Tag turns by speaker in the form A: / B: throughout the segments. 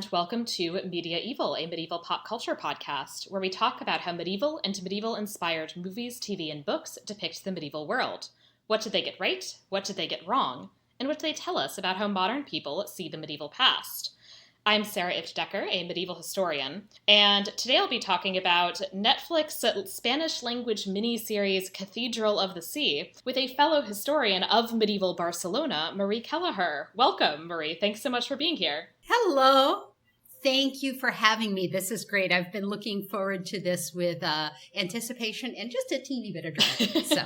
A: and welcome to Media-eval, a medieval pop culture podcast, where we talk about how medieval and medieval-inspired movies, TV, and books depict the medieval world. What did they get right? What did they get wrong? And what do they tell us about how modern people see the medieval past? I'm Sarah ifft, a medieval historian, and today I'll be talking about Netflix Spanish-language miniseries Cathedral of the Sea with a fellow historian of medieval Barcelona, Marie Kelleher. Welcome, Marie. Thanks so much for being here.
B: Hello. Thank you for having me. This is great. I've been looking forward to this with anticipation and just a teeny bit of dread. So.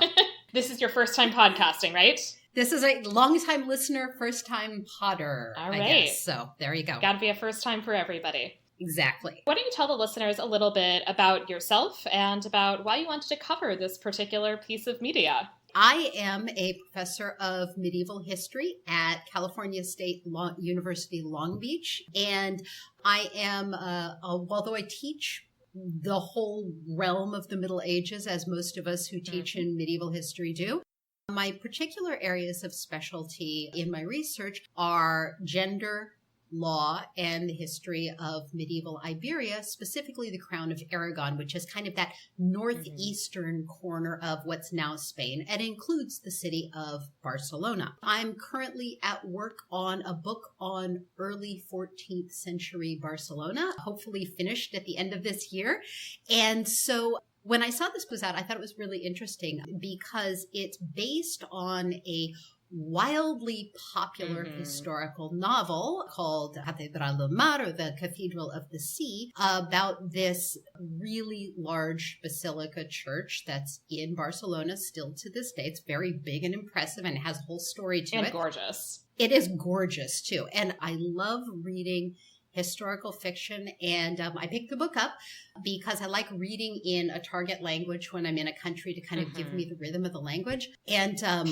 A: This is your first time podcasting, right?
B: This is a long-time listener, first-time podder,
A: All right.
B: I guess. So there you go.
A: Got to be a first time for everybody.
B: Exactly.
A: Why don't you tell the listeners a little bit about yourself and about why you wanted to cover this particular piece of media?
B: I am a professor of medieval history at California State University, Long Beach. And I am, although I teach the whole realm of the Middle Ages, as most of us who teach in medieval history do, my particular areas of specialty in my research are gender, law, and the history of medieval Iberia, specifically the Crown of Aragon, which is kind of that northeastern corner of what's now Spain, and includes the city of Barcelona. I'm currently at work on a book on early 14th century Barcelona, hopefully finished at the end of this year. And so when I saw this was out, I thought it was really interesting because it's based on a wildly popular historical novel called Catedral del Mar, or the Cathedral of the Sea, about this really large basilica church that's in Barcelona still to this day. It's very big and impressive and it has a whole story to it.
A: And gorgeous.
B: It is gorgeous too. And I love reading historical fiction, and I picked the book up because I like reading in a target language when I'm in a country to kind of give me the rhythm of the language. And I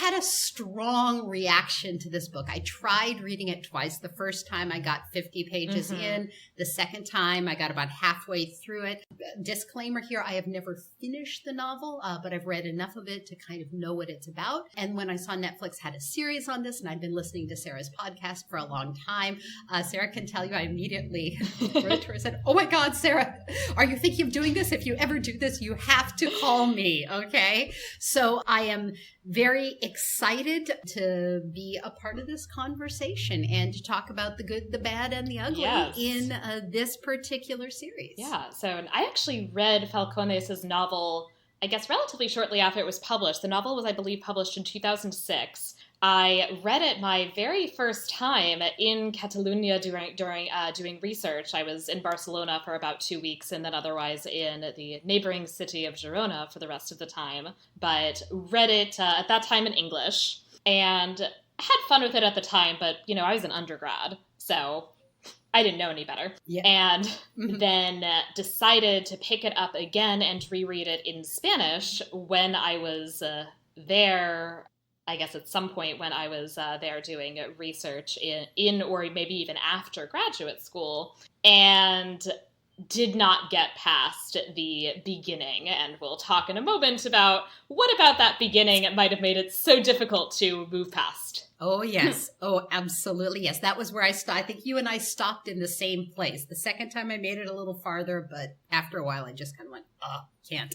B: had a strong reaction to this book. I tried reading it twice. The first time I got 50 pages in. The second time I got about halfway through it. Disclaimer here, I have never finished the novel, but I've read enough of it to kind of know what it's about. And when I saw Netflix had a series on this, and I've been listening to Sarah's podcast for a long time, Sarah can tell you I immediately wrote to her and said, "Oh my God, Sarah, are you thinking of doing this? If you ever do this, you have to call me." Okay. So I am very excited to be a part of this conversation and to talk about the good, the bad, and the ugly in this particular series.
A: Yeah. So I actually read Falcones' novel, I guess, relatively shortly after it was published. The novel was, I believe, published in 2006. I read it my very first time in Catalonia doing research. I was in Barcelona for about 2 weeks and then otherwise in the neighboring city of Girona for the rest of the time. But read it at that time in English and had fun with it at the time. But, you know, I was an undergrad, so I didn't know any better. Yeah. And then decided to pick it up again and reread it in Spanish when I was there. I guess at some point when I was there doing research in or maybe even after graduate school, and did not get past the beginning. And we'll talk in a moment about what about that beginning might have made it so difficult to move past.
B: Oh, yes. Oh, absolutely. Yes. That was where I stopped. I think you and I stopped in the same place. The second time I made it a little farther, but after a while I just kind of went, can't.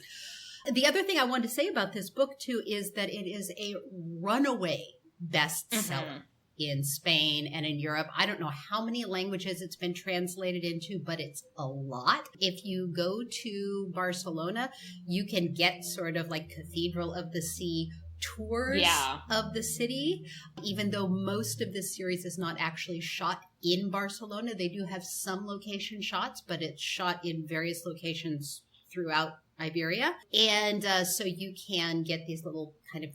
B: The other thing I wanted to say about this book, too, is that it is a runaway bestseller in Spain and in Europe. I don't know how many languages it's been translated into, but it's a lot. If you go to Barcelona, you can get sort of like Cathedral of the Sea tours of the city. Even though most of this series is not actually shot in Barcelona, they do have some location shots, but it's shot in various locations throughout Iberia. And so you can get these little kind of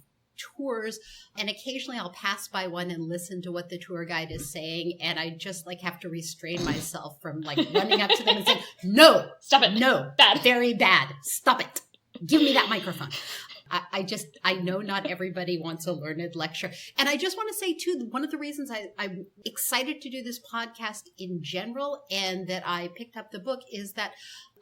B: tours, and occasionally I'll pass by one and listen to what the tour guide is saying, and I just like have to restrain myself from like running up to them and saying, "No,
A: stop it,
B: no,
A: bad,
B: very bad, stop it, give me that microphone." I know not everybody wants a learned lecture. And I just want to say, too, one of the reasons I'm excited to do this podcast in general and that I picked up the book is that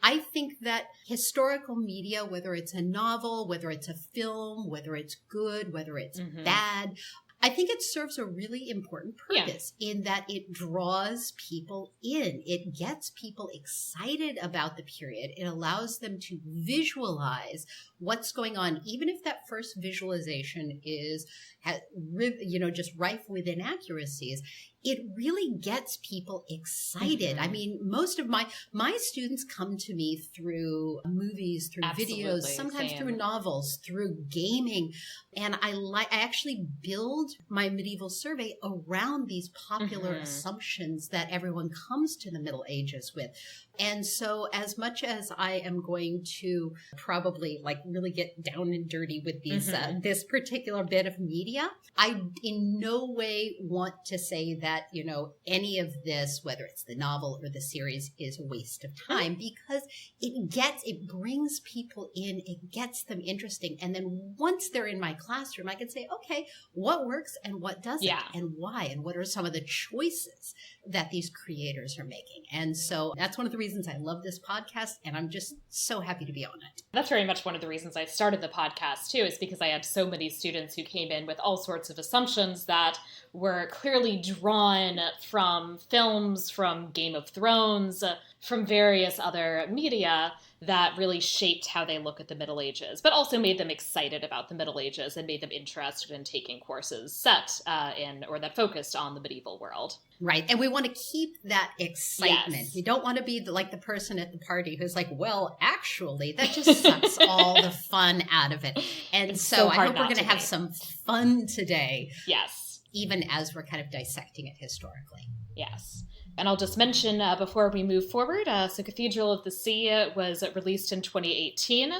B: I think that historical media, whether it's a novel, whether it's a film, whether it's good, whether it's bad, I think it serves a really important purpose in that it draws people in. It gets people excited about the period. It allows them to visualize what's going on, even if that first visualization is, just rife with inaccuracies. It really gets people excited.
A: Mm-hmm.
B: I mean, most of my students come to me through movies, through videos, sometimes through novels, through gaming. And I actually build my medieval survey around these popular assumptions that everyone comes to the Middle Ages with. And so as much as I am going to probably really get down and dirty with these, this particular bit of media, I in no way want to say that, any of this, whether it's the novel or the series, is a waste of time, because it brings people in, it gets them interesting. And then once they're in my classroom, I can say, okay, what works and what doesn't, and why, and what are some of the choices that these creators are making. And so that's one of the reasons I love this podcast, and I'm just so happy to be on it.
A: That's very much one of the reasons I started the podcast too, is because I had so many students who came in with all sorts of assumptions that were clearly drawn from films, from Game of Thrones, from various other media that really shaped how they look at the Middle Ages, but also made them excited about the Middle Ages and made them interested in taking courses set that focused on the medieval world.
B: Right. And we want to keep that excitement.
A: Yes.
B: You don't want to be the person at the party who's like, well, actually, that just sucks all the fun out of it. And so I hope we're going to have some fun today.
A: Yes.
B: Even as we're kind of dissecting it historically.
A: Yes. And I'll just mention before we move forward, so Cathedral of the Sea was released in 2018.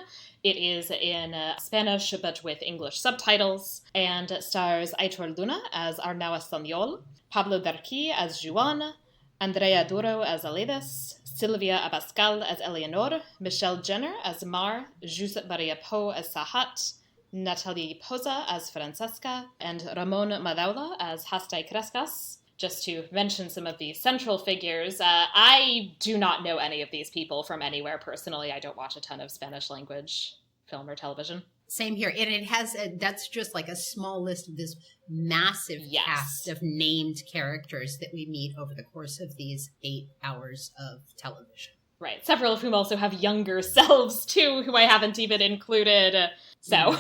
A: It is in Spanish, but with English subtitles, and stars Aitor Luna as Arnau Estanyol, Pablo Darqui as Juan, Andrea Duro as Alevis, Silvia Abascal as Eleanor, Michelle Jenner as Mar, Josep Maria Pou as Sahat, Natalie Poza as Francesca, and Ramon Madaula as Hastai Crescas. Just to mention some of the central figures, I do not know any of these people from anywhere personally. I don't watch a ton of Spanish language film or television.
B: Same here. And it has, that's just like a small list of this massive cast of named characters that we meet over the course of these 8 hours of television.
A: Right. Several of whom also have younger selves, too, who I haven't even included. So,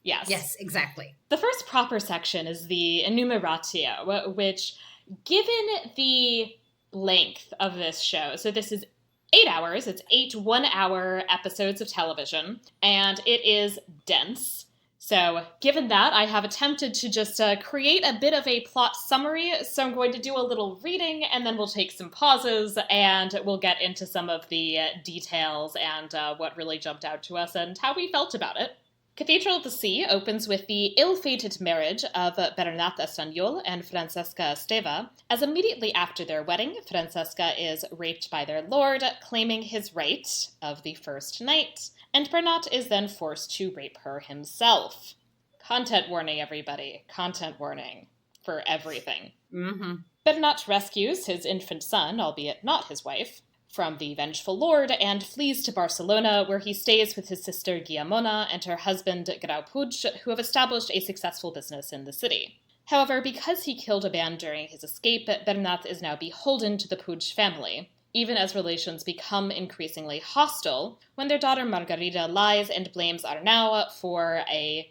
A: yes.
B: Yes, exactly.
A: The first proper section is the enumeratio, which, given the length of this show, so this is 8 hours, it's 8 one-hour episodes of television, and it is dense. So given that, I have attempted to just create a bit of a plot summary, so I'm going to do a little reading, and then we'll take some pauses, and we'll get into some of the details and what really jumped out to us and how we felt about it. Cathedral of the Sea opens with the ill-fated marriage of Bernat Estanyol and Francesca Esteva, as immediately after their wedding, Francesca is raped by their lord, claiming his right of the first night, and Bernat is then forced to rape her himself. Content warning, everybody. Content warning for everything.
B: Mm-hmm.
A: Bernat rescues his infant son, albeit not his wife, from the vengeful lord and flees to Barcelona, where he stays with his sister Guillamona and her husband Grau Puig, who have established a successful business in the city. However, because he killed a man during his escape, Bernat is now beholden to the Puig family, even as relations become increasingly hostile when their daughter Margarida lies and blames Arnau for a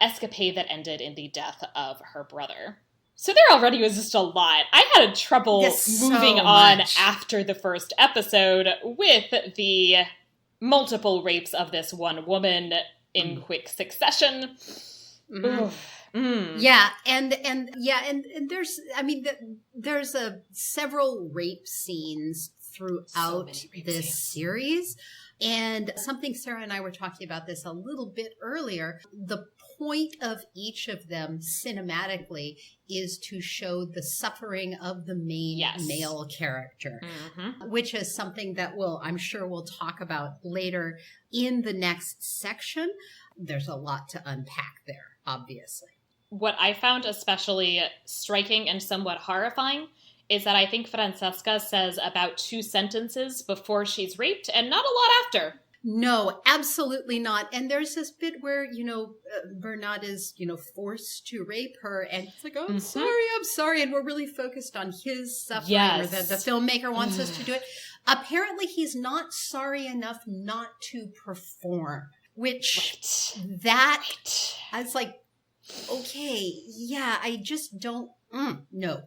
A: escapade that ended in the death of her brother. So there already was just a lot. I had trouble moving on after the first episode with the multiple rapes of this one woman in quick succession.
B: Yeah, and there's, there's several rape scenes throughout this series. And something Sarah and I were talking about this a little bit earlier. The point of each of them cinematically is to show the suffering of the main male character, which is something that I'm sure we'll talk about later in the next section. There's a lot to unpack there, obviously.
A: What I found especially striking and somewhat horrifying is that I think Francesca says about 2 sentences before she's raped and not a lot after.
B: No, absolutely not. And there's this bit where, Bernat is, forced to rape her. And he's like, oh, I'm sorry. And we're really focused on his suffering, or that the filmmaker wants us to do it. Apparently, he's not sorry enough not to perform, which I was like, okay, yeah, I just don't, no.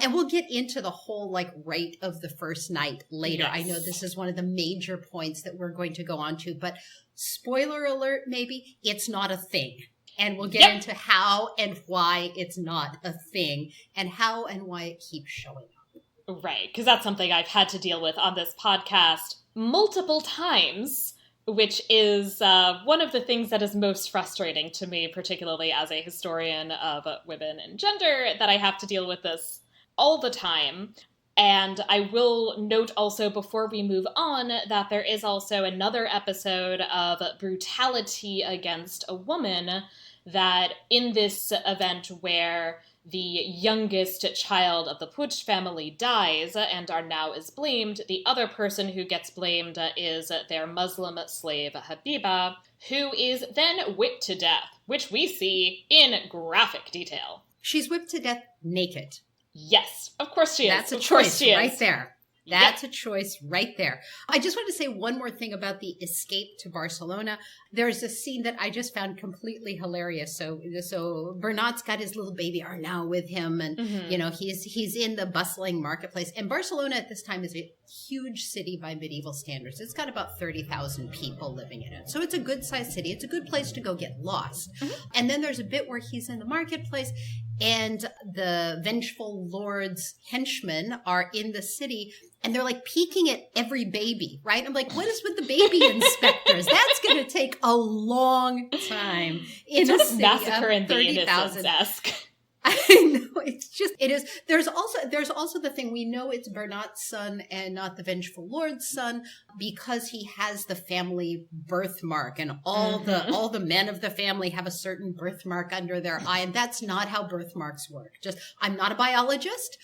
B: And we'll get into the whole rite of the first night later. Yes. I know this is one of the major points that we're going to go on to, but spoiler alert, maybe it's not a thing. And we'll get into how and why it's not a thing, and how and why it keeps showing up.
A: Right, because that's something I've had to deal with on this podcast multiple times, which is one of the things that is most frustrating to me, particularly as a historian of women and gender, that I have to deal with this all the time. And I will note also before we move on that there is also another episode of brutality against a woman that in this event where the youngest child of the Puig family dies and Arnau is blamed, the other person who gets blamed is their Muslim slave Habiba, who is then whipped to death, which we see in graphic detail.
B: She's whipped to death naked.
A: Yes, of course she is.
B: That's a choice right there. That's a choice right there. I just want to say one more thing about the escape to Barcelona. There's a scene that I just found completely hilarious. So Bernat's got his little baby Arnau with him, and he's in the bustling marketplace. And Barcelona at this time is a huge city by medieval standards. It's got about 30,000 people living in it. So it's a good sized city. It's a good place to go get lost. Mm-hmm. And then there's a bit where he's in the marketplace, and the vengeful lord's henchmen are in the city, and they're peeking at every baby, right? I'm like, what is with the baby inspectors? That's going to take a long time in a city
A: Massacre
B: of
A: in the
B: 30,000.
A: Innocents-esque.
B: I know, it is. There's also the thing, we know it's Bernat's son and not the vengeful lord's son, because he has the family birthmark, and all the men of the family have a certain birthmark under their eye, and that's not how birthmarks work. I'm not a biologist,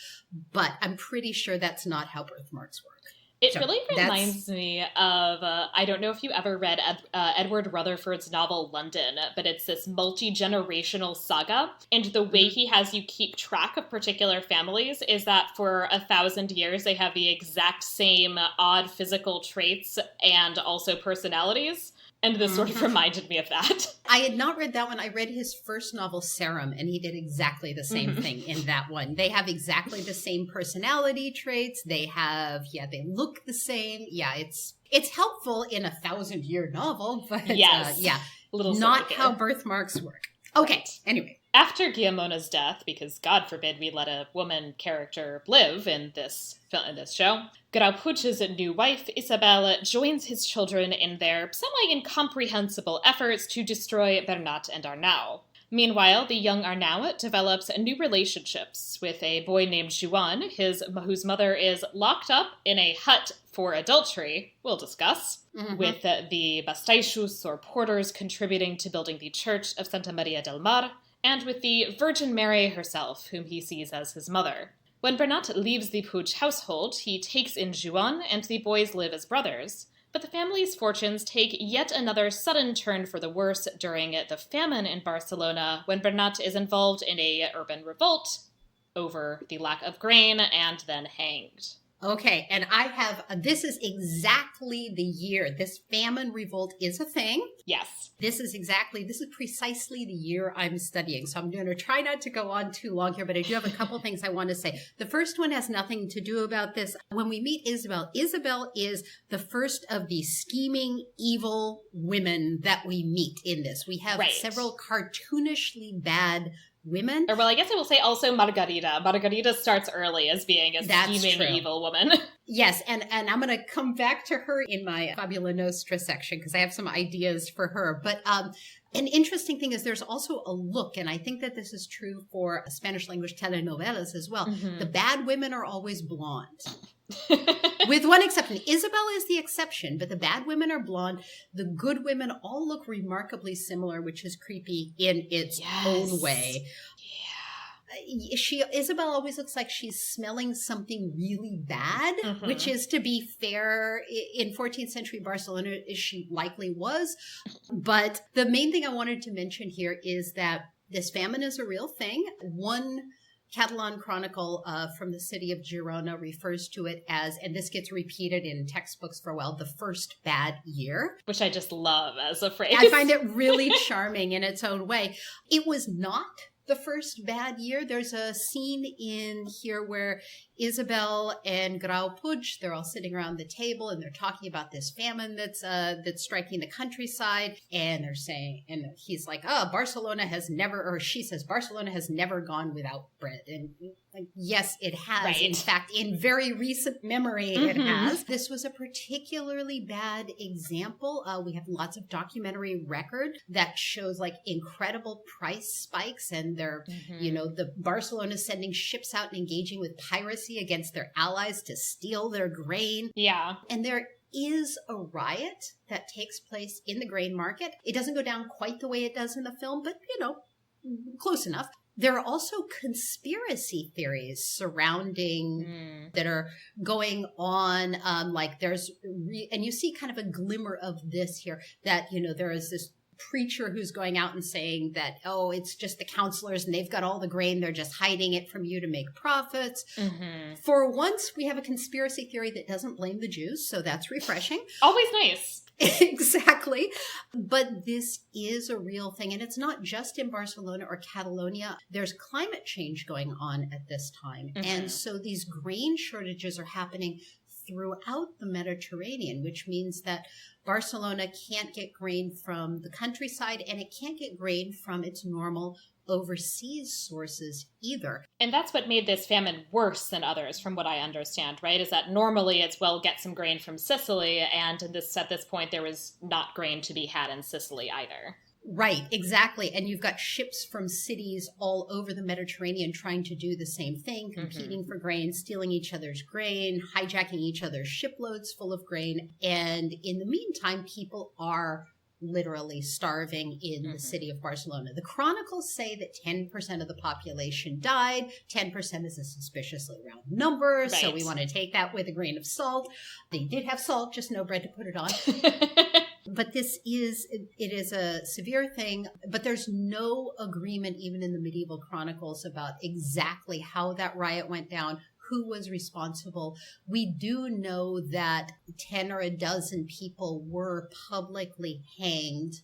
B: but I'm pretty sure that's not how birthmarks work.
A: It really reminds me of, I don't know if you ever read Edward Rutherford's novel London, but it's this multi-generational saga. And the way he has you keep track of particular families is that for 1,000 years, they have the exact same odd physical traits and also personalities. And this sort of reminded me of that.
B: I had not read that one. I read his first novel, Sarum, and he did exactly the same thing in that one. They have exactly the same personality traits. They look the same. Yeah, it's helpful in a 1,000-year novel, but not how birthmarks work. Okay, anyway.
A: After Guillemona's death, because God forbid we let a woman character live in this show, Grau Puig's new wife, Isabel, joins his children in their semi-incomprehensible efforts to destroy Bernat and Arnau. Meanwhile, the young Arnau develops new relationships with a boy named Juan, whose mother is locked up in a hut for adultery, we'll discuss, with the bastaixos or porters contributing to building the church of Santa Maria del Mar, and with the Virgin Mary herself, whom he sees as his mother. When Bernat leaves the Puig household, he takes in Juan, and the boys live as brothers. But the family's fortunes take yet another sudden turn for the worse during the famine in Barcelona, when Bernat is involved in a urban revolt over the lack of grain and then hanged.
B: Okay, and this is exactly the year. This famine revolt is a thing.
A: Yes.
B: This is precisely the year I'm studying. So I'm going to try not to go on too long here, but I do have a couple things I want to say. The first one has nothing to do about this. When we meet Isabel is the first of the scheming, evil women that we meet in this. We have several cartoonishly bad women.
A: Or, well, I guess I will say also Margarita. Margarita starts early as being a scheming evil woman.
B: Yes, and I'm going to come back to her in my Fabula Nostra section because I have some ideas for her. But an interesting thing is there's also a look, and I think that this is true for Spanish language telenovelas as well. The bad women are always blonde. With one exception. Isabel is the exception, but the bad women are blonde. The good women all look remarkably similar, which is creepy in its own way. Isabel always looks like she's smelling something really bad, which
A: Mm-hmm.
B: is, to be fair, in 14th century Barcelona, she likely was. But the main thing I wanted to mention here is that this famine is a real thing. One Catalan chronicle from the city of Girona refers to it as, and this gets repeated in textbooks for a while, the first bad year.
A: Which I just love as a phrase.
B: I find it really charming in its own way. It was not the first bad year. There's a scene in here where Isabel and Grau Puig, they're all sitting around the table and they're talking about this famine that's striking the countryside. And they're saying, and he's like, oh, Barcelona has never, or she says, Barcelona has never gone without bread. And like, yes, it has.
A: Right.
B: In fact, in very recent memory, it has. This was a particularly bad example. We have lots of documentary record that shows like incredible price spikes, and they're, the Barcelona sending ships out and engaging with piracy against their allies to steal their grain.
A: Yeah.
B: And there is a riot that takes place in the grain market. It doesn't go down quite the way it does in the film, but, close enough. There are also conspiracy theories surrounding that are going on. Like there's, and you see kind of a glimmer of this here, that, there is this preacher who's going out and saying that, oh, it's just the counselors and they've got all the grain. They're just hiding it from you to make profits. For once, we have a conspiracy theory that doesn't blame the Jews. So that's refreshing.
A: Always nice.
B: Exactly. But this is a real thing. And it's not just in Barcelona or Catalonia. There's climate change going on at this time. And so these grain shortages are happening throughout the Mediterranean, which means that Barcelona can't get grain from the countryside, and it can't get grain from its normal overseas sources either.
A: And that's what made this famine worse than others, from what I understand, right? Is that normally it's, well, get some grain from Sicily, and at this point there was not grain to be had in Sicily either.
B: Right, exactly. And you've got ships from cities all over the Mediterranean trying to do the same thing, competing for grain, stealing each other's grain, hijacking each other's shiploads full of grain. And in the meantime, people are literally starving in the city of Barcelona. The chronicles say that 10% of the population died. 10% is a suspiciously round number,
A: Right.
B: so we want to take that with a grain of salt. They did have salt, just no bread to put it on. But it is a severe thing, but there's no agreement even in the medieval chronicles about exactly how that riot went down, who was responsible. We do know that 10 or a dozen people were publicly hanged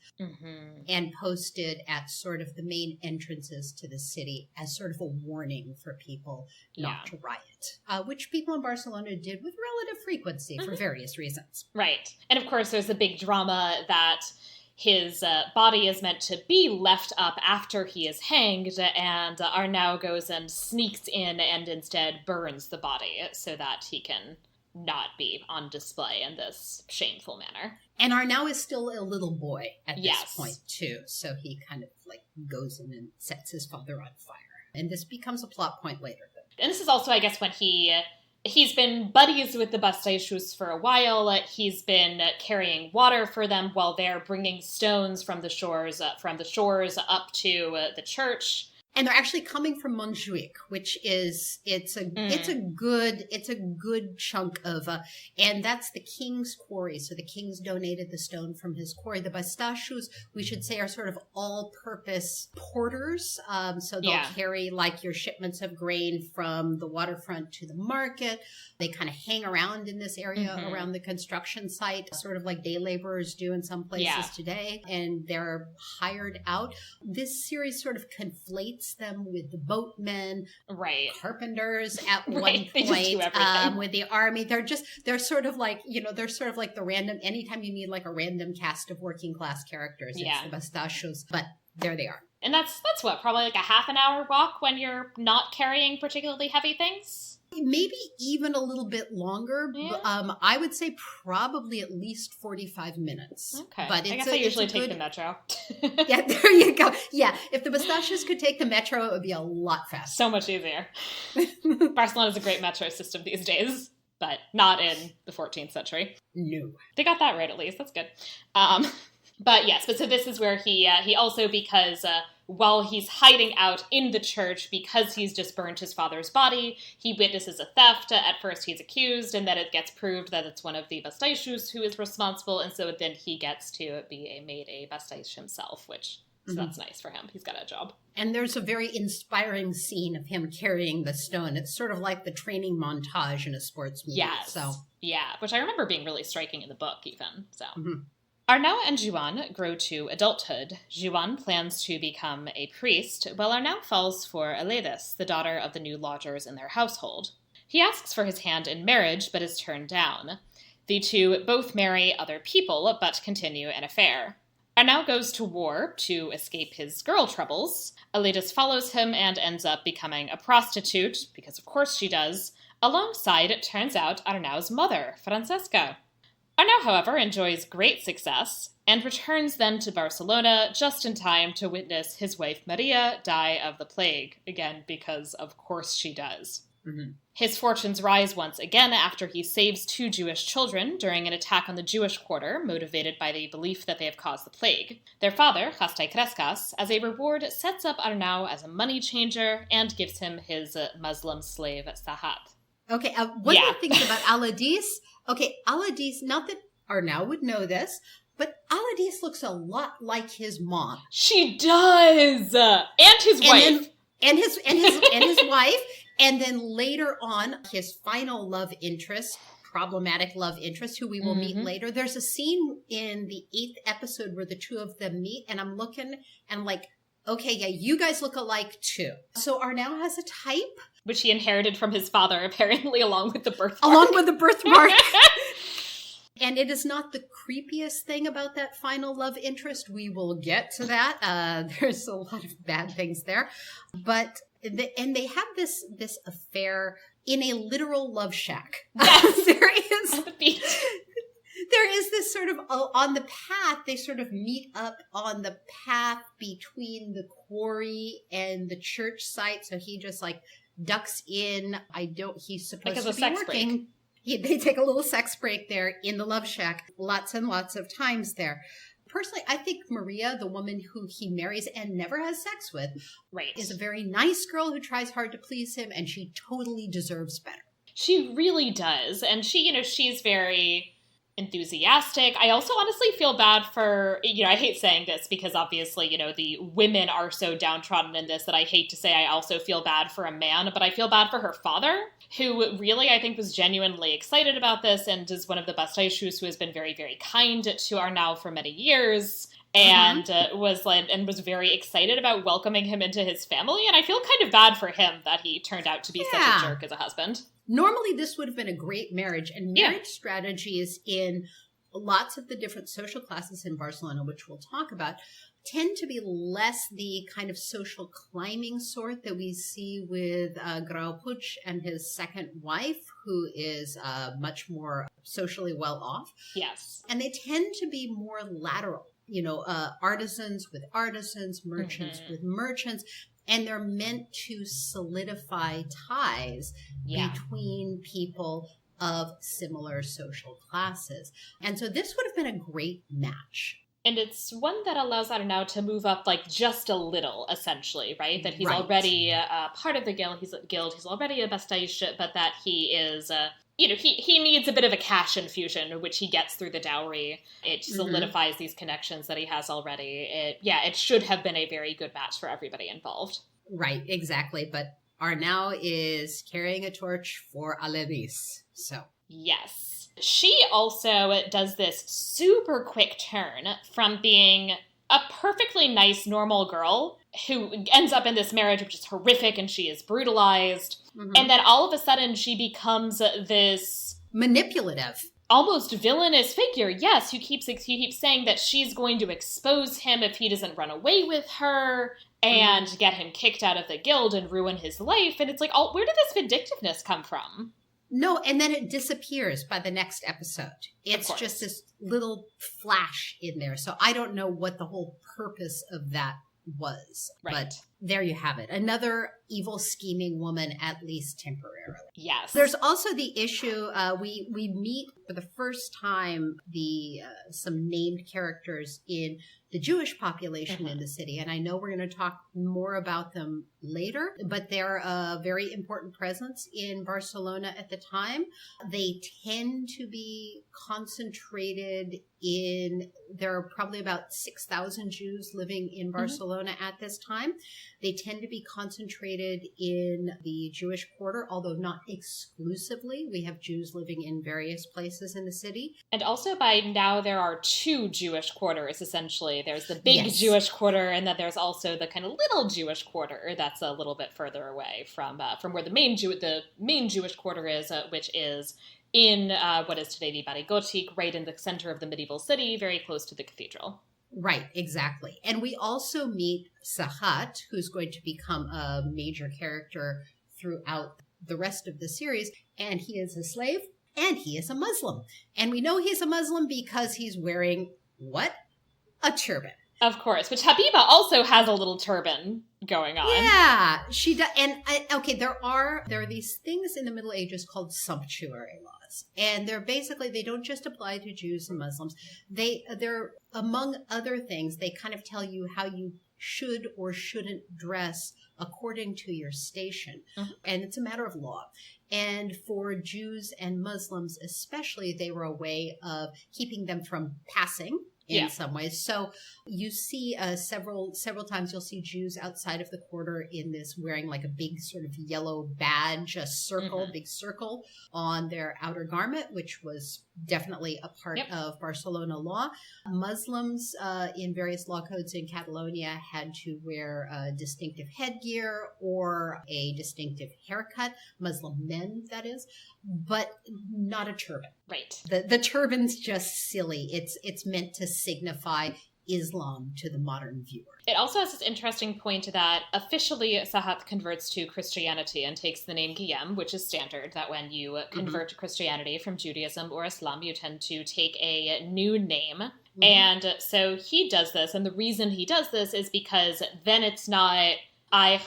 B: and posted at sort of the main entrances to the city as sort of a warning for people not to riot, which people in Barcelona did with relative frequency for various reasons.
A: Right. And of course, there's a big drama that his body is meant to be left up after he is hanged, and Arnau goes and sneaks in and instead burns the body so that he can not be on display in this shameful manner.
B: And Arnau is still a little boy at this
A: Yes.
B: point, too. So he kind of like goes in and sets his father on fire. And this becomes a plot point later.
A: And this is also, I guess, when he's been buddies with the Bastachus for a while. He's been carrying water for them while they're bringing stones from the shores up to the church.
B: And they're actually coming from Montjuic, which is it's a good chunk of and that's the king's quarry. So the king's donated the stone from his quarry. The Bastachus, we should say, are sort of all-purpose porters. So they'll carry like your shipments of grain from the waterfront to the market. They kind of hang around in this area around the construction site, sort of like day laborers do in some places today. And they're hired out. This series sort of conflates them with the boatmen, carpenters at one point, with the army. They're sort of like the random, anytime you need like a random cast of working class characters, it's the Bastachus, but there they are.
A: And that's what, probably like a half an hour walk when you're not carrying particularly heavy things?
B: Maybe even a little bit longer. Yeah. I would say probably at least 45 minutes.
A: Okay.
B: But
A: I guess I usually take the metro.
B: Yeah, there you go. Yeah, if the Bastachus could take the metro, it would be a lot faster.
A: So much easier. Barcelona's a great metro system these days, but not in the 14th century.
B: No.
A: They got that right, at least. That's good. But yes, so this is where he also, because while he's hiding out in the church because he's just burned his father's body. He witnesses a theft. At first he's accused, and then it gets proved that it's one of the Bastaishus who is responsible, and so then he gets to be made a Bastaish himself, which... So that's nice for him. He's got a job.
B: And there's a very inspiring scene of him carrying the stone. It's sort of like the training montage in a sports movie.
A: Yes.
B: So.
A: Yeah, which I remember being really striking in the book, even. So. Arnaud and Juan grow to adulthood. Juan plans to become a priest, while Arnaud falls for Aledis, the daughter of the new lodgers in their household. He asks for his hand in marriage, but is turned down. The two both marry other people, but continue an affair. Arnaud goes to war to escape his girl troubles. Aledis follows him and ends up becoming a prostitute, because of course she does, alongside, it turns out, Arnaud's mother, Francesca. Arnaud, however, enjoys great success, and returns then to Barcelona just in time to witness his wife Maria die of the plague, again, because of course she does. His fortunes rise once again after he saves 2 Jewish children during an attack on the Jewish quarter, motivated by the belief that they have caused the plague. Their father, Hastai Kreskas, as a reward, sets up Arnaud as a money changer and gives him his Muslim slave, Sahat.
B: Okay, one of the things about Aledis, Aledis, not that Arnaud would know this, but Aledis looks a lot like his mom.
A: She does! And his wife.
B: And his wife. And then later on, his final love interest, problematic love interest, who we will meet later. There's a scene in the 8th episode where the two of them meet, and I'm looking and I'm like, okay, yeah, you guys look alike too. So Arnaud has a type.
A: Which he inherited from his father, apparently, along with the birthmark.
B: Along with the birthmark. And it is not the creepiest thing about that final love interest. We will get to that. There's a lot of bad things there. But... and they have this affair in a literal love shack.
A: Yes.
B: There
A: On the beach.
B: There is this sort of, on the path, they sort of meet up on the path between the quarry and the church site. So he just like ducks in. He's supposed to be working. They take a little sex break there in the love shack. Lots and lots of times there. Personally, I think Maria, the woman who he marries and never has sex with, is a very nice girl who tries hard to please him, and she totally deserves better.
A: She really does. And she, she's very enthusiastic. I also honestly feel bad for, I hate saying this because obviously, the women are so downtrodden in this that I hate to say I also feel bad for a man, but I feel bad for her father, who really, I think, was genuinely excited about this and is one of the Bastaishus who has been very, very kind to Arnaud for many years. And was very excited about welcoming him into his family. And I feel kind of bad for him that he turned out to be such a jerk as a husband.
B: Normally, this would have been a great marriage, and marriage strategies in lots of the different social classes in Barcelona, which we'll talk about, tend to be less the kind of social climbing sort that we see with Grau Puig and his second wife, who is much more socially well off.
A: Yes.
B: And they tend to be more lateral, artisans with artisans, merchants with merchants. And they're meant to solidify ties between people of similar social classes. And so this would have been a great match.
A: And it's one that allows Arnaud to move up just a little, essentially, right? That he's already part of the guild. He's already a Bastaish, but that he is... he needs a bit of a cash infusion, which he gets through the dowry. It solidifies these connections that he has already. It should have been a very good match for everybody involved.
B: Right, exactly. But Arnaud is carrying a torch for Aledis. So.
A: Yes. She also does this super quick turn from being a perfectly nice, normal girl who ends up in this marriage which is horrific and she is brutalized. And then all of a sudden she becomes this...
B: manipulative.
A: Almost villainous figure. Yes, he keeps saying that she's going to expose him if he doesn't run away with her and get him kicked out of the guild and ruin his life. And it's like, where did this vindictiveness come from?
B: No, and then it disappears by the next episode. It's just this little flash in there. So I don't know what the whole purpose of that was.
A: Right.
B: But there you have it. Another evil scheming woman, at least temporarily.
A: Yes.
B: There's also the issue, we meet for the first time some named characters in the Jewish population in the city. And I know we're going to talk more about them later, but they're a very important presence in Barcelona at the time. They tend to be concentrated there are probably about 6,000 Jews living in Barcelona at this time. They tend to be concentrated in the Jewish quarter, although not exclusively. We have Jews living in various places in the city.
A: And also by now there are 2 Jewish quarters, essentially. There's the big Jewish quarter, and then there's also the kind of little Jewish quarter that's a little bit further away from where the main Jewish quarter is, which is in what is today the Barri Gothic, right in the center of the medieval city, very close to the cathedral.
B: Right, exactly. And we also meet Sahat, who's going to become a major character throughout the rest of the series. And he is a slave, and he is a Muslim. And we know he's a Muslim because he's wearing what? A turban.
A: Of course, which Habiba also has a little turban going on.
B: Yeah, she does. And there are these things in the Middle Ages called sumptuary laws, and they don't just apply to Jews and Muslims. They're among other things, they kind of tell you how you should or shouldn't dress according to your station, and it's a matter of law. And for Jews and Muslims especially, they were a way of keeping them from passing in some ways. So you see several times you'll see Jews outside of the quarter in this wearing like a big sort of yellow badge, a circle, big circle on their outer garment, which was definitely a part of Barcelona law. Muslims in various law codes in Catalonia had to wear a distinctive headgear or a distinctive haircut, Muslim men, that is, but not a turban.
A: Right.
B: The turban's just silly. It's meant to signify Islam to the modern viewer.
A: It also has this interesting point that officially Sahat converts to Christianity and takes the name Guillem, which is standard, that when you convert to Christianity from Judaism or Islam, you tend to take a new name. And so he does this, and the reason he does this is because then it's not, I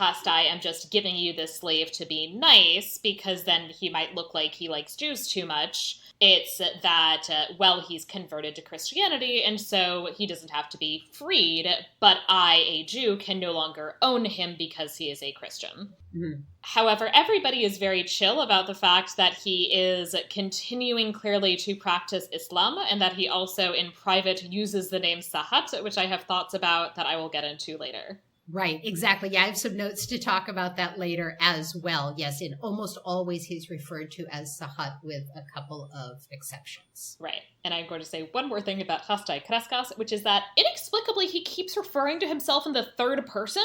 A: am just giving you this slave to be nice, because then he might look like he likes Jews too much. It's that, he's converted to Christianity, and so he doesn't have to be freed, but I, a Jew, can no longer own him because he is a Christian. However, everybody is very chill about the fact that he is continuing clearly to practice Islam, and that he also in private uses the name Sahat, which I have thoughts about that I will get into later.
B: Right, exactly. Yeah, I have some notes to talk about that later as well. Yes, in almost always he's referred to as Sahat with a couple of exceptions.
A: Right. And I'm going to say one more thing about Hastai Kreskas, which is that inexplicably he keeps referring to himself in the third person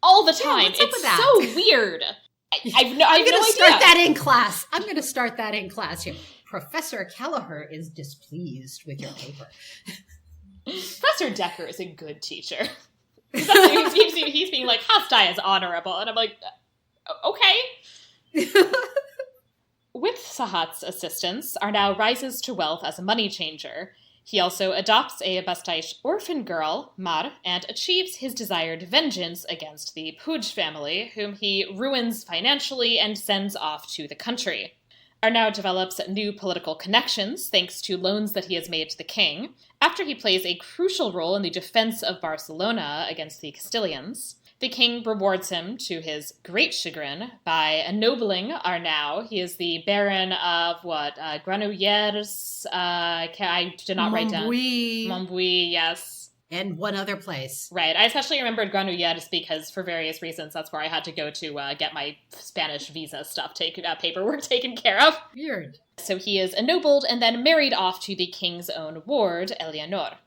A: all the time. It's so weird. I'm going to
B: start that in class. I'm going to start that in class here. Professor Kelleher is displeased with your paper.
A: Professor Decker is a good teacher. He's being like, Hastai is honorable. And I'm like, okay. With Sahat's assistance, Arnau rises to wealth as a money changer. He also adopts a Bastaish orphan girl, Mar, and achieves his desired vengeance against the Puig family, whom he ruins financially and sends off to the country. Arnau develops new political connections thanks to loans that he has made to the king, after he plays a crucial role in the defense of Barcelona against the Castilians. The king rewards him, to his great chagrin, by ennobling Arnau. He is the Baron of, Granollers? I did not write down. Montbui, yes.
B: And one other place.
A: Right. I especially remembered Granollers because, for various reasons, that's where I had to go to get my Spanish visa stuff paperwork taken care of.
B: Weird.
A: So he is ennobled and then married off to the king's own ward, Eleanor.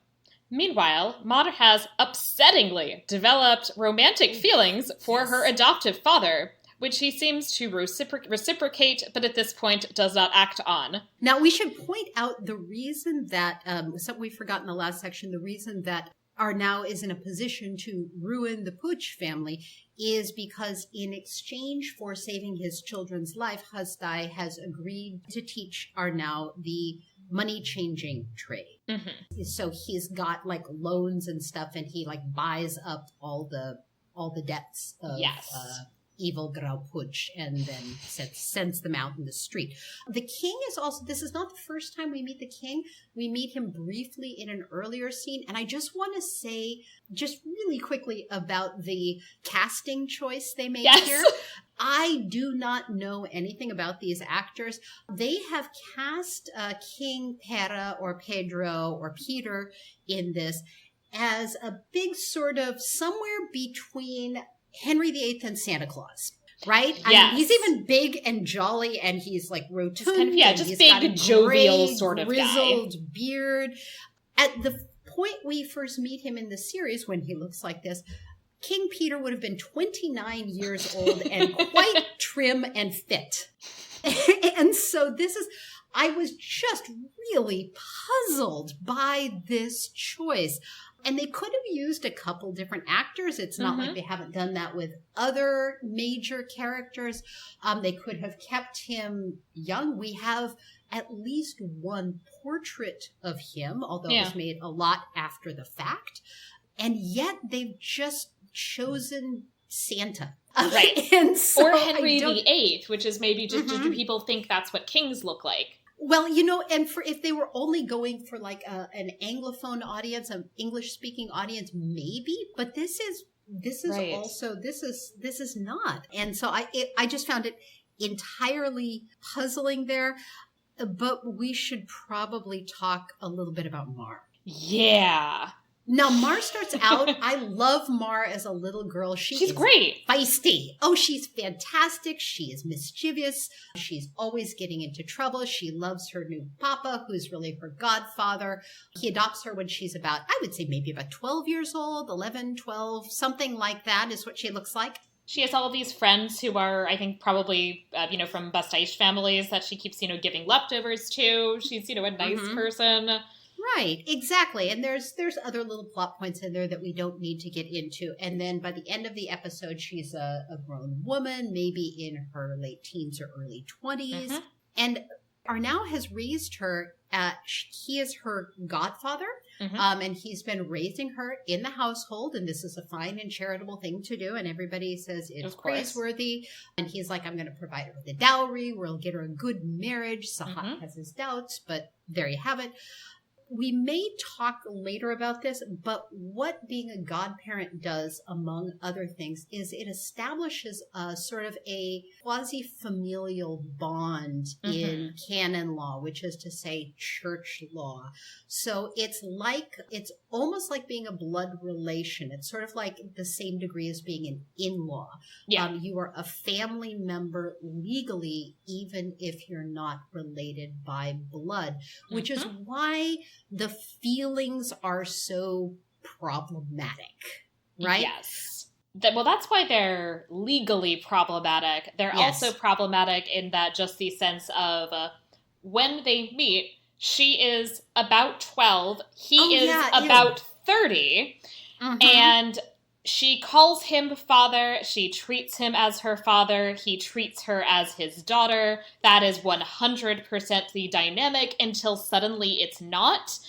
A: Meanwhile, Mar has upsettingly developed romantic feelings for her adoptive father, which he seems to reciprocate, but at this point does not act on.
B: Now, we should point out the reason that, something we forgot in the last section, the reason that Arnau is in a position to ruin the Puig family is because in exchange for saving his children's life, Hastai has agreed to teach Arnau the money-changing trade. So he's got, loans and stuff, and he, buys up all the all the debts of
A: Yes.
B: evil Graupuch, and then sends them out in the street. The king is also, this is not the first time we meet the king. We meet him briefly in an earlier scene. And I just want to say just really quickly about the casting choice they made here. I do not know anything about these actors. They have cast King Pera or Pedro or Peter in this as a big sort of somewhere between Henry VIII and Santa Claus, right?
A: Yes.
B: I mean, he's even big and jolly, and he's like rotund.
A: Kind of, yeah, just big, jovial sort of
B: grizzled
A: guy.
B: Beard. At the point we first meet him in the series, when he looks like this, King Peter would have been 29 years old and quite trim and fit. And so I was just really puzzled by this choice. And they could have used a couple different actors. It's not like they haven't done that with other major characters. They could have kept him young. We have at least one portrait of him, although it was made a lot after the fact. And yet they've just chosen Santa.
A: Right.
B: And so
A: or Henry VIII, which is maybe just, do people think that's what kings look like?
B: Well, and if they were only going for like an Anglophone audience, an English-speaking audience, maybe. But this is
A: right.
B: also this is not. And so I just found it entirely puzzling there. But we should probably talk a little bit about Mar.
A: Yeah.
B: Now, Mar starts out, I love Mar as a little girl. She's
A: great.
B: Feisty. Oh, she's fantastic. She is mischievous. She's always getting into trouble. She loves her new papa, who's really her godfather. He adopts her when she's about, I would say maybe about 12 years old, 11, 12, something like that is what she looks like.
A: She has all of these friends who are, I think, probably, from Bastaiche families that she keeps, giving leftovers to. She's, a nice person.
B: Right, exactly. And there's other little plot points in there that we don't need to get into. And then by the end of the episode, she's a grown woman, maybe in her late teens or early 20s. And Arnau has raised her. He is her godfather, and he's been raising her in the household. And this is a fine and charitable thing to do. And everybody says it's praiseworthy. And he's like, I'm going to provide her with a dowry. We'll get her a good marriage. Sahat has his doubts, but there you have it. We may talk later about this, but what being a godparent does, among other things, is it establishes a sort of a quasi-familial bond in canon law, which is to say church law. So it's almost like being a blood relation. It's sort of like the same degree as being an in-law. Yeah. You are a family member legally, even if you're not related by blood, which is why the feelings are so problematic, right?
A: Yes. Well, that's why they're legally problematic. They're also problematic in that just the sense of when they meet, she is about 12, he is about 30, and she calls him father, she treats him as her father, he treats her as his daughter. That is 100% the dynamic until suddenly it's not.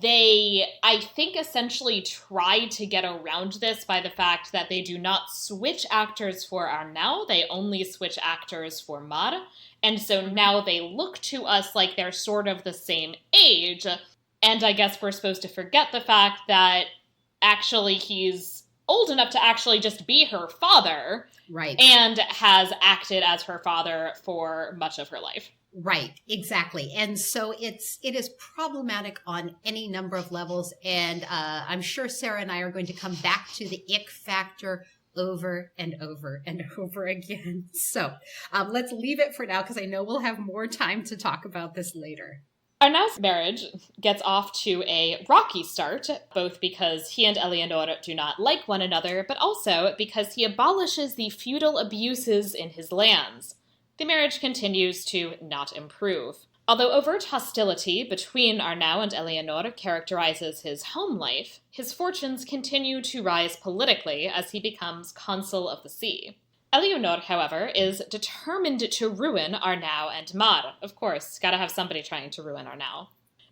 A: They, I think, essentially try to get around this by the fact that they do not switch actors for Arnau, they only switch actors for Mar. And so now they look to us like they're sort of the same age. And I guess we're supposed to forget the fact that actually he's old enough to actually just be her father.
B: Right.
A: And has acted as her father for much of her life.
B: Right, exactly. And so it is problematic on any number of levels. And I'm sure Sarah and I are going to come back to the ick factor over and over and over again. So let's leave it for now because I know we'll have more time to talk about this later.
A: Arnau's marriage gets off to a rocky start, both because he and Eleanor do not like one another, but also because he abolishes the feudal abuses in his lands. The marriage continues to not improve. Although overt hostility between Arnau and Eleanor characterizes his home life, his fortunes continue to rise politically as he becomes consul of the sea. Eleanor, however, is determined to ruin Arnau and Mar. Of course, gotta have somebody trying to ruin Arnau.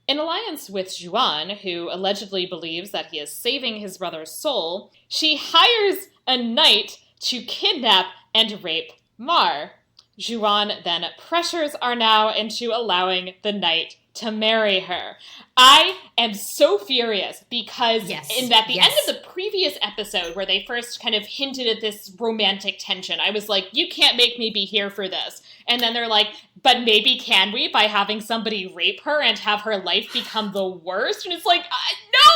A: In alliance with Juan, who allegedly believes that he is saving his brother's soul, she hires a knight to kidnap and rape Mar. Juan then pressures Arnau into allowing the knight to marry her. I am so furious because at the end of the previous episode where they first kind of hinted at this romantic tension, I was like, you can't make me be here for this. And then they're like, but maybe can we by having somebody rape her and have her life become the worst? And it's like,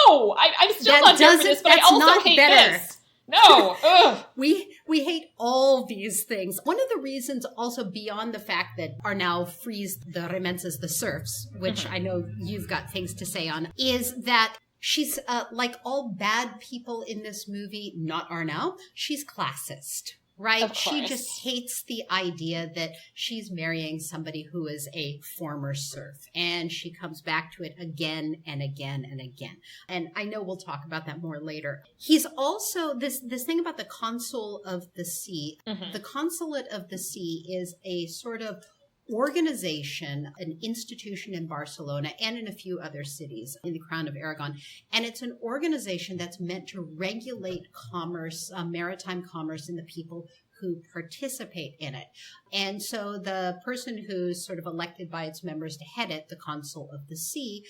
A: no! I'm still not here for this, but I also hate this. No. Ugh.
B: We hate all these things. One of the reasons also beyond the fact that Arnau frees the remenses, the serfs, which I know you've got things to say on, is that she's, like all bad people in this movie, not Arnau, she's classist. Right? She just hates the idea that she's marrying somebody who is a former serf. And she comes back to it again and again and again. And I know we'll talk about that more later. He's also, this thing about the Consul of the Sea. The Consulate of the Sea is a sort of organization, an institution in Barcelona and in a few other cities in the Crown of Aragon. And it's an organization that's meant to regulate commerce, maritime commerce, and the people who participate in it. And so the person who's sort of elected by its members to head it, the Consul of the Sea,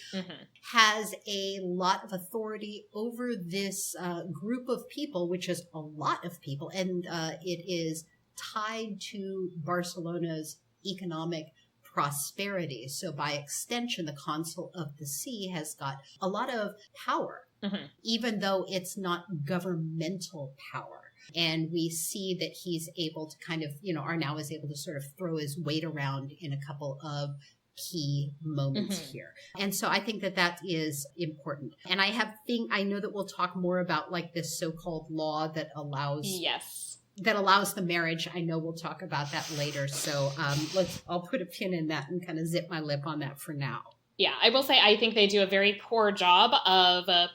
B: has a lot of authority over this group of people, which is a lot of people. And it is tied to Barcelona's economic prosperity. So by extension, the Consul of the Sea has got a lot of power, even though it's not governmental power. And we see that he's able to kind of, Arnau is able to sort of throw his weight around in a couple of key moments here. And so I think that is important. And I know that we'll talk more about like this so-called law that allows the marriage. I know we'll talk about that later. So I'll put a pin in that and kind of zip my lip on that for now.
A: Yeah, I will say I think they do a very poor job of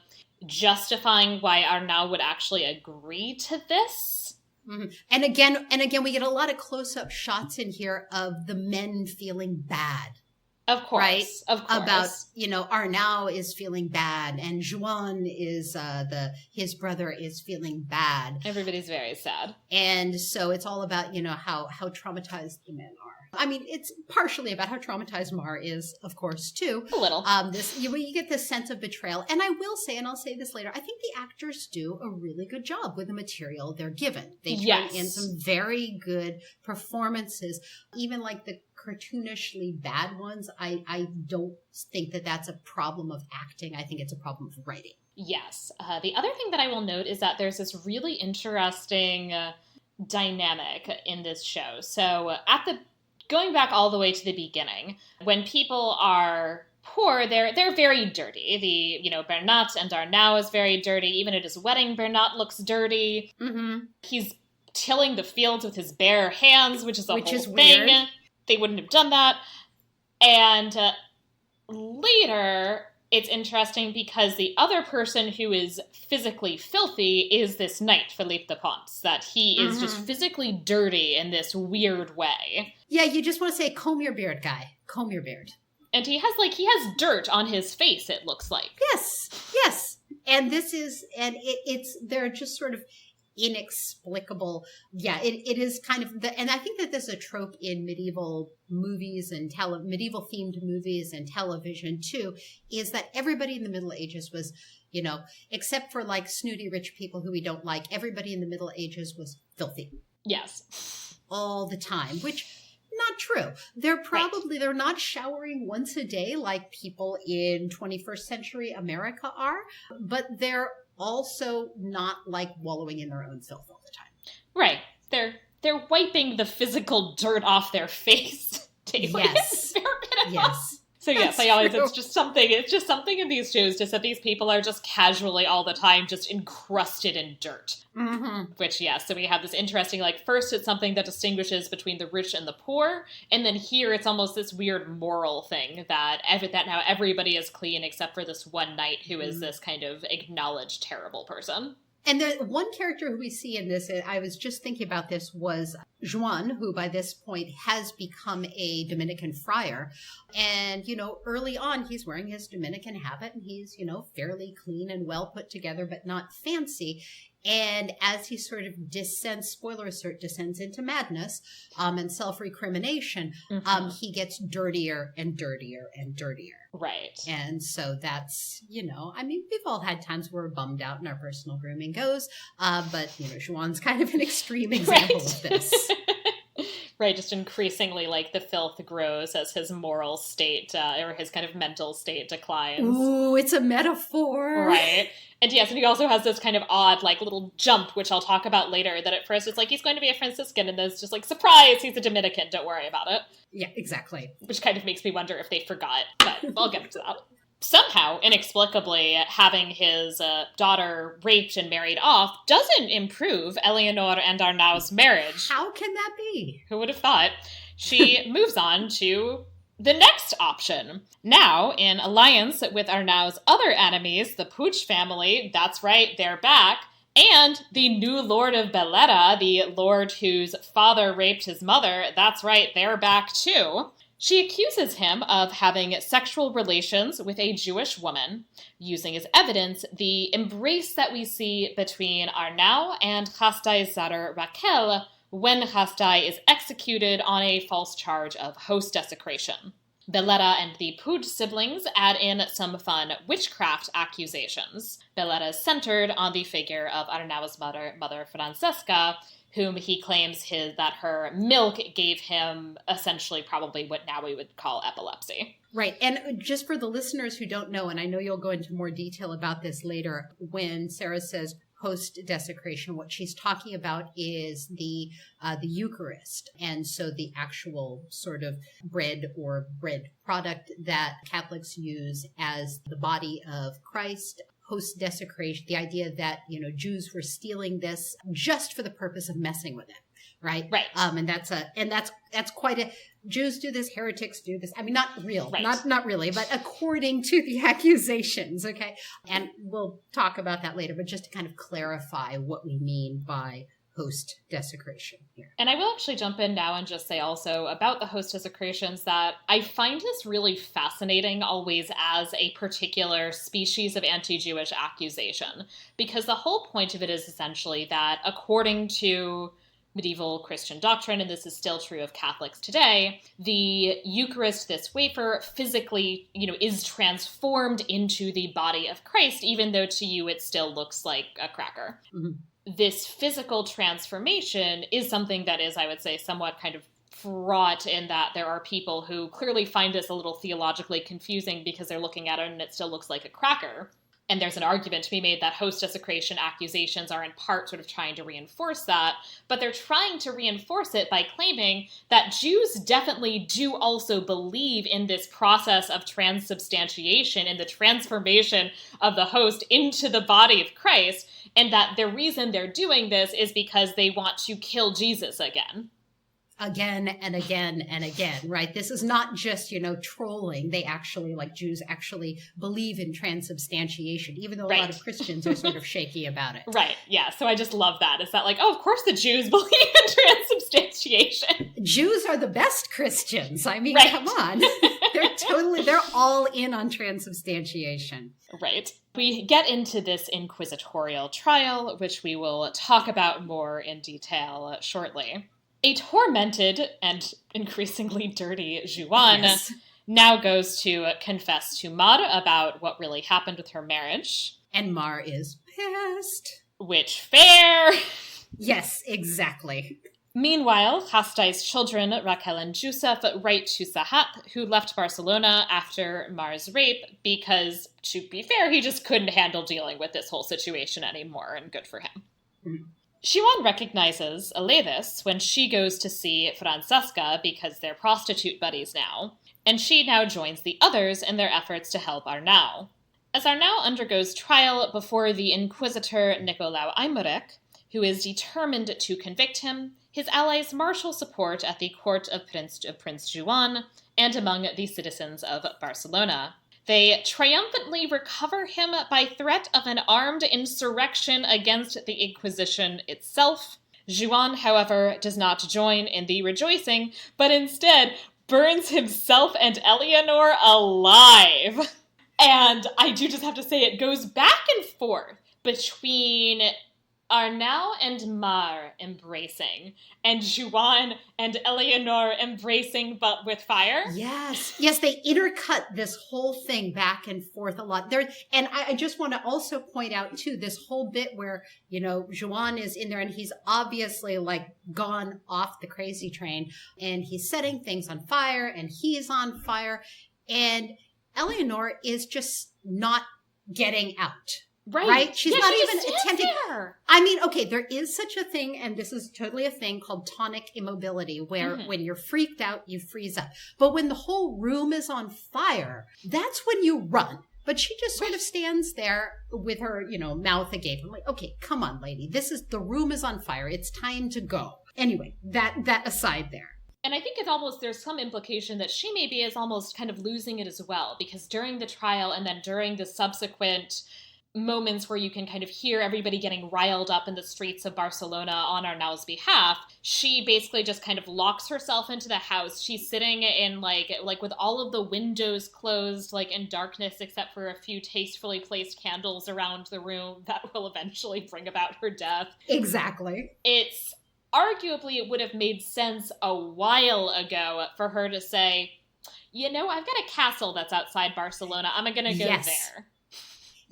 A: justifying why Arnau would actually agree to this.
B: And again, we get a lot of close-up shots in here of the men feeling bad.
A: Of course.
B: Right?
A: Of course.
B: About, Arnau is feeling bad and Juan is, his brother is feeling bad.
A: Everybody's very sad.
B: And so it's all about, how traumatized the men are. I mean, it's partially about how traumatized Mar is, of course, too.
A: A little.
B: You get this sense of betrayal. And I will say, and I'll say this later, I think the actors do a really good job with the material they're given. They turn in some very good performances. Even like the cartoonishly bad ones, I don't think that that's a problem of acting. I think it's a problem of writing.
A: Yes. The other thing that I will note is that there's this really interesting dynamic in this show. So going back all the way to the beginning, when people are poor, they're very dirty. Bernat and Arnau is very dirty. Even at his wedding, Bernat looks dirty. He's tilling the fields with his bare hands, which is a whole thing. Weird. They wouldn't have done that. And later, it's interesting because the other person who is physically filthy is this knight, Philippe de Pons, that he is just physically dirty in this weird way.
B: Yeah, you just want to say, comb your beard, guy. Comb your beard.
A: And he has dirt on his face, it looks like.
B: Yes. And they're just sort of inexplicable. Yeah, it is kind of and I think that there's a trope in medieval movies and medieval themed movies and television too, is that everybody in the Middle Ages was, except for like snooty rich people who we don't like, everybody in the Middle Ages was filthy.
A: Yes.
B: All the time, which not true. They're not showering once a day like people in 21st century America are, but they're also not like wallowing in their own filth all the time.
A: Right. They're wiping the physical dirt off their face daily.
B: Yes. Yes.
A: So yes, it's just something in these shows just that these people are just casually all the time just encrusted in dirt. Which, so we have this interesting, first it's something that distinguishes between the rich and the poor, and then here it's almost this weird moral thing that now everybody is clean except for this one knight who is this kind of acknowledged terrible person.
B: And the one character who we see in this, I was just thinking about this, was Juan, who by this point has become a Dominican friar. And, early on, he's wearing his Dominican habit and he's, fairly clean and well put together, but not fancy. And as he sort of descends, spoiler alert, descends into madness and self-recrimination, he gets dirtier and dirtier and dirtier.
A: Right.
B: And so that's, we've all had times where we're bummed out in our personal grooming goes, but, Juan's kind of an extreme example of this.
A: Right, just increasingly the filth grows as his moral state or his kind of mental state declines.
B: Ooh, it's a metaphor.
A: Right. And yes, and he also has this kind of odd little jump, which I'll talk about later, that at first it's he's going to be a Franciscan, and then it's just surprise, he's a Dominican, don't worry about it.
B: Yeah, exactly.
A: Which kind of makes me wonder if they forgot, but I'll get to that. Somehow, inexplicably, having his daughter raped and married off doesn't improve Eleanor and Arnaud's marriage.
B: How can that be?
A: Who would have thought? She moves on to the next option. Now, in alliance with Arnaud's other enemies, the Puig family, that's right, they're back, and the new Lord of Bellera, the lord whose father raped his mother, that's right, they're back too. She accuses him of having sexual relations with a Jewish woman, using as evidence the embrace that we see between Arnaud and Chastai's daughter Raquel when Chastai is executed on a false charge of host desecration. Bellera and the Puig siblings add in some fun witchcraft accusations. Bellera is centered on the figure of Arnaud's mother Francesca, whom he claims that her milk gave him essentially probably what now we would call epilepsy.
B: Right. And just for the listeners who don't know, and I know you'll go into more detail about this later, when Sarah says host desecration, what she's talking about is the Eucharist. And so the actual sort of bread or bread product that Catholics use as the body of Christ. Host desecration, the idea that, Jews were stealing this just for the purpose of messing with it, right?
A: Right.
B: And that's quite a, Jews do this, heretics do this. I mean, not real,
A: right.
B: not really, but according to the accusations, okay? And we'll talk about that later, but just to kind of clarify what we mean by host desecration here.
A: And I will actually jump in now and just say also about the host desecrations that I find this really fascinating always as a particular species of anti-Jewish accusation, because the whole point of it is essentially that according to medieval Christian doctrine, and this is still true of Catholics today, the Eucharist, this wafer, physically, is transformed into the body of Christ, even though to you it still looks like a cracker. Mm-hmm. This physical transformation is something that is, I would say, somewhat kind of fraught in that there are people who clearly find this a little theologically confusing because they're looking at it and it still looks like a cracker. And there's an argument to be made that host desecration accusations are in part sort of trying to reinforce that, but they're trying to reinforce it by claiming that Jews definitely do also believe in this process of transubstantiation and the transformation of the host into the body of Christ, and that the reason they're doing this is because they want to kill Jesus again.
B: Again and again and again, right? This is not just, trolling. They actually, Jews actually believe in transubstantiation, even though a lot of Christians are sort of shaky about it.
A: Right, yeah. So I just love that. Is that of course the Jews believe in transubstantiation.
B: Jews are the best Christians. I mean,
A: right.
B: Come on. They're all in on transubstantiation.
A: Right. We get into this inquisitorial trial, which we will talk about more in detail shortly. A tormented and increasingly dirty Juan now goes to confess to Mar about what really happened with her marriage.
B: And Mar is pissed.
A: Which, fair!
B: Yes, exactly.
A: Meanwhile, Chastai's children, Raquel and Joseph, write to Sahat, who left Barcelona after Mar's rape, because, to be fair, he just couldn't handle dealing with this whole situation anymore, and good for him. Mm-hmm. Juan recognizes Alevis when she goes to see Francesca because they're prostitute buddies now, and she now joins the others in their efforts to help Arnaud. As Arnaud undergoes trial before the Inquisitor Nicolau Aymeric, who is determined to convict him, his allies marshal support at the court of Prince Juan and among the citizens of Barcelona. They triumphantly recover him by threat of an armed insurrection against the Inquisition itself. Juan, however, does not join in the rejoicing, but instead burns himself and Eleanor alive. And I do just have to say, it goes back and forth between Arnau and Mar embracing, and Juan and Eleanor embracing but with fire.
B: Yes, they intercut this whole thing back and forth a lot. There, and I just want to also point out too, this whole bit where, Juan is in there and he's obviously like gone off the crazy train and he's setting things on fire and he's on fire, and Eleanor is just not getting out. Right? She's not even attempting. There. I mean, okay, there is such a thing, and this is totally a thing called tonic immobility, where when you're freaked out, you freeze up. But when the whole room is on fire, that's when you run. But she just sort of stands there with her, mouth agape. I'm like, okay, come on, lady. The room is on fire. It's time to go. Anyway, that aside there.
A: And I think there's some implication that she maybe is almost kind of losing it as well, because during the trial and then during the subsequent moments where you can kind of hear everybody getting riled up in the streets of Barcelona on Arnau's behalf, she basically just kind of locks herself into the house. She's sitting in like with all of the windows closed, like in darkness, except for a few tastefully placed candles around the room that will eventually bring about her death.
B: Exactly.
A: Arguably, it would have made sense a while ago for her to say, I've got a castle that's outside Barcelona. I'm going to go there.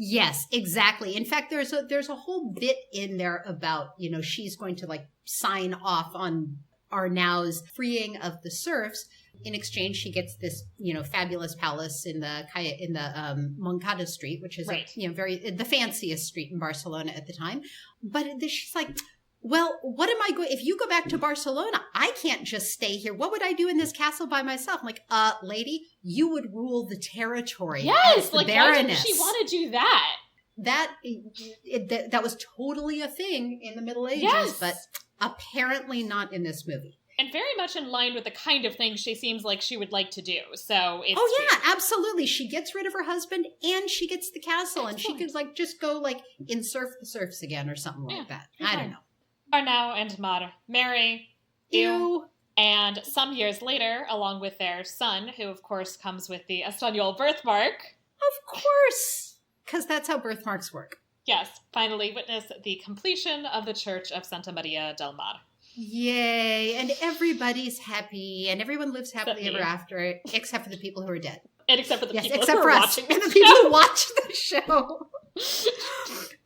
B: Yes, exactly. In fact, there's a whole bit in there about, she's going to like sign off on Arnau's freeing of the serfs. In exchange, she gets this, fabulous palace in the Moncada Street, which is the fanciest street in Barcelona at the time. But she's like, well, what am I going? If you go back to Barcelona, I can't just stay here. What would I do in this castle by myself? I'm like, lady, you would rule the territory.
A: Yes,
B: like
A: Baroness. Why didn't she want to do that?
B: That was totally a thing in the Middle Ages, but apparently not in this movie.
A: And very much in line with the kind of thing she seems like she would like to do. So it's
B: absolutely. She gets rid of her husband and she gets the castle. Excellent. And she could like just go like insert the serfs again or something like that. I don't know.
A: Arnau and Mar marry.
B: Ew.
A: And some years later, along with their son, who of course comes with the Estoniol birthmark.
B: Of course. Because that's how birthmarks work.
A: Yes. Finally witness the completion of the Church of Santa Maria del Mar.
B: Yay. And everybody's happy. And everyone lives happily ever after, except for the people who are dead.
A: And except for the people who are watching the show.
B: And the people who watch the show.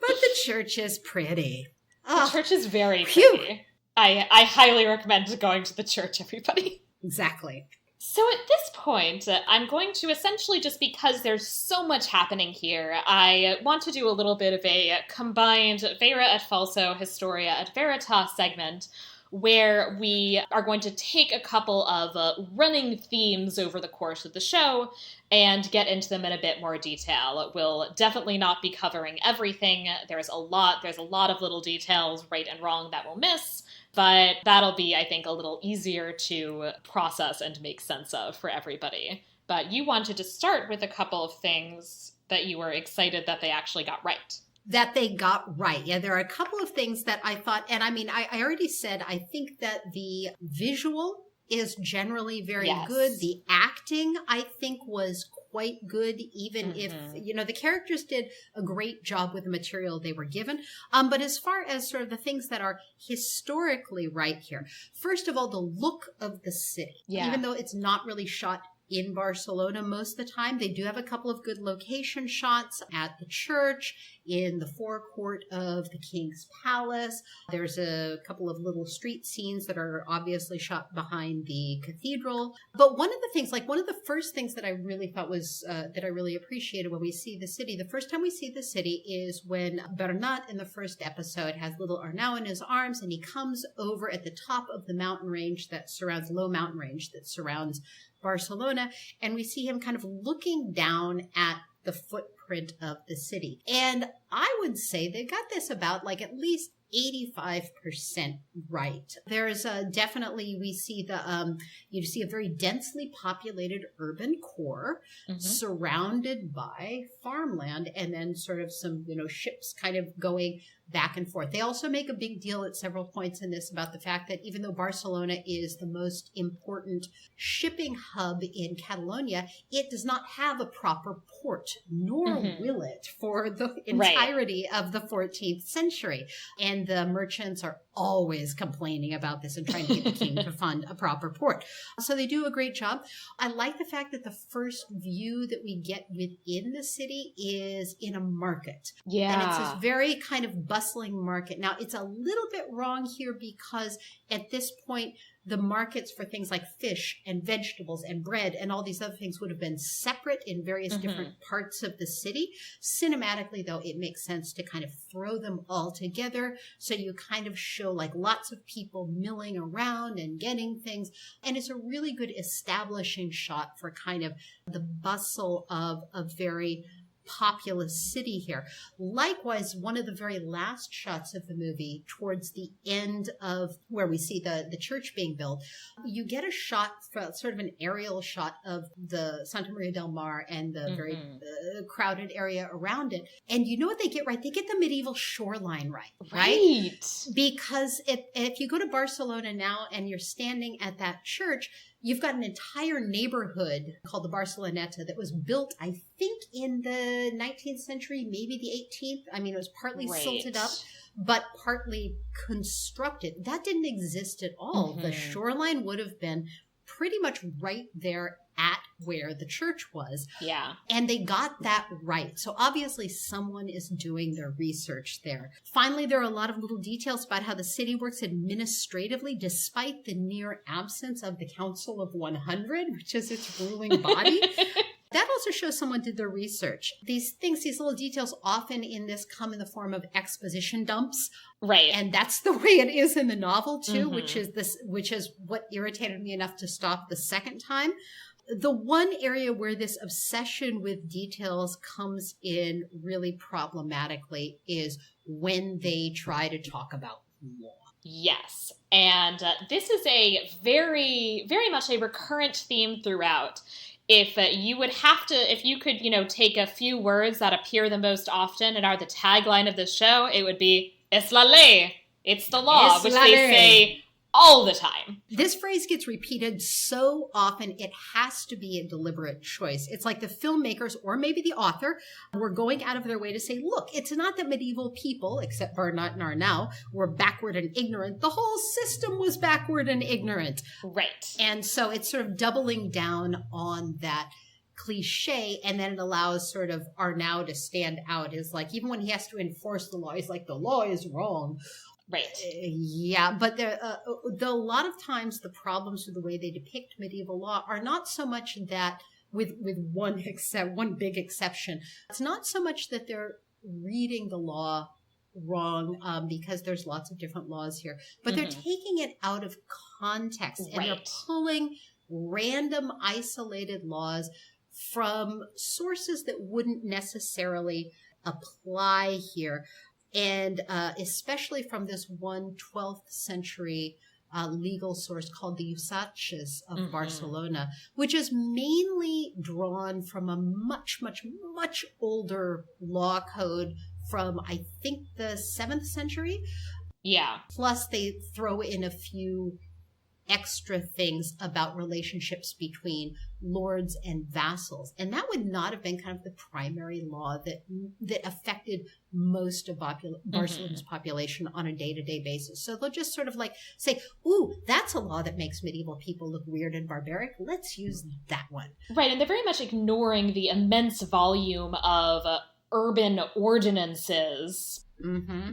B: But the church is pretty.
A: The church is very pretty. I highly recommend going to the church, everybody.
B: Exactly.
A: So at this point, I'm going to essentially, just because there's so much happening here, I want to do a little bit of a combined Vera et Falso, Historia et Veritas segment, where we are going to take a couple of running themes over the course of the show and get into them in a bit more detail. We'll definitely not be covering everything. There's a lot of little details, right and wrong, that we'll miss, but that'll be, I think, a little easier to process and make sense of for everybody. But you wanted to start with a couple of things that you were excited that they actually got right.
B: That they got right. Yeah, there are a couple of things that I thought, and I mean, I already said, I think that the visual is generally very good. The acting, I think, was quite good, even if, the characters did a great job with the material they were given. But as far as sort of the things that are historically right here, first of all, the look of the city, even though it's not really shot in Barcelona most of the time. They do have a couple of good location shots at the church, in the forecourt of the King's Palace. There's a couple of little street scenes that are obviously shot behind the cathedral. But one of the things, like one of the first things that I really thought was, that I really appreciated when we see the city, the first time we see the city is when Bernat in the first episode has little Arnau in his arms and he comes over at the top of the mountain range that surrounds, low mountain range that surrounds Barcelona, and we see him kind of looking down at the footprint of the city. And I would say they got this about like at least 85% right. There's definitely, we see you see a very densely populated urban core surrounded by farmland, and then sort of some, ships kind of going back and forth. They also make a big deal at several points in this about the fact that even though Barcelona is the most important shipping hub in Catalonia, it does not have a proper port, nor will it for the entirety of the 14th century. And the merchants are always complaining about this and trying to get the king to fund a proper port. So they do a great job. I like the fact that the first view that we get within the city is in a market.
A: Yeah.
B: And it's this very kind of bustling market. Now, it's a little bit wrong here because at this point, the markets for things like fish and vegetables and bread and all these other things would have been separate in various different parts of the city. Cinematically, though, it makes sense to kind of throw them all together. So you kind of show like lots of people milling around and getting things. And it's a really good establishing shot for kind of the bustle of a very populous city here. Likewise, one of the very last shots of the movie, towards the end of where we see the church being built, you get a shot, sort of an aerial shot of the Santa Maria del Mar and the very crowded area around it. And you know what they get right? They get the medieval shoreline right? Because if you go to Barcelona now and you're standing at that church, you've got an entire neighborhood called the Barceloneta that was built, I think, in the 19th century, maybe the 18th. I mean, it was partly silted up, but partly constructed. That didn't exist at all. The shoreline would have been pretty much right there at where the church was.
A: Yeah.
B: And they got that right. So obviously someone is doing their research there. Finally, there are a lot of little details about how the city works administratively, despite the near absence of the Council of 100, which is its ruling body. That also shows someone did their research. These little details often in this come in the form of exposition dumps.
A: Right.
B: And that's the way it is in the novel too, which is what irritated me enough to stop the second time. The one area where this obsession with details comes in really problematically is when they try to talk about law.
A: Yes. And this is a very, very much a recurrent theme throughout. If you could, take a few words that appear the most often and are the tagline of the show, it would be, "Es la ley." It's the law, which they say all the time.
B: This phrase gets repeated so often, it has to be a deliberate choice. It's like the filmmakers, or maybe the author, were going out of their way to say, look, it's not that medieval people, except Bernat and Arnau, were backward and ignorant. The whole system was backward and ignorant.
A: Right.
B: And so it's sort of doubling down on that cliche, and then it allows sort of Arnau to stand out. Is like, even when he has to enforce the law, he's like, the law is wrong.
A: Right.
B: Yeah, but a lot of times the problems with the way they depict medieval law are not so much that, with one big exception, it's not so much that they're reading the law wrong, because there's lots of different laws here, but they're taking it out of context, and they're pulling random isolated laws from sources that wouldn't necessarily apply here. And especially from this 12th century legal source called the Usages of Barcelona, which is mainly drawn from a much, much, much older law code from, I think, the 7th century.
A: Yeah.
B: Plus, they throw in a few extra things about relationships between lords and vassals. And that would not have been kind of the primary law that affected most of Barcelona's population on a day-to-day basis. So they'll just sort of like say, ooh, that's a law that makes medieval people look weird and barbaric. Let's use that one.
A: Right, and they're very much ignoring the immense volume of urban ordinances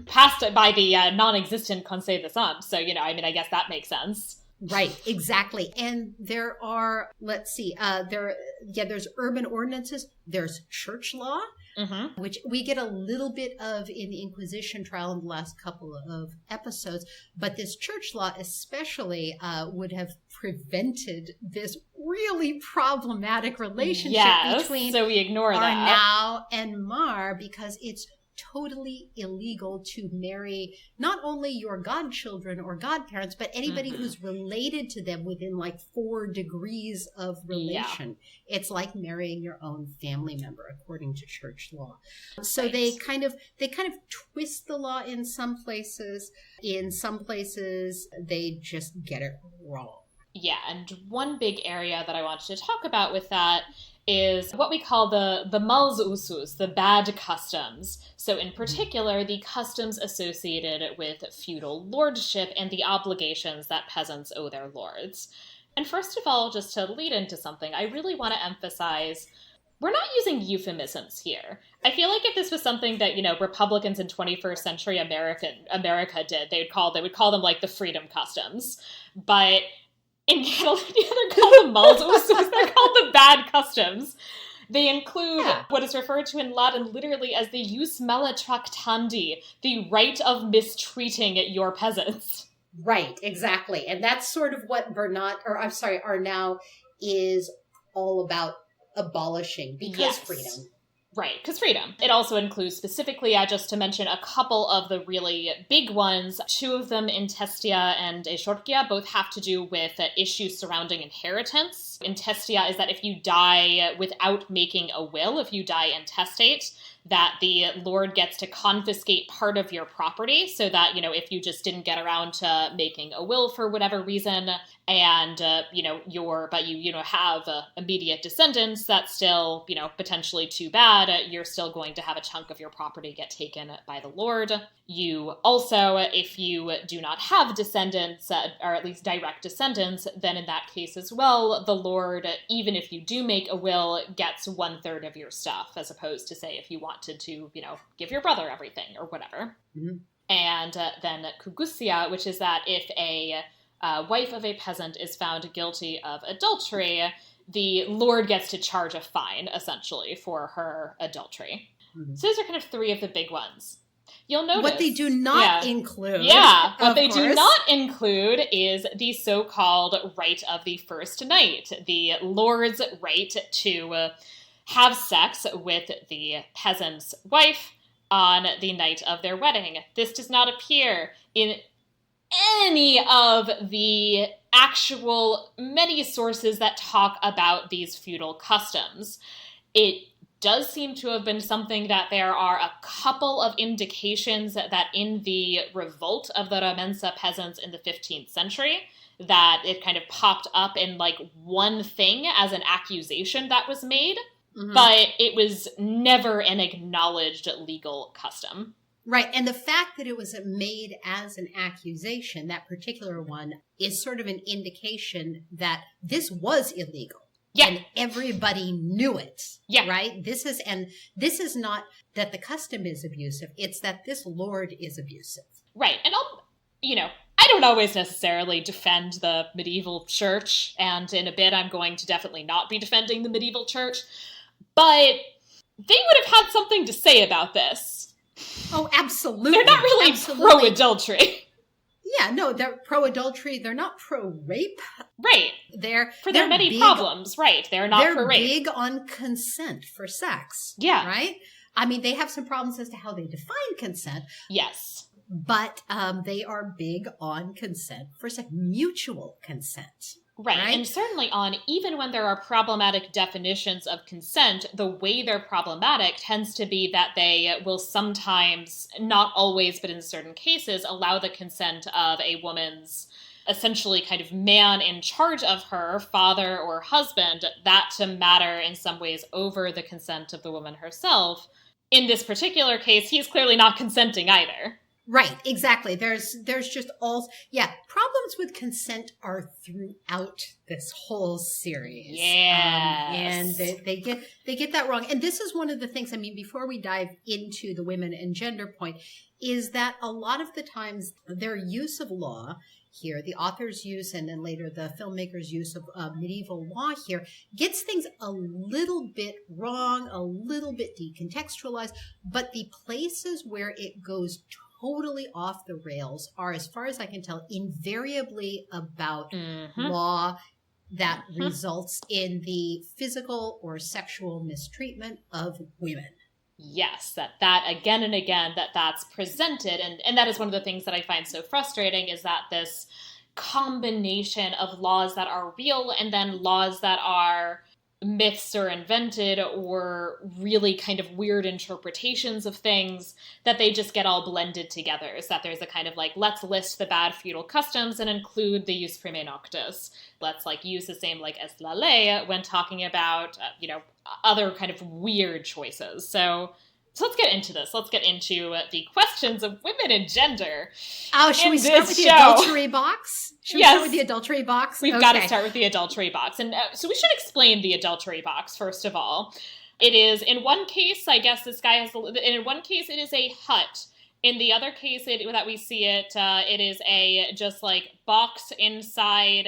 A: passed by the non-existent Conseil de Sambre. So, I guess that makes sense.
B: Right, exactly. And there are, there's urban ordinances, there's church law, which we get a little bit of in the Inquisition trial in the last couple of episodes. But this church law especially would have prevented this really problematic relationship between
A: so we ignore
B: Arnau and Mar, because it's totally illegal to marry not only your godchildren or godparents, but anybody who's related to them within like 4 degrees of relation. Yeah. It's like marrying your own family member according to church law. So they kind of twist the law in some places. In some places, they just get it wrong.
A: Yeah, and one big area that I wanted to talk about with that is what we call the maus usus, the bad customs. So in particular, the customs associated with feudal lordship and the obligations that peasants owe their lords. And first of all, just to lead into something, I really want to emphasize we're not using euphemisms here. I feel like if this was something that, Republicans in 21st century America did, they would call them like the freedom customs. But in Catalonia, they're called the maus usus, they're called the bad customs. They include what is referred to in Latin literally as the jus maltractandi, the right of mistreating your peasants.
B: Right, exactly. And that's sort of what Arnau is all about abolishing, because freedom.
A: Right, because freedom. It also includes specifically, just to mention a couple of the really big ones, 2 of them, intestia and exorcia, both have to do with issues surrounding inheritance. Intestia is that if you die without making a will, if you die intestate, that the lord gets to confiscate part of your property, so that, if you just didn't get around to making a will for whatever reason, and, you have immediate descendants, that's still, potentially too bad, you're still going to have a chunk of your property get taken by the lord. You also, if you do not have descendants, or at least direct descendants, then in that case as well, the lord, even if you do make a will, gets 1/3 of your stuff, as opposed to, say, if you wanted to, give your brother everything or whatever. Mm-hmm. And then kugusia, which is that if a wife of a peasant is found guilty of adultery, the lord gets to charge a fine, essentially, for her adultery. Mm-hmm. So those are kind of 3 of the big ones. You'll notice
B: what they do not include.
A: Yeah, what they do not include is the so-called right of the first night, the lord's right to have sex with the peasant's wife on the night of their wedding. This does not appear in any of the actual many sources that talk about these feudal customs. It does seem to have been something that there are a couple of indications that in the revolt of the Ramensa peasants in the 15th century, that it kind of popped up in like one thing as an accusation that was made, but it was never an acknowledged legal custom.
B: Right, and the fact that it was made as an accusation, that particular one, is sort of an indication that this was illegal. Yeah. And everybody knew it. Yeah. Right? This is not that the custom is abusive. It's that this lord is abusive.
A: Right. And I don't always necessarily defend the medieval church. And in a bit, I'm going to definitely not be defending the medieval church. But they would have had something to say about this.
B: Oh, absolutely.
A: They're not really pro-adultery.
B: Yeah, no, they're pro-adultery. They're not pro-rape.
A: Right.
B: They're
A: many problems, right. They're not pro-rape.
B: They're big on consent for sex.
A: Yeah.
B: Right? I mean, they have some problems as to how they define consent.
A: Yes.
B: But they are big on consent for sex. Mutual consent.
A: Right, and certainly on, even when there are problematic definitions of consent, the way they're problematic tends to be that they will sometimes, not always, but in certain cases, allow the consent of a woman's essentially kind of man in charge of her, father or husband, that to matter in some ways over the consent of the woman herself. In this particular case, he's clearly not consenting either.
B: Right, exactly. There's just problems with consent are throughout this whole series.
A: Yes.
B: And they get that wrong. And this is one of the things, I mean, before we dive into the women and gender point, is that a lot of the times their use of law here, the author's use and then later the filmmaker's use of medieval law here, gets things a little bit wrong, a little bit decontextualized, but the places where it goes totally off the rails are, as far as I can tell, invariably about law that results in the physical or sexual mistreatment of women.
A: Yes, that again and again that's presented, and that is one of the things that I find so frustrating, is that this combination of laws that are real and then laws that are myths or invented or really kind of weird interpretations of things, that they just get all blended together. Is that there's a kind of like, let's list the bad feudal customs and include the jus primae noctis. Let's like use the same like as la ley when talking about other kind of weird choices. So let's get into this. Let's get into the questions of women and gender.
B: Oh, should we start with the adultery box? Should we start with the adultery box?
A: We've got to start with the adultery box. And so we should explain the adultery box, first of all. It is, in one case, I guess this guy has, in one case, it is a hut. In the other case that we see it, it is a just like box inside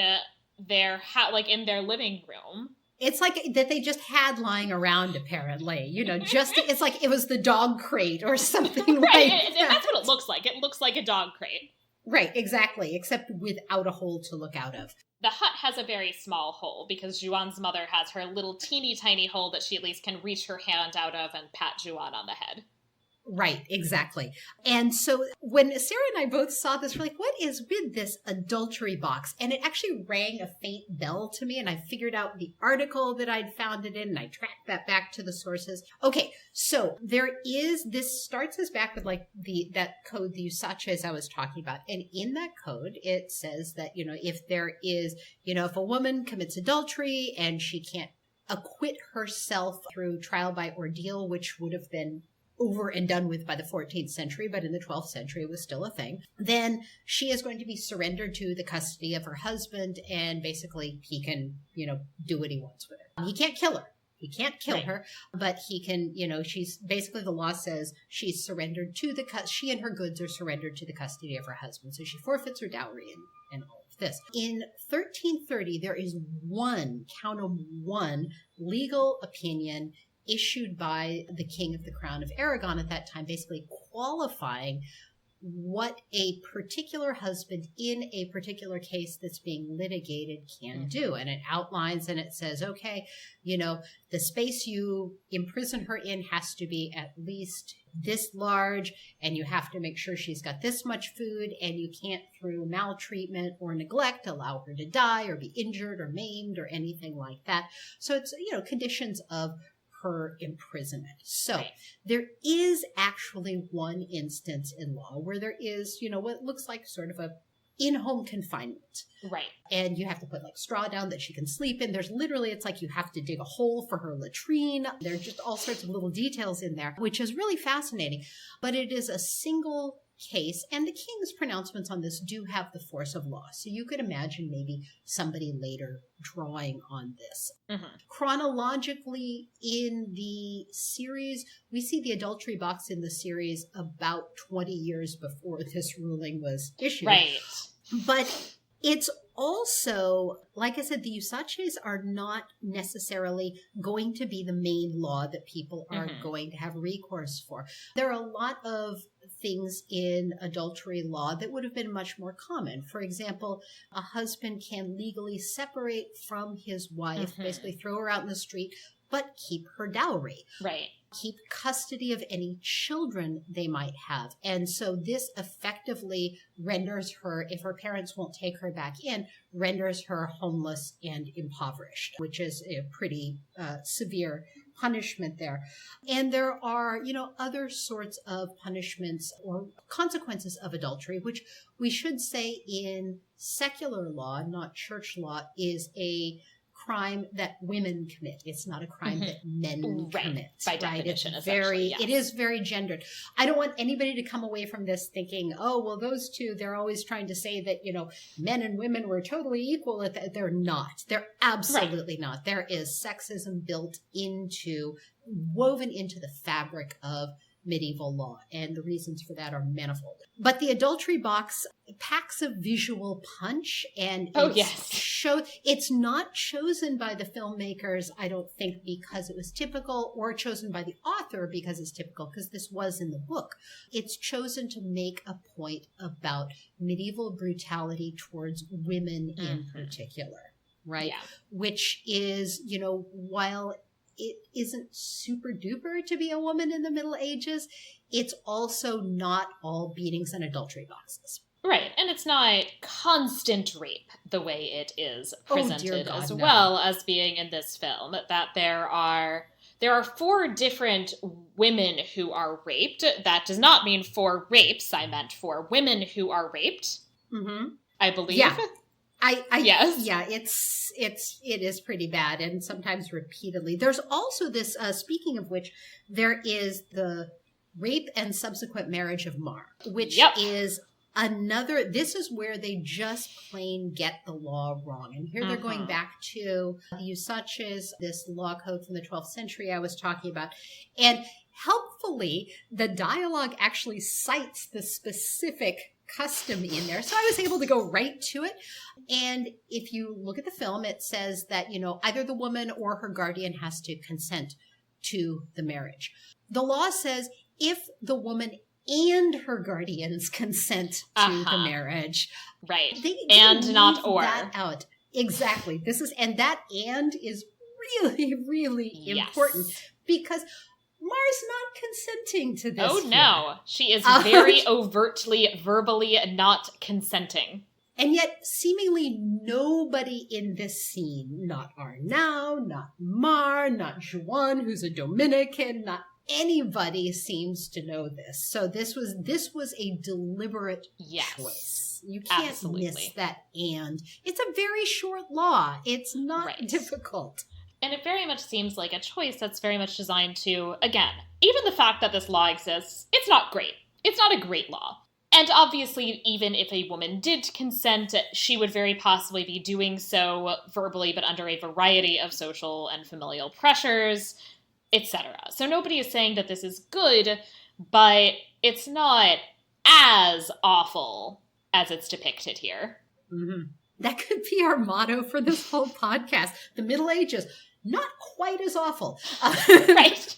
A: their like in their living room.
B: It's like that they just had lying around, apparently. It's like it was the dog crate or something
A: right,
B: like
A: and that's what it looks like. It looks like a dog crate.
B: Right, exactly, except without a hole to look out of.
A: The hut has a very small hole because Juan's mother has her little teeny tiny hole that she at least can reach her hand out of and pat Juan on the head.
B: Right, exactly. And so when Sarah and I both saw this, we're like, what is with this adultery box? And it actually rang a faint bell to me, and I figured out the article that I'd found it in, and I tracked that back to the sources. Okay, so this starts us back with like that code, the usaces I was talking about. And in that code, it says that, if there is, if a woman commits adultery and she can't acquit herself through trial by ordeal, which would have been over and done with by the 14th century, but in the 12th century it was still a thing, then she is going to be surrendered to the custody of her husband, and basically he can, do what he wants with her. He can't kill her. He can't kill her, but he can, she's basically, the law says she's surrendered to she and her goods are surrendered to the custody of her husband. So she forfeits her dowry and all of this. In 1330, there is count 'em one, legal opinion issued by the King of the Crown of Aragon at that time, basically qualifying what a particular husband in a particular case that's being litigated can do. And it outlines and it says, okay, the space you imprison her in has to be at least this large, and you have to make sure she's got this much food, and you can't, through maltreatment or neglect, allow her to die or be injured or maimed or anything like that. So it's, conditions of her imprisonment. So there is actually one instance in law where there is, what looks like sort of a in-home confinement.
A: Right.
B: And you have to put like straw down that she can sleep in. There's literally, it's like you have to dig a hole for her latrine. There's just all sorts of little details in there, which is really fascinating. But it is a single case, and the king's pronouncements on this do have the force of law. So you could imagine maybe somebody later drawing on this. Chronologically, in the series, we see the adultery box in the series about 20 years before this ruling was issued.
A: Right.
B: But it's also, like I said, the usaces are not necessarily going to be the main law that people are going to have recourse for. There are a lot of things in adultery law that would have been much more common. For example, a husband can legally separate from his wife, basically throw her out in the street, but keep her dowry.
A: Right.
B: Keep custody of any children they might have. And so this effectively renders her, if her parents won't take her back in, renders her homeless and impoverished, which is a pretty severe punishment there. And there are, other sorts of punishments or consequences of adultery, which we should say in secular law, not church law, is a crime that women commit. It's not a crime that men commit.
A: By definition,
B: it's
A: it
B: is very gendered. I don't want anybody to come away from this thinking, oh, well, those two, they're always trying to say that, men and women were totally equal. They're not. They're absolutely not. There is sexism woven into the fabric of medieval law, and the reasons for that are manifold. But the adultery box packs a visual punch, and it's not chosen by the filmmakers, I don't think, because it was typical, or chosen by the author because it's typical, because this was in the book. It's chosen to make a point about medieval brutality towards women in particular, right? Yeah. Which is, while it isn't super duper to be a woman in the Middle Ages, it's also not all beatings and adultery boxes.
A: Right, and it's not constant rape the way it is presented
B: God,
A: as
B: no.
A: well as being in this film. That there are 4 different women who are raped. That does not mean 4 rapes. I meant 4 women who are raped.
B: Mm-hmm.
A: I believe.
B: Yeah.
A: Yes.
B: Yeah, it is pretty bad, and sometimes repeatedly. There's also this, speaking of which, there is the rape and subsequent marriage of Mar, which is another, this is where they just plain get the law wrong. And here they're going back to the usages, this law code from the 12th century I was talking about. And helpfully, the dialogue actually cites the specific custom in there. So I was able to go right to it. And if you look at the film, it says that, either the woman or her guardian has to consent to the marriage. The law says if the woman and her guardians consent to the marriage.
A: Right.
B: They
A: and not or.
B: That out. Exactly. And that and is really, really important because Mar's not consenting to this.
A: Oh, no. She is very overtly, verbally not consenting.
B: And yet, seemingly nobody in this scene, not Arnau, not Mar, not Juan, who's a Dominican, not anybody seems to know this. So this was a deliberate choice. You can't miss that and. It's a very short law. It's not difficult.
A: And it very much seems like a choice that's very much designed to, again, even the fact that this law exists, it's not great. It's not a great law. And obviously, even if a woman did consent, she would very possibly be doing so verbally, but under a variety of social and familial pressures, etc. So nobody is saying that this is good, but it's not as awful as it's depicted here.
B: Mm-hmm. That could be our motto for this whole podcast. The Middle Ages, not quite as awful.
A: Right.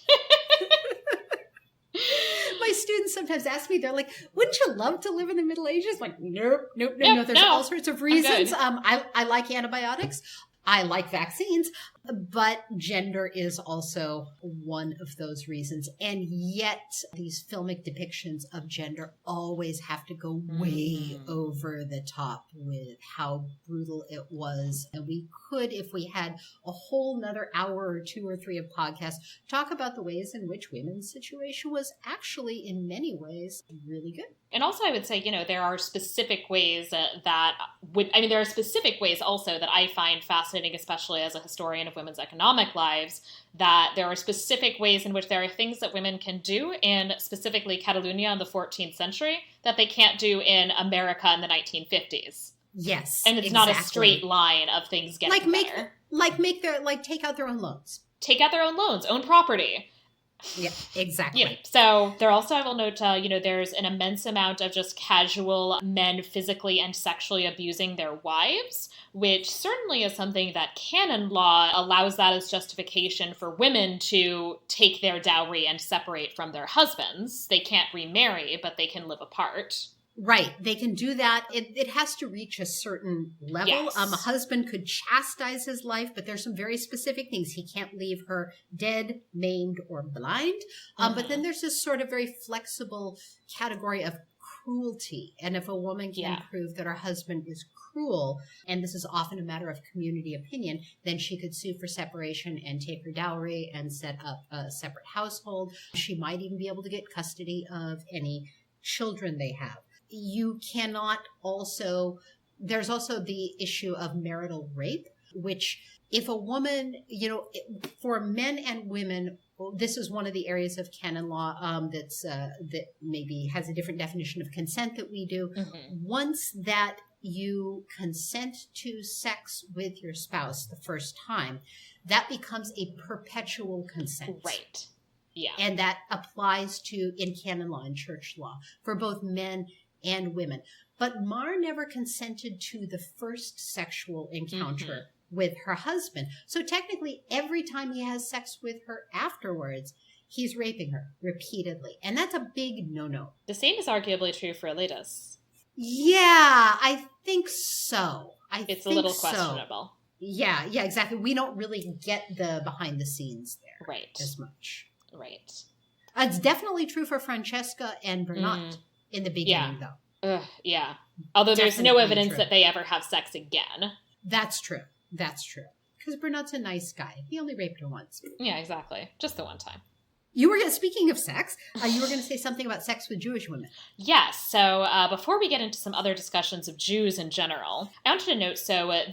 B: My students sometimes ask me, they're like, wouldn't you love to live in the Middle Ages? Like, nope. There's all sorts of reasons. I like antibiotics. I like vaccines, but gender is also one of those reasons. And yet these filmic depictions of gender always have to go way over the top with how brutal it was. And we could, if we had a whole nother hour or 2 or 3 of podcasts, talk about the ways in which women's situation was actually in many ways really good.
A: And also I would say, there are specific ways there are specific ways also that I find fascinating, especially as a historian of women's economic lives, that there are specific ways in which there are things that women can do in specifically Catalonia in the 14th century that they can't do in America in the 1950s.
B: Yes.
A: And it's not a straight line of things getting better.
B: Take out their own loans.
A: Take out their own loans, own property.
B: Yeah, exactly.
A: So there also, I will note, there's an immense amount of just casual men physically and sexually abusing their wives, which certainly is something that canon law allows that as justification for women to take their dowry and separate from their husbands. They can't remarry, but they can live apart.
B: Right. They can do that. It has to reach a certain level.
A: Yes.
B: A husband could chastise his wife, but there's some very specific things. He can't leave her dead, maimed, or blind. But then there's this sort of very flexible category of cruelty. And if a woman can prove that her husband is cruel, and this is often a matter of community opinion, then she could sue for separation and take her dowry and set up a separate household. She might even be able to get custody of any children they have. You cannot also, there's also the issue of marital rape, which if a woman, for men and women, this is one of the areas of canon law that maybe has a different definition of consent that we do. Once that you consent to sex with your spouse the first time, that becomes a perpetual consent.
A: Right. Yeah.
B: And that applies to, in canon law and church law, for both men and women. But Mar never consented to the first sexual encounter with her husband. So technically, every time he has sex with her afterwards, he's raping her repeatedly. And that's a big no-no.
A: The same is arguably true for Elitis.
B: Yeah, I think so.
A: It's a little questionable.
B: Yeah, exactly. We don't really get the behind the scenes there
A: Right.
B: as much.
A: Right.
B: It's definitely true for Francesca and Bernat in the beginning, though.
A: Yeah. Although there's no
B: Definitely
A: evidence
B: true.
A: that they ever have sex again.
B: That's true. Because Bernat's a nice guy. He only raped her once.
A: Yeah, exactly. Just the one time.
B: Speaking of sex, you were going to say something about sex with Jewish women.
A: Yes. So before we get into some other discussions of Jews in general, I wanted to note,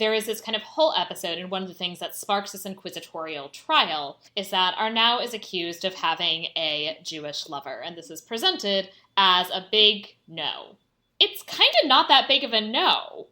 A: there is this kind of whole episode, and one of the things that sparks this inquisitorial trial is that Arnau is accused of having a Jewish lover, and this is presented as a big no. It's kind of not that big of a no.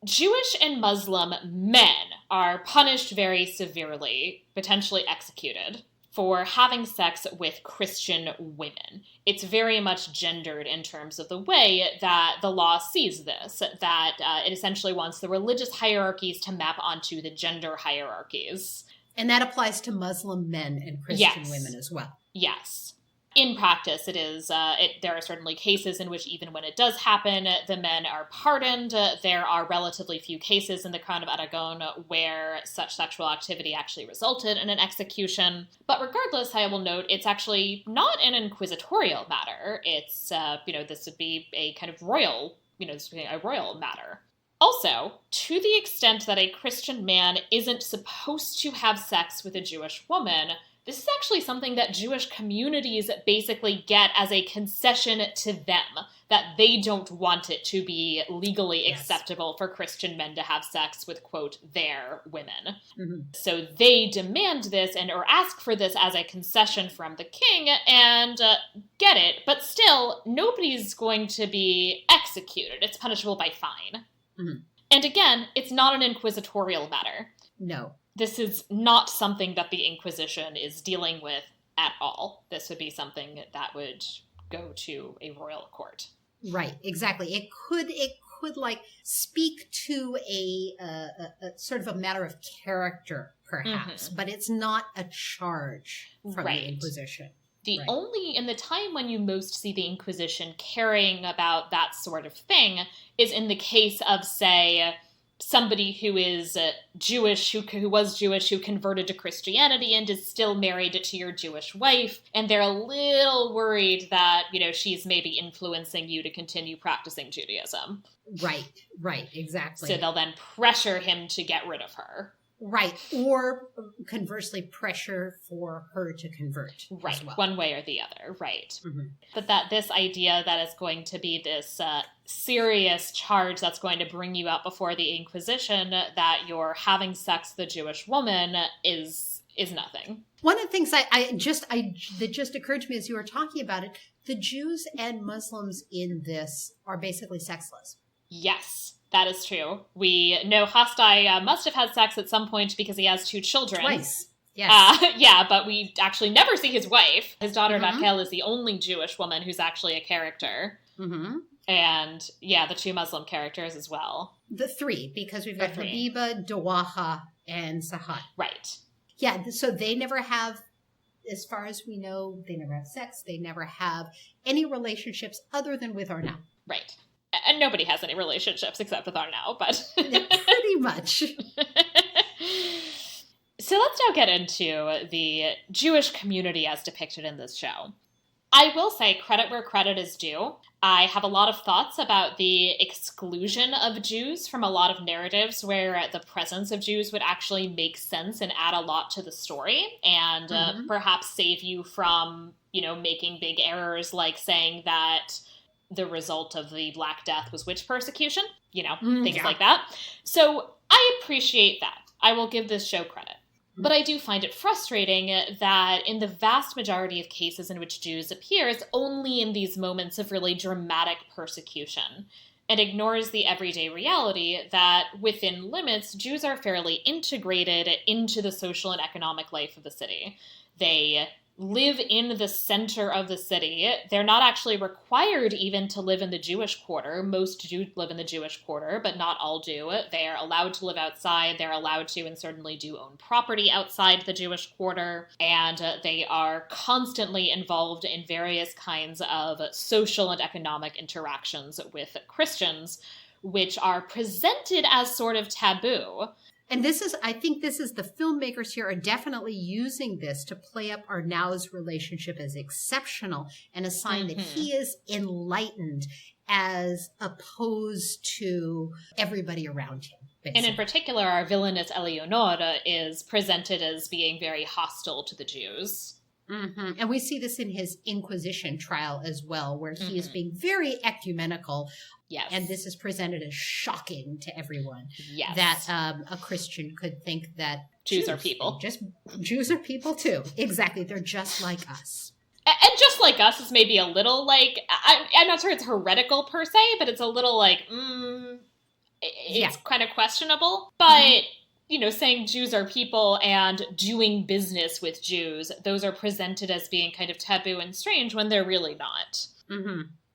A: Jewish and Muslim men are punished very severely, potentially executed, for having sex with Christian women. It's very much gendered in terms of the way that the law sees this, that it essentially wants the religious hierarchies to map onto the gender hierarchies.
B: And that applies to Muslim men and Christian women as well.
A: Yes. In practice, it is. There are certainly cases in which even when it does happen, the men are pardoned. There are relatively few cases in the Crown of Aragon where such sexual activity actually resulted in an execution. But regardless, I will note it's actually not an inquisitorial matter. It's, this would be a kind of royal, a royal matter. Also, to the extent that a Christian man isn't supposed to have sex with a Jewish woman, this is actually something that Jewish communities basically get as a concession to them, that they don't want it to be legally acceptable for Christian men to have sex with, quote, their women. Mm-hmm. So they demand this or ask for this as a concession from the king and get it, but still, nobody's going to be executed. It's punishable by fine. Mm-hmm. And again, it's not an inquisitorial matter.
B: No.
A: This is not something that the Inquisition is dealing with at all. This would be something that would go to a royal court.
B: Right, exactly. It could like speak to a sort of a matter of character, perhaps, but it's not a charge from the Inquisition.
A: In the time when you most see the Inquisition caring about that sort of thing is in the case of, say, somebody who is Jewish, who was Jewish, who converted to Christianity and is still married to your Jewish wife, and they're a little worried that, she's maybe influencing you to continue practicing Judaism.
B: Right, exactly.
A: So they'll then pressure him to get rid of her.
B: Right, or conversely pressure for her to convert.
A: Right,
B: as well.
A: One way or the other, right. Mm-hmm. But that this idea that is going to be this serious charge that's going to bring you out before the Inquisition, that you're having sex with a Jewish woman is nothing.
B: One of the things that just occurred to me as you were talking about it, the Jews and Muslims in this are basically sexless.
A: Yes. That is true. We know Hasdai must have had sex at some point because he has 2 children.
B: Twice. Yes.
A: But we actually never see his wife. His daughter, Rachel, is the only Jewish woman who's actually a character. Mm-hmm. And, the 2 Muslim characters as well.
B: The 3, because we've got Habiba, Dawaha, and Sahat.
A: Right.
B: Yeah, so they never have, as far as we know, they never have sex. They never have any relationships other than with Arnau.
A: Right. And nobody has any relationships except with Arnau, but...
B: Pretty much.
A: So let's now get into the Jewish community as depicted in this show. I will say credit where credit is due. I have a lot of thoughts about the exclusion of Jews from a lot of narratives where the presence of Jews would actually make sense and add a lot to the story and perhaps save you from, making big errors like saying that the result of the Black Death was witch persecution, things like that. So I appreciate that. I will give this show credit. But I do find it frustrating that in the vast majority of cases in which Jews appear, it's only in these moments of really dramatic persecution and ignores the everyday reality that within limits, Jews are fairly integrated into the social and economic life of the city. They live in the center of the city. They're not actually required even to live in the Jewish quarter. Most do live in the Jewish quarter, but not all do. They're allowed to live outside. They're allowed to and certainly do own property outside the Jewish quarter. And they are constantly involved in various kinds of social and economic interactions with Christians, which are presented as sort of taboo.
B: And this is, I think this is the filmmakers here are definitely using this to play up Arnaud's relationship as exceptional and a sign that he is enlightened as opposed to everybody around him. Basically.
A: And in particular, our villainess Eleonora is presented as being very hostile to the Jews.
B: And we see this in his Inquisition trial as well, where he is being very ecumenical.
A: Yes.
B: And this is presented as shocking to everyone.
A: Yes.
B: That a Christian could think that
A: Jews are people.
B: Jews are people too. Exactly. They're just like us.
A: And just like us is maybe a little like, I'm not sure it's heretical per se, but it's a little like, it's kind of questionable. But, you know, saying Jews are people and doing business with Jews, those are presented as being kind of taboo and strange when they're really not.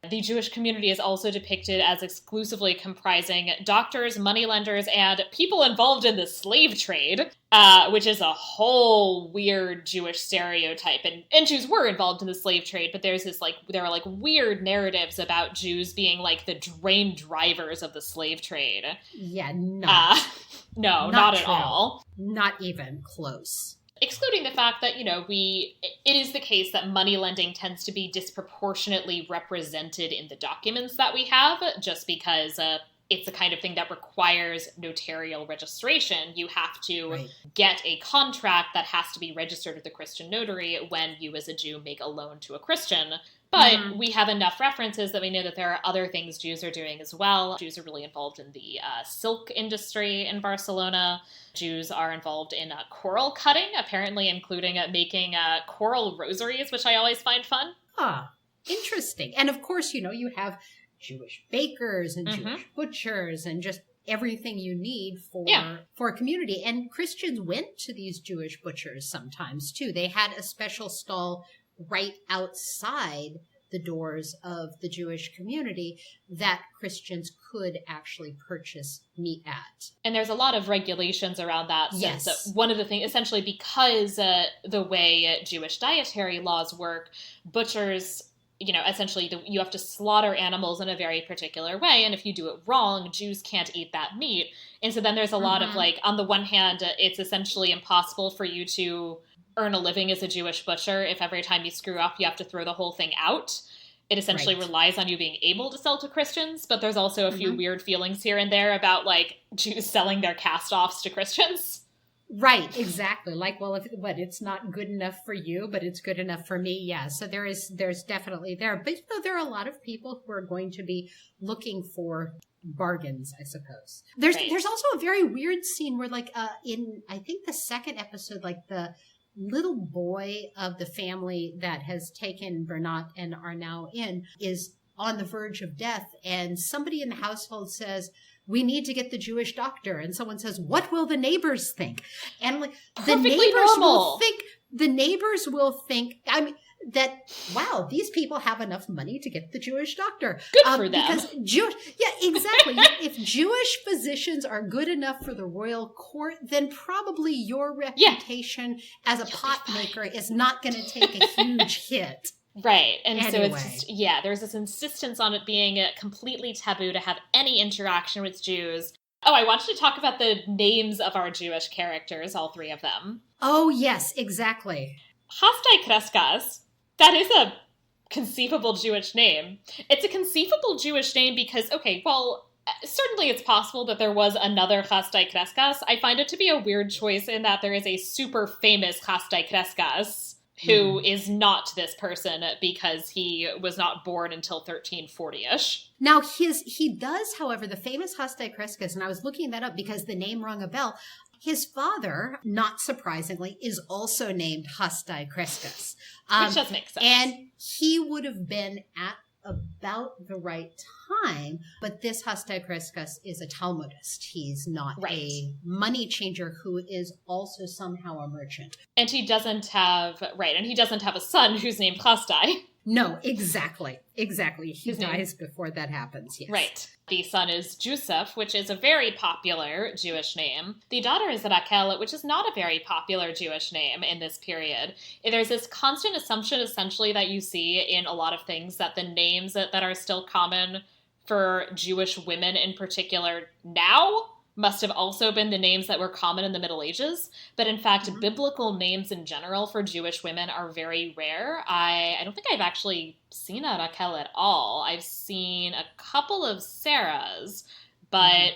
A: The Jewish community is also depicted as exclusively comprising doctors, moneylenders, and people involved in the slave trade, which is a whole weird Jewish stereotype. And Jews were involved in the slave trade, but there are like weird narratives about Jews being like the train drivers of the slave trade.
B: Yeah, no,
A: not at all.
B: Not even close.
A: Excluding the fact that, you know, it is the case that money lending tends to be disproportionately represented in the documents that we have, just because it's the kind of thing that requires notarial registration. You have to get a contract that has to be registered with the Christian notary when you as a Jew make a loan to a Christian. But we have enough references that we know that there are other things Jews are doing as well. Jews are really involved in the silk industry in Barcelona. Jews are involved in coral cutting, apparently including making coral rosaries, which I always find fun.
B: Ah, interesting. And of course, you know, you have Jewish bakers and Jewish butchers and just everything you need for a community. And Christians went to these Jewish butchers sometimes, too. They had a special stall right outside the doors of the Jewish community that Christians could actually purchase meat at. And
A: there's a lot of regulations around that.
B: Yes.
A: So one of the things, essentially because the way Jewish dietary laws work, butchers, you know, essentially you have to slaughter animals in a very particular way. And if you do it wrong, Jews can't eat that meat. And so then there's a lot of like, on the one hand, it's essentially impossible for you to earn a living as a Jewish butcher if every time you screw up, you have to throw the whole thing out. It essentially relies on you being able to sell to Christians, but there's also a few weird feelings here and there about like Jews selling their cast-offs to Christians.
B: Right, exactly. Like, well, it's not good enough for you, but it's good enough for me. Yeah. So there's definitely there, but you know, there are a lot of people who are going to be looking for bargains, I suppose. There's also a very weird scene where like, in, I think the second episode, like the little boy of the family that has taken Bernat and are now in is on the verge of death. And somebody in the household says, we need to get the Jewish doctor. And someone says, what will the neighbors think? And I'm like, the neighbors will think, I mean, that, wow, these people have enough money to get the Jewish doctor.
A: Good for them.
B: Because exactly. If Jewish physicians are good enough for the royal court, then probably your reputation as a pot maker is not going to take a huge hit.
A: Right. And
B: anyway.
A: So it's just, there's this insistence on it being completely taboo to have any interaction with Jews. Oh, I wanted to talk about the names of our Jewish characters, all three of them.
B: Oh, yes, exactly.
A: Hastai Kreskas. That is a conceivable Jewish name. It's a conceivable Jewish name because, okay, well, certainly it's possible that there was another Hastai Kreskas. I find it to be a weird choice in that there is a super famous Hastai Kreskas who is not this person because he was not born until 1340-ish.
B: Now, he does, however, the famous Hastai Kreskas, and I was looking that up because the name rung a bell. His father, not surprisingly, is also named Hastai Kreskas.
A: Which does make sense.
B: And he would have been at about the right time, but this Hastai Kreskas is a Talmudist. He's not a money changer who is also somehow a merchant.
A: And he doesn't have a son who's named Hastai.
B: No, exactly. He dies before that happens, yes.
A: Right. The son is Joseph, which is a very popular Jewish name. The daughter is Raquel, which is not a very popular Jewish name in this period. There's this constant assumption, essentially, that you see in a lot of things, that the names that are still common for Jewish women in particular now must have also been the names that were common in the Middle Ages. But in fact,
B: Mhm.
A: biblical names in general for Jewish women are very rare. I don't think I've actually seen a Raquel at all. I've seen a couple of Sarahs, but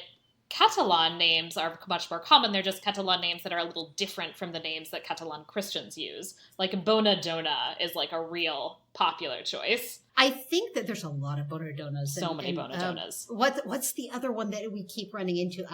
A: Catalan names are much more common. They're just Catalan names that are a little different from the names that Catalan Christians use. Like Bonadona is like a real popular choice.
B: I think that there's a lot of Bonadonas.
A: So many Bonadonas.
B: What's the other one that we keep running into?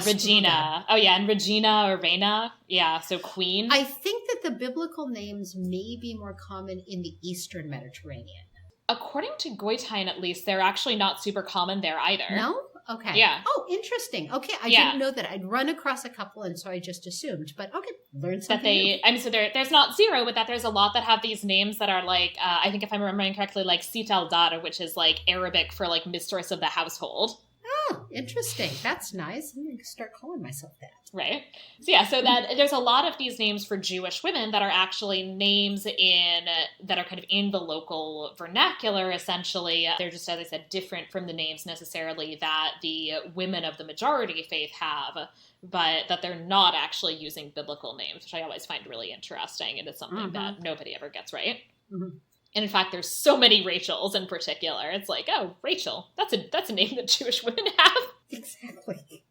A: Regina. Oh, yeah, and Regina or Reina. Yeah, so queen.
B: I think that the biblical names may be more common in the Eastern Mediterranean.
A: According to Goitain, at least, they're actually not super common there either.
B: No? Okay.
A: Yeah.
B: Oh, interesting. Okay, I didn't know that. I'd run across a couple, and so I just assumed. But okay, learn something new.
A: I mean, so there's not zero with that. There's a lot that have these names that are like, I think if I'm remembering correctly, like Sit al-Dar, which is like Arabic for like mistress of the household.
B: Oh, interesting. That's nice. I'm going to start calling myself that.
A: Right. So yeah, so that there's a lot of these names for Jewish women that are actually names that are kind of in the local vernacular, essentially. They're just, as I said, different from the names necessarily that the women of the majority faith have, but that they're not actually using biblical names, which I always find really interesting, and it's something that nobody ever gets right. Mm-hmm. And in fact, there's so many Rachels in particular. It's like, oh, Rachel, that's a name that Jewish women have.
B: Exactly.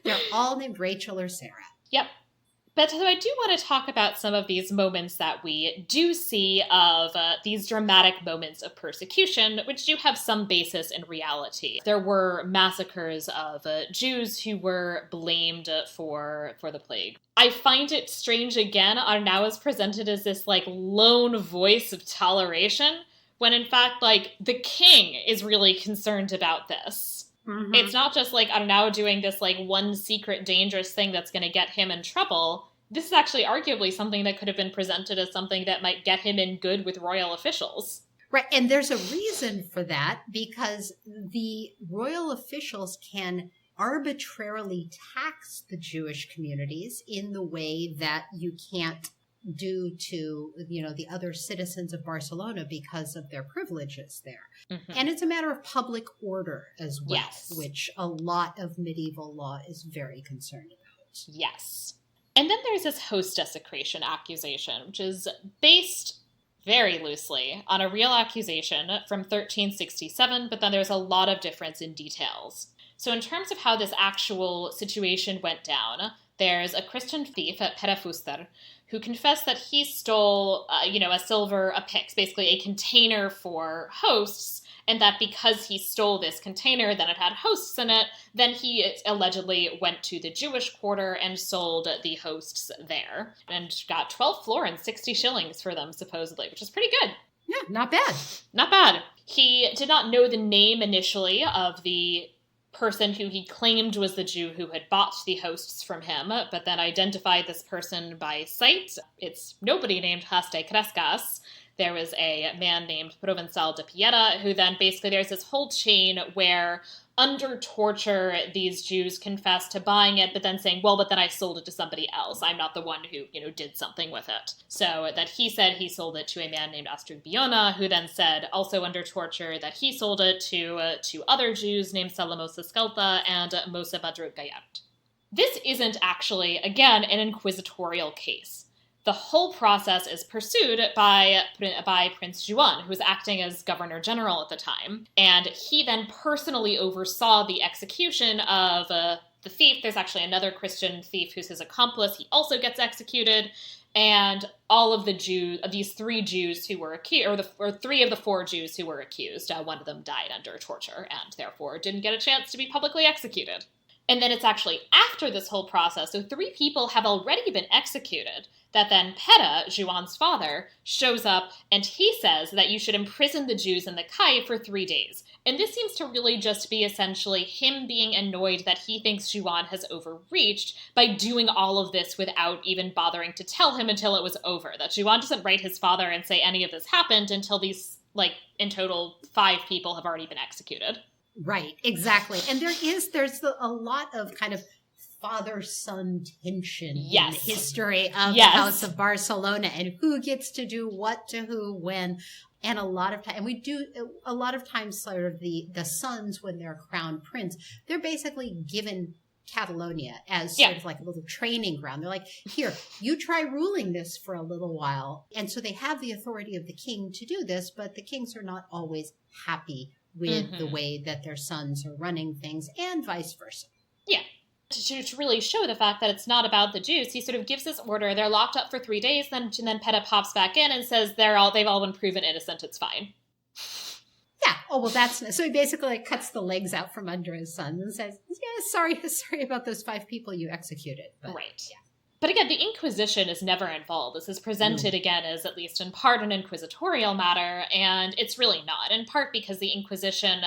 B: They're all named Rachel or Sarah.
A: Yep. But so I do want to talk about some of these moments that we do see of these dramatic moments of persecution, which do have some basis in reality. There were massacres of Jews who were blamed for the plague. I find it strange, again, Arnau is presented as this, like, lone voice of toleration, when in fact, like, the king is really concerned about this. Mm-hmm. It's not just like Arnau doing this like one secret dangerous thing that's going to get him in trouble. This is actually arguably something that could have been presented as something that might get him in good with royal officials.
B: Right, and there's a reason for that, because the royal officials can arbitrarily tax the Jewish communities in the way that you can't do to, the other citizens of Barcelona because of their privileges there. Mm-hmm. And it's a matter of public order as well, yes, which a lot of medieval law is very concerned about.
A: Yes. And then there's this host desecration accusation, which is based very loosely on a real accusation from 1367, but then there's a lot of difference in details. So in terms of how this actual situation went down, there's a Christian thief at Pere who confessed that he stole, a pyx, basically a container for hosts, and that because he stole this container, then it had hosts in it, then he allegedly went to the Jewish quarter and sold the hosts there, and got 12 florins, 60 shillings for them, supposedly, which is pretty good.
B: Yeah, not bad.
A: Not bad. He did not know the name initially of the person who he claimed was the Jew who had bought the hosts from him, but then identified this person by sight. It's nobody named Haste Crescas. There was a man named Provençal de Pieta, who then basically there's this whole chain where under torture, these Jews confess to buying it, but then saying, well, but then I sold it to somebody else. I'm not the one who, did something with it. So that he said he sold it to a man named Astrubiona, who then said, also under torture, that he sold it to two other Jews named Salamos Escalta and Mosa Badrut Gayart. This isn't actually, again, an inquisitorial case. The whole process is pursued by Prince Juan, who was acting as Governor General at the time. And he then personally oversaw the execution of the thief. There's actually another Christian thief who's his accomplice. He also gets executed. And all of the Jews, these three Jews who were accused, or three of the four Jews who were accused, one of them died under torture and therefore didn't get a chance to be publicly executed. And then it's actually after this whole process, so three people have already been executed, that then Pere, Juan's father, shows up and he says that you should imprison the Jews in the Caille for 3 days. And this seems to really just be essentially him being annoyed that he thinks Juan has overreached by doing all of this without even bothering to tell him until it was over. That Juan doesn't write his father and say any of this happened until these, in total, 5 people have already been executed.
B: Right, exactly. And there's a lot of kind of father-son tension in the history of the House of Barcelona, and who gets to do what to who when. And a lot of times sort of the sons, when they're crown prince, they're basically given Catalonia as
A: Yeah.
B: sort of like a little training ground. They're like, here, you try ruling this for a little while. And so they have the authority of the king to do this, but the kings are not always happy with the way that their sons are running things, and vice versa.
A: Yeah. To really show the fact that it's not about the Jews, he sort of gives this order. They're locked up for 3 days, then Peta pops back in and says they've all been proven innocent. It's fine.
B: Yeah. Oh, well, that's so he basically like cuts the legs out from under his sons and says, "Yeah, sorry about those 5 people you executed." But,
A: right. Yeah. But again, the Inquisition is never involved. This is presented again as at least in part an inquisitorial matter, and it's really not. In part because the Inquisition,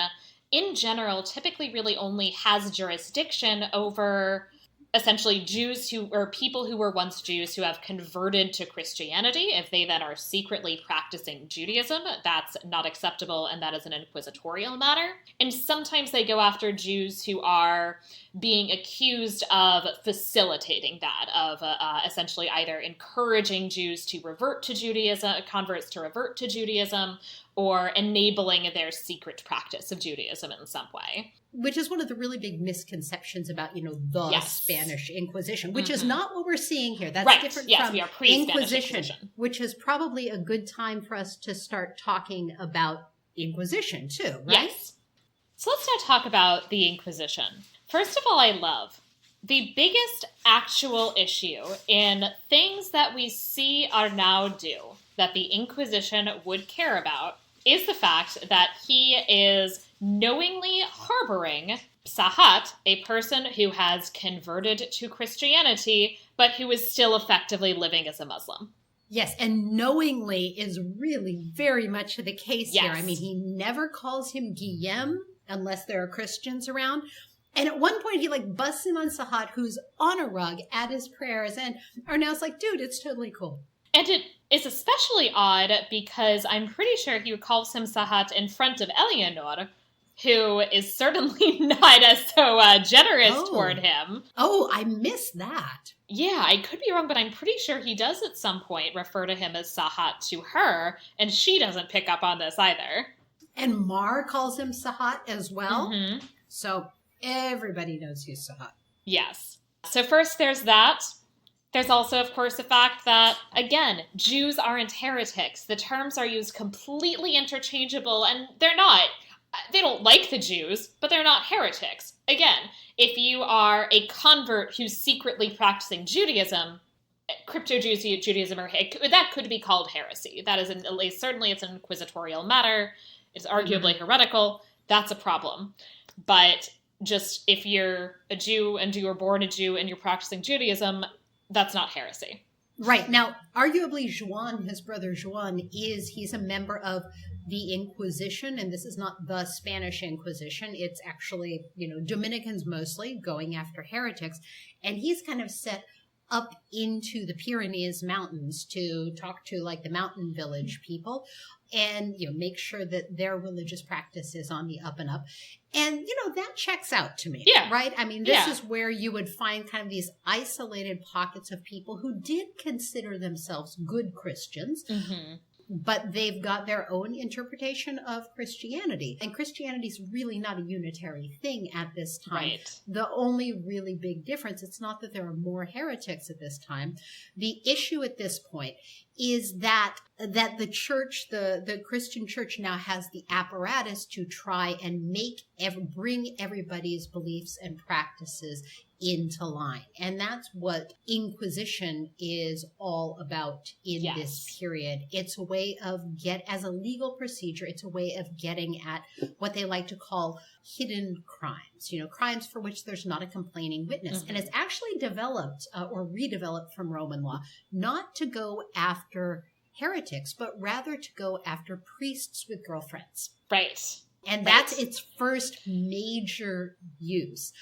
A: in general, typically really only has jurisdiction over essentially Jews or people who were once Jews who have converted to Christianity. If they then are secretly practicing Judaism, that's not acceptable, and that is an inquisitorial matter. And sometimes they go after Jews who are being accused of facilitating that, of essentially either encouraging Jews to revert to Judaism, converts to revert to Judaism, or enabling their secret practice of Judaism in some way.
B: Which is one of the really big misconceptions about, the Spanish Inquisition, which is not what we're seeing here. That's different from
A: we are pre-Spanish
B: Inquisition, which is probably a good time for us to start talking about Inquisition too, right?
A: Yes. So let's now talk about the Inquisition. First of all, I love the biggest actual issue in things that we see are now due that the Inquisition would care about is the fact that he is knowingly harboring Sahat, a person who has converted to Christianity, but who is still effectively living as a Muslim.
B: Yes, and knowingly is really very much the case here. I mean, he never calls him Guillem unless there are Christians around. And at one point, he busts in on Sahat, who's on a rug at his prayers, and Arnau's like, dude, it's totally cool.
A: And it is especially odd because I'm pretty sure he calls him Sahat in front of Eleanor, who is certainly not as so generous toward him.
B: Oh, I missed that.
A: Yeah, I could be wrong, but I'm pretty sure he does at some point refer to him as Sahat to her, and she doesn't pick up on this either.
B: And Mar calls him Sahat as well. Mm-hmm. So everybody knows he's Sahat.
A: Yes. So first there's that. There's also, of course, the fact that, again, Jews aren't heretics. The terms are used completely interchangeable, and they're not. They don't like the Jews, but they're not heretics. Again, if you are a convert who's secretly practicing Judaism, crypto-Judaism, that could be called heresy. That is, at least, certainly it's an inquisitorial matter. It's arguably heretical. That's a problem. But just if you're a Jew and you were born a Jew and you're practicing Judaism, that's not heresy.
B: Right. Now, arguably, Juan, his brother Juan, he's a member of the Inquisition, and this is not the Spanish Inquisition. It's actually, Dominicans mostly going after heretics. And he's kind of set up into the Pyrenees Mountains to talk to the mountain village people and, make sure that their religious practice is on the up and up. And, that checks out to me.
A: Yeah.
B: Right? I mean, this is where you would find kind of these isolated pockets of people who did consider themselves good Christians. Mm-hmm. But they've got their own interpretation of Christianity. And Christianity is really not a unitary thing at this time.
A: Right.
B: The only really big difference, it's not that there are more heretics at this time. The issue at this point is that the church, the Christian church now has the apparatus to try and bring everybody's beliefs and practices into line. And that's what Inquisition is all about in this period. It's a way of as a legal procedure, it's a way of getting at what they like to call hidden crimes, crimes for which there's not a complaining witness. Mm-hmm. And it's actually developed or redeveloped from Roman law, not to go after heretics, but rather to go after priests with girlfriends.
A: Right.
B: And that's its first major use,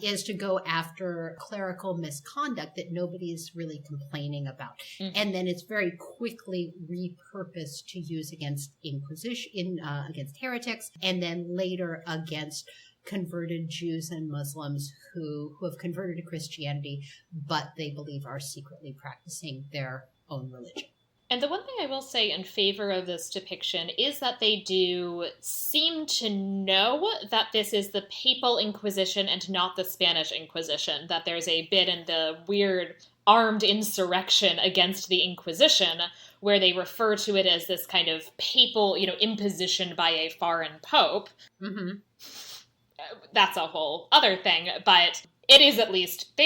B: is to go after clerical misconduct that nobody's really complaining about. Mm-hmm. And then it's very quickly repurposed to use against Inquisition, against heretics, and then later against converted Jews and Muslims who have converted to Christianity, but they believe are secretly practicing their own religion.
A: And the one thing I will say in favor of this depiction is that they do seem to know that this is the Papal Inquisition and not the Spanish Inquisition, that there's a bit in the weird armed insurrection against the Inquisition where they refer to it as this kind of papal, imposition by a foreign pope.
B: Mm-hmm.
A: That's a whole other thing, but they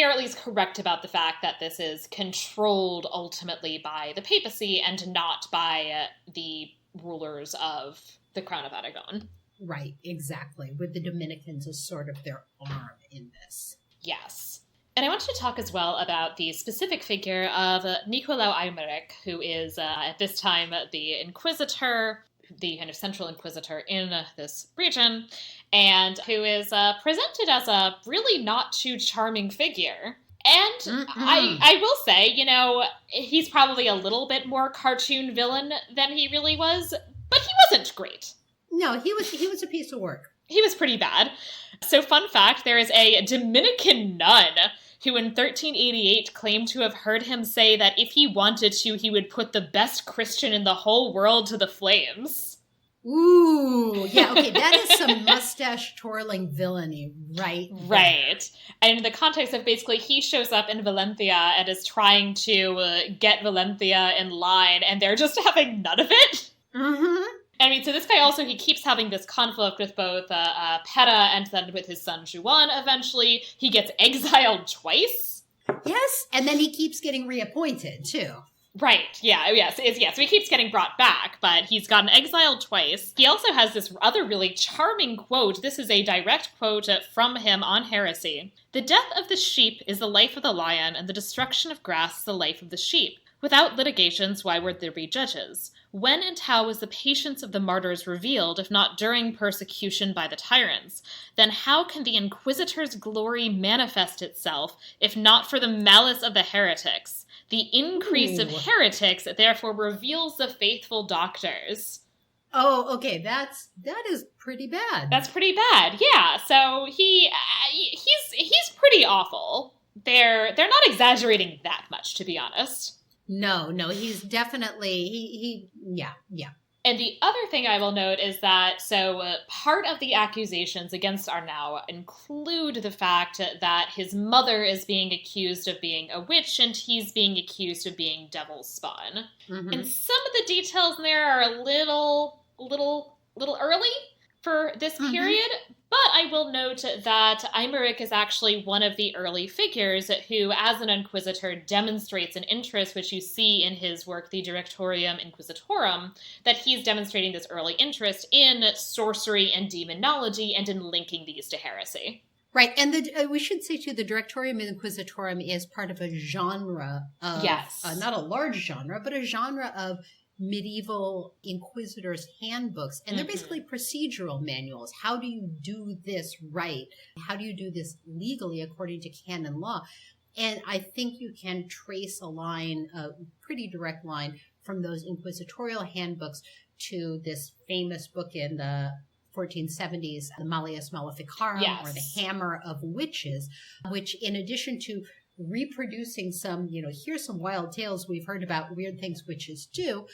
A: are at least correct about the fact that this is controlled ultimately by the papacy and not by the rulers of the Crown of Aragon.
B: Right, exactly. With the Dominicans as sort of their arm in this.
A: Yes. And I wanted to talk as well about the specific figure of Nicolau Aymeric, who is at this time the inquisitor, the kind of central inquisitor in this region, and who is presented as a really not too charming figure. And I will say, he's probably a little bit more cartoon villain than he really was, but he wasn't great.
B: No, he was a piece of work.
A: He was pretty bad. So fun fact, there is a Dominican nun who in 1388 claimed to have heard him say that if he wanted to, he would put the best Christian in the whole world to the flames.
B: Ooh, yeah, okay, that is some mustache-twirling villainy, right?
A: Right. And in the context of basically he shows up in Valencia and is trying to get Valencia in line, and they're just having none of it.
B: Mm-hmm.
A: I mean, so this guy also, he keeps having this conflict with both Pera and then with his son Juan eventually. He gets exiled twice.
B: Yes, and then he keeps getting reappointed, too.
A: Right, yeah, yes, so he keeps getting brought back, but he's gotten exiled twice. He also has this other really charming quote. This is a direct quote from him on heresy. "The death of the sheep is the life of the lion, and the destruction of grass the life of the sheep. Without litigations, why would there be judges? When and how was the patience of the martyrs revealed, if not during persecution by the tyrants? Then how can the inquisitor's glory manifest itself, if not for the malice of the heretics? The increase of heretics, therefore, reveals the faithful doctors."
B: Oh, okay, that is pretty bad.
A: That's pretty bad, yeah. So he's pretty awful. They're not exaggerating that much, to be honest.
B: No, he's definitely, yeah.
A: And the other thing I will note is that, part of the accusations against Arnau include the fact that his mother is being accused of being a witch and he's being accused of being devil's spawn. Mm-hmm. And some of the details in there are a little early for this period, but I will note that Aymeric is actually one of the early figures who, as an inquisitor, demonstrates an interest, which you see in his work, the Directorium Inquisitorum, that he's demonstrating this early interest in sorcery and demonology and in linking these to heresy.
B: Right, and we should say, too, the Directorium Inquisitorum is part of a genre of,
A: yes.
B: Not a large genre, but a genre of medieval inquisitors' handbooks, and they're basically procedural manuals. How do you do this right? How do you do this legally according to canon law? And I think you can trace a line, a pretty direct line, from those inquisitorial handbooks to this famous book in the 1470s, the Malleus Maleficarum,
A: yes.
B: or the Hammer of Witches, which, in addition to reproducing some, here's some wild tales we've heard about weird things witches do,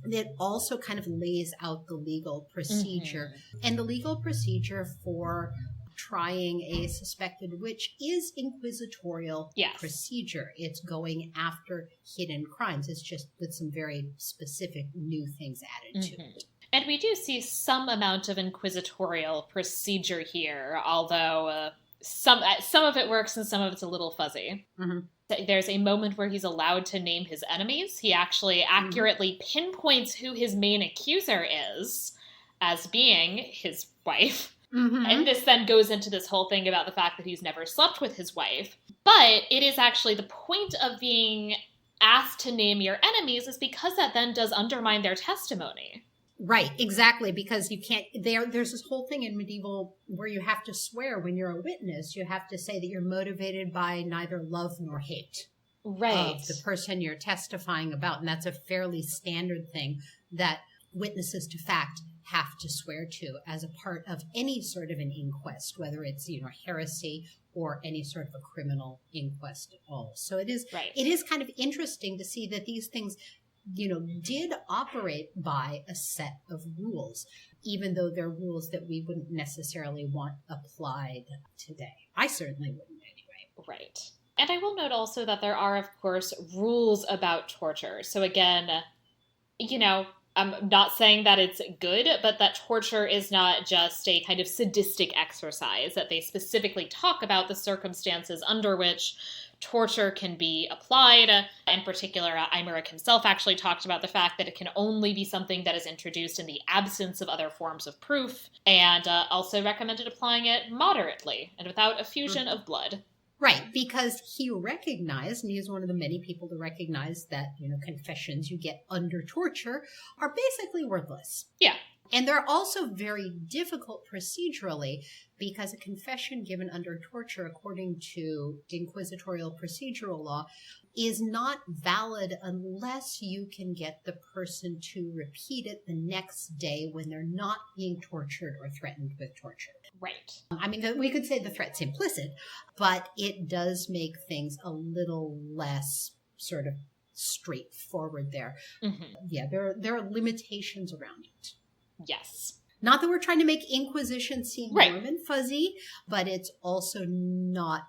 B: it also kind of lays out the legal procedure. Mm-hmm. And the legal procedure for trying a suspected witch is inquisitorial procedure. It's going after hidden crimes. It's just with some very specific new things added to it.
A: And we do see some amount of inquisitorial procedure here, although some of it works and some of it's a little fuzzy. Mm-hmm. There's a moment where he's allowed to name his enemies. He actually accurately pinpoints who his main accuser is as being his wife. Mm-hmm. And this then goes into this whole thing about the fact that he's never slept with his wife. But it is actually the point of being asked to name your enemies is because that then does undermine their testimony.
B: Right, exactly, because you can't, there's this whole thing in medieval where you have to swear when you're a witness. You have to say that you're motivated by neither love nor hate of the person you're testifying about. And that's a fairly standard thing that witnesses to fact have to swear to as a part of any sort of an inquest, whether it's, heresy or any sort of a criminal inquest at all. So it is kind of interesting to see that these things did operate by a set of rules, even though they're rules that we wouldn't necessarily want applied today. I certainly wouldn't anyway.
A: Right. And I will note also that there are, of course, rules about torture. So again, I'm not saying that it's good, but that torture is not just a kind of sadistic exercise, that they specifically talk about the circumstances under which torture can be applied. In particular, Eimerick himself actually talked about the fact that it can only be something that is introduced in the absence of other forms of proof, and also recommended applying it moderately and without effusion of blood.
B: Right, because he recognized, and he's one of the many people to recognize that, confessions you get under torture are basically worthless.
A: Yeah.
B: And they're also very difficult procedurally because a confession given under torture, according to inquisitorial procedural law, is not valid unless you can get the person to repeat it the next day when they're not being tortured or threatened with torture.
A: Right.
B: I mean, we could say the threat's implicit, but it does make things a little less sort of straightforward there.
A: Mm-hmm.
B: Yeah, there are limitations around it.
A: Yes.
B: Not that we're trying to make Inquisition seem
A: right.
B: warm and fuzzy, but it's also not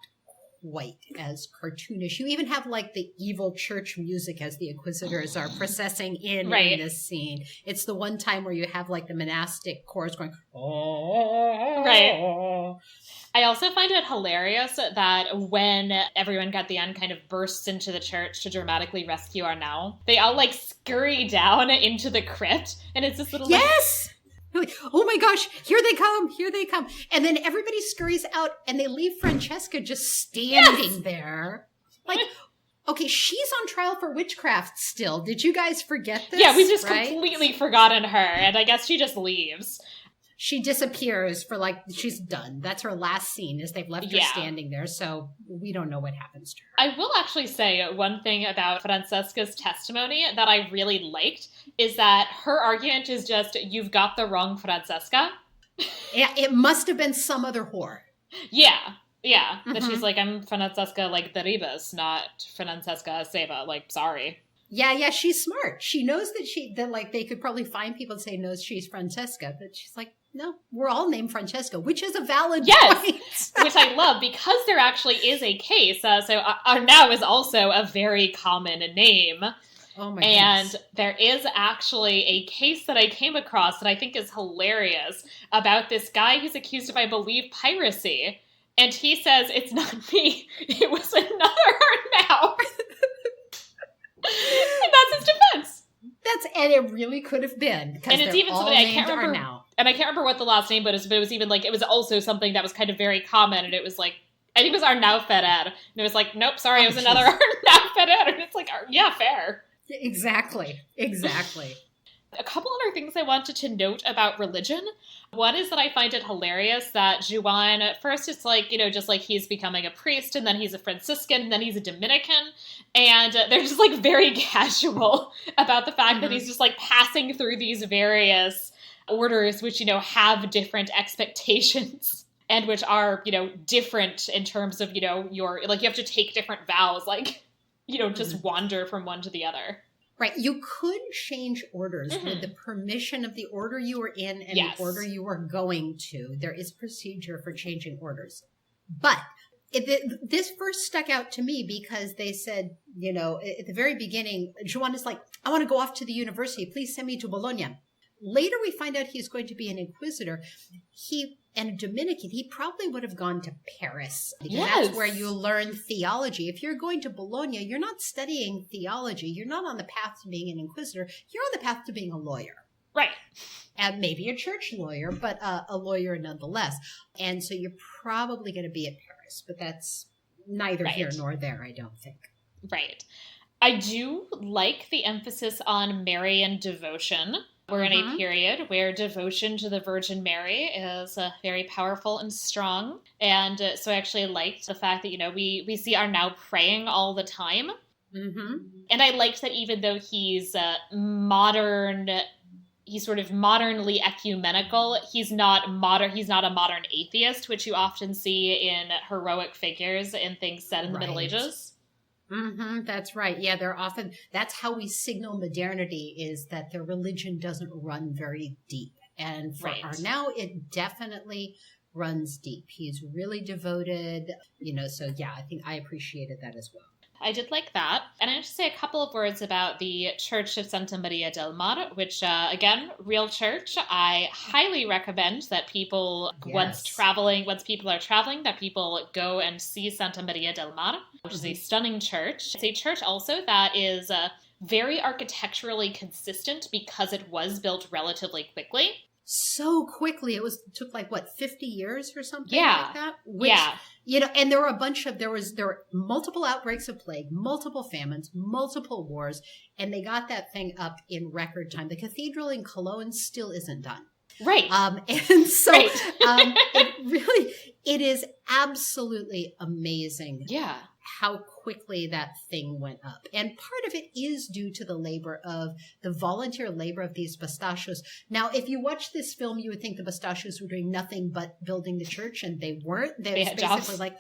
B: quite as cartoonish. You even have like the evil church music as the Inquisitors are processing in this scene. It's the one time where you have like the monastic chorus going, oh.
A: Right. I also find it hilarious that when everyone at the end kind of bursts into the church to dramatically rescue Arnau, they all like scurry down into the crypt, and it's this little
B: yes. Like, oh my gosh, here they come. And then everybody scurries out and they leave Francesca just standing there. Like, okay, she's on trial for witchcraft still. Did you guys forget this?
A: Yeah, we've just completely forgotten her, and I guess she just leaves.
B: She disappears for she's done. That's her last scene, is they've left her standing there, so we don't know what happens to her.
A: I will actually say one thing about Francesca's testimony that I really liked is that her argument is just, you've got the wrong Francesca.
B: Yeah, it must have been some other whore.
A: Yeah. Mm-hmm. But she's like, I'm Francesca, the Ribas, not Francesca Seva. Sorry.
B: Yeah, she's smart. She knows that they could probably find people and say, no, she's Francesca. But she's like, no, we're all named Francesca, which is a valid point.
A: Which I love, because there actually is a case. So Arnau is also a very common name.
B: Oh my
A: And
B: goodness.
A: There is actually a case that I came across that I think is hilarious about this guy who's accused of, I believe, piracy. And he says, it's not me. It was another Arnau. And that's his defense.
B: And it really could have been.
A: And it's even something I can't remember.
B: Arnau.
A: And I can't remember what the last name was, but it was even it was also something that was kind of very common. And it was I think it was Arnau Ferrer. And it was nope, sorry, it was another Arnau Ferrer. And it's yeah, fair.
B: Exactly.
A: A couple other things I wanted to note about religion. One is that I find it hilarious that Juan, at first it's just he's becoming a priest, and then he's a Franciscan, and then he's a Dominican, and they're just very casual about the fact that he's just passing through these various orders which, have different expectations and which are, different in terms of, your, you have to take different vows, just wander from one to the other.
B: Right. You could change orders with the permission of the order you were in and the order you were going to. There is procedure for changing orders. But this first stuck out to me because they said, at the very beginning, Juan is like, I want to go off to the university. Please send me to Bologna. Later, we find out he's going to be an inquisitor. And a Dominican, he probably would have gone to Paris. Because that's where you learn theology. If you're going to Bologna, you're not studying theology. You're not on the path to being an inquisitor. You're on the path to being a lawyer.
A: Right.
B: And maybe a church lawyer, but a lawyer nonetheless. And so you're probably going to be at Paris. But that's neither here nor there, I don't think.
A: Right. I do like the emphasis on Marian devotion. We're in a period where devotion to the Virgin Mary is very powerful and strong. And so I actually liked the fact that, we see Arnau praying all the time.
B: Mm-hmm.
A: And I liked that even though he's modern, he's sort of modernly ecumenical, he's not a modern atheist, which you often see in heroic figures in things set in the Middle Ages.
B: That's right. Yeah, they're often, that's how we signal modernity, is that their religion doesn't run very deep. And for
A: Right.
B: Arnau, it definitely runs deep. He's really devoted, so yeah, I think I appreciated that as well.
A: I did like that. And I have to say a couple of words about the Church of Santa Maria del Mar, which, again, real church. I highly recommend that people, once people are traveling, that people go and see Santa Maria del Mar, which is a stunning church. It's a church also that is very architecturally consistent because it was built relatively quickly.
B: So quickly. Took like what, 50 years or something
A: like
B: that? Which, and there were there were multiple outbreaks of plague, multiple famines, multiple wars, and they got that thing up in record time. The cathedral in Cologne still isn't done.
A: Right.
B: And so it is absolutely amazing.
A: Yeah.
B: How quickly that thing went up. And part of it is due to the volunteer labor of these bastachios. Now, if you watch this film, you would think the bastachios were doing nothing but building the church, and they weren't. They had basically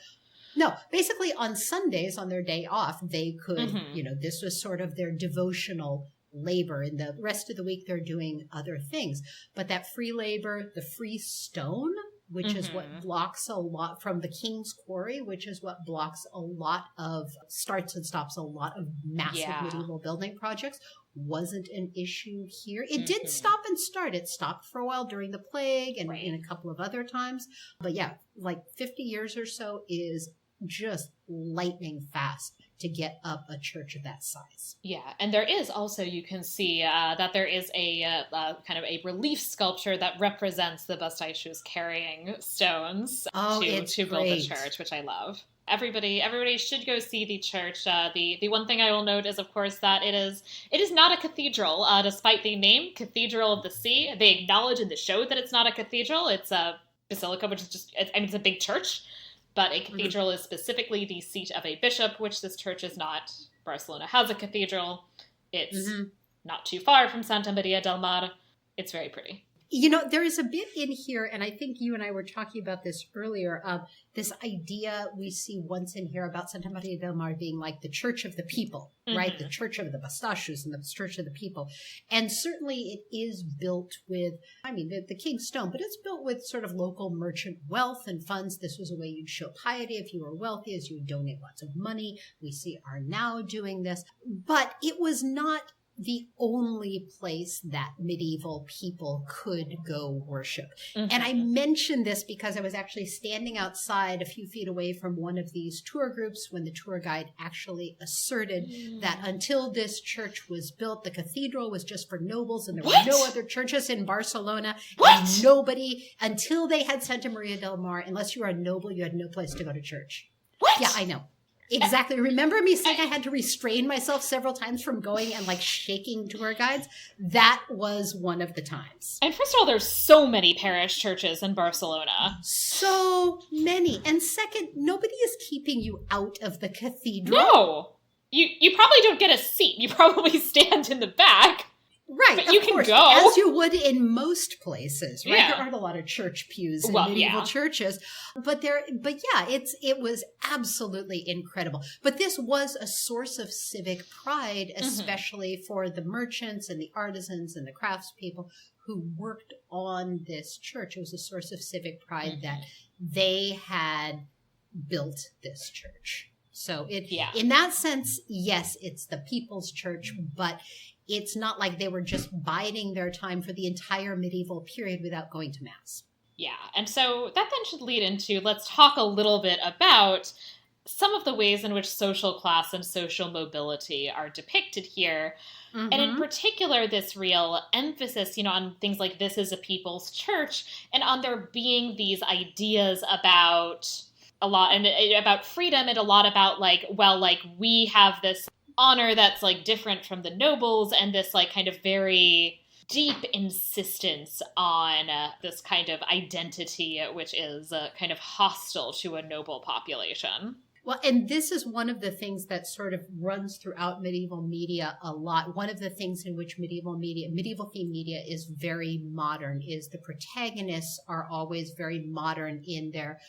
B: jobs. Basically on Sundays, on their day off, they could, this was sort of their devotional labor. And the rest of the week, they're doing other things. But that free labor, the free stone, which is what blocks a lot from the King's Quarry, which is what blocks a lot of, starts and stops a lot of massive medieval building projects, wasn't an issue here. It did stop and start. It stopped for a while during the plague and in a couple of other times. But yeah, like 50 years or so is just lightning fast to get up a church of that size.
A: Yeah, and there is also, you can see that there is a kind of a relief sculpture that represents the bastachios carrying stones to build the church, which I love. Everybody should go see the church. The one thing I will note is, of course, that it is not a cathedral, despite the name Cathedral of the Sea. They acknowledge in the show that it's not a cathedral. It's a basilica, which is it's a big church. But a cathedral is specifically the seat of a bishop, which this church is not. Barcelona has a cathedral. It's not too far from Santa Maria del Mar. It's very pretty.
B: There is a bit in here, and I think you and I were talking about this earlier, this idea we see once in here about Santa Maria del Mar being like the church of the people, right? The church of the bastachios and the church of the people. And certainly it is built with, the King's Stone, but it's built with sort of local merchant wealth and funds. This was a way you'd show piety if you were wealthy, as you would donate lots of money. We see Arnau doing this, but it was not the only place that medieval people could go worship. And I mention this because I was actually standing outside a few feet away from one of these tour groups when the tour guide actually asserted that until this church was built, the cathedral was just for nobles and there were no other churches in Barcelona. And nobody, until they had Santa Maria del Mar, unless you were a noble, you had no place to go to church.
A: What?
B: Yeah, I know. Exactly. Remember me saying I had to restrain myself several times from going and shaking tour guides? That was one of the times.
A: And first of all, there's so many parish churches in Barcelona.
B: So many. And second, nobody is keeping you out of the cathedral.
A: No. You probably don't get a seat. You probably stand in the back.
B: Right,
A: but you can go.
B: As you would in most places, right? Yeah. There aren't a lot of church pews in medieval churches. But it was absolutely incredible. But this was a source of civic pride, especially for the merchants and the artisans and the craftspeople who worked on this church. It was a source of civic pride that they had built this church. So in that sense, yes, it's the people's church, but it's not like they were just biding their time for the entire medieval period without going to Mass.
A: Yeah, and so that then should lead into, let's talk a little bit about some of the ways in which social class and social mobility are depicted here. And in particular, this real emphasis, on things like this is a people's church, and on there being these ideas about a lot, and about freedom, and a lot about we have this honor that's different from the nobles, and this kind of very deep insistence on this kind of identity which is kind of hostile to a noble population.
B: Well, and this is one of the things that sort of runs throughout medieval media a lot. One of the things in which medieval themed media is very modern is the protagonists are always very modern in their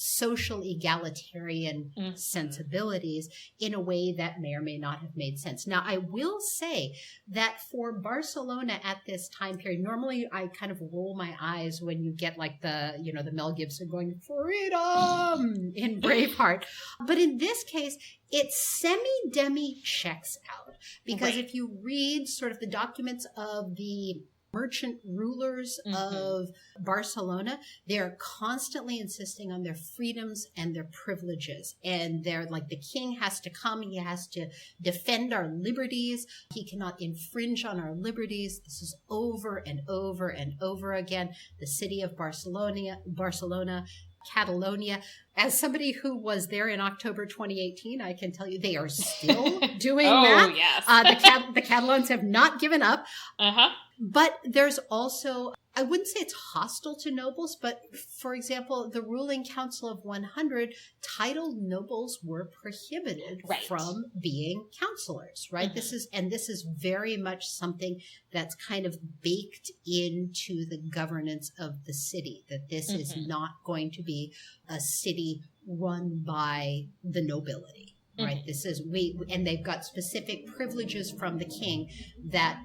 B: social egalitarian sensibilities in a way that may or may not have made sense. Now, I will say that for Barcelona at this time period, normally I kind of roll my eyes when you get like the Mel Gibson going, freedom in Braveheart. But in this case, it semi-demi checks out. Because if you read sort of the documents of the merchant rulers of Barcelona, they're constantly insisting on their freedoms and their privileges. And they're like, the king has to come, he has to defend our liberties, he cannot infringe on our liberties. This is over and over and over again. The city of Barcelona, Catalonia. As somebody who was there in October 2018, I can tell you they are still doing that.
A: Yes.
B: The Catalans have not given up. But there's also, I wouldn't say it's hostile to nobles, but for example, the ruling council of 100, titled nobles were prohibited from being counselors, right? This is very much something that's kind of baked into the governance of the city, that this is not going to be a city run by the nobility, right? This is, and they've got specific privileges from the king that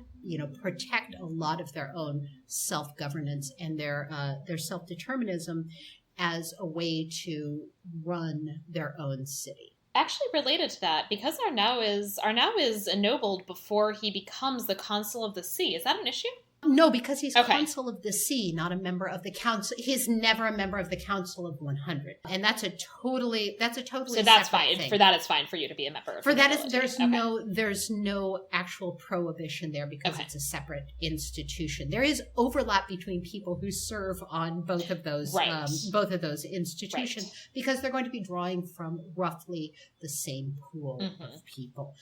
B: protect a lot of their own self-governance and their self-determinism as a way to run their own city.
A: Actually, related to that, because Arnau is ennobled before he becomes the consul of the sea. Is that an issue?
B: No, because he's consul of the sea, not a member of the council. He's never a member of the council of 100, and that's a totally
A: so that's fine
B: thing.
A: For that. It's fine for you to be a member.
B: For that, there's no actual prohibition there because it's a separate institution. There is overlap between people who serve on both of those institutions because they're going to be drawing from roughly the same pool of people.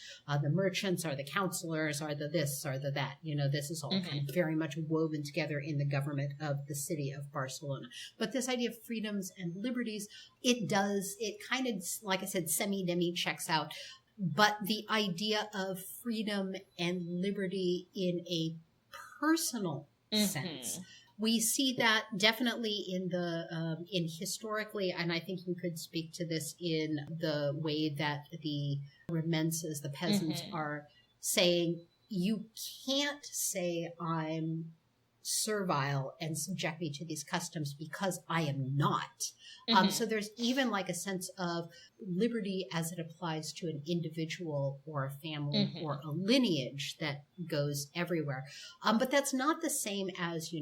B: The merchants are the counselors, are the this, are the that. This is all kind of very much woven together in the government of the city of Barcelona. But this idea of freedoms and liberties, it kind of, like I said, semi-demi checks out. But the idea of freedom and liberty in a personal sense, we see that definitely in historically, and I think you could speak to this in the way that the remenses, the peasants, are saying, you can't say I'm servile and subject me to these customs because I am not. So there's even like a sense of liberty as it applies to an individual or a family or a lineage that goes everywhere. But that's not the same as,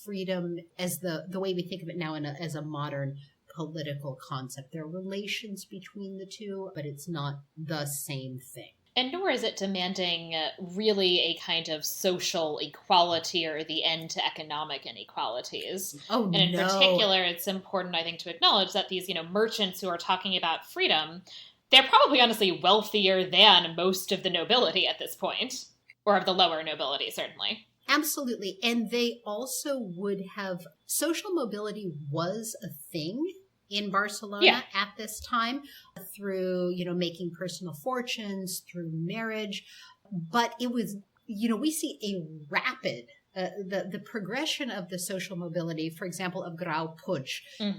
B: freedom as the way we think of it now as a modern political concept. There are relations between the two, but it's not the same thing.
A: And nor is it demanding really a kind of social equality or the end to economic inequalities. And in particular, it's important, I think, to acknowledge that these, merchants who are talking about freedom, they're probably honestly wealthier than most of the nobility at this point, or of the lower nobility, certainly.
B: Absolutely. And they also would have, social mobility was a thing in Barcelona at this time through, making personal fortunes, through marriage. But it was, we see a rapid, the progression of the social mobility, for example, of Grau Puig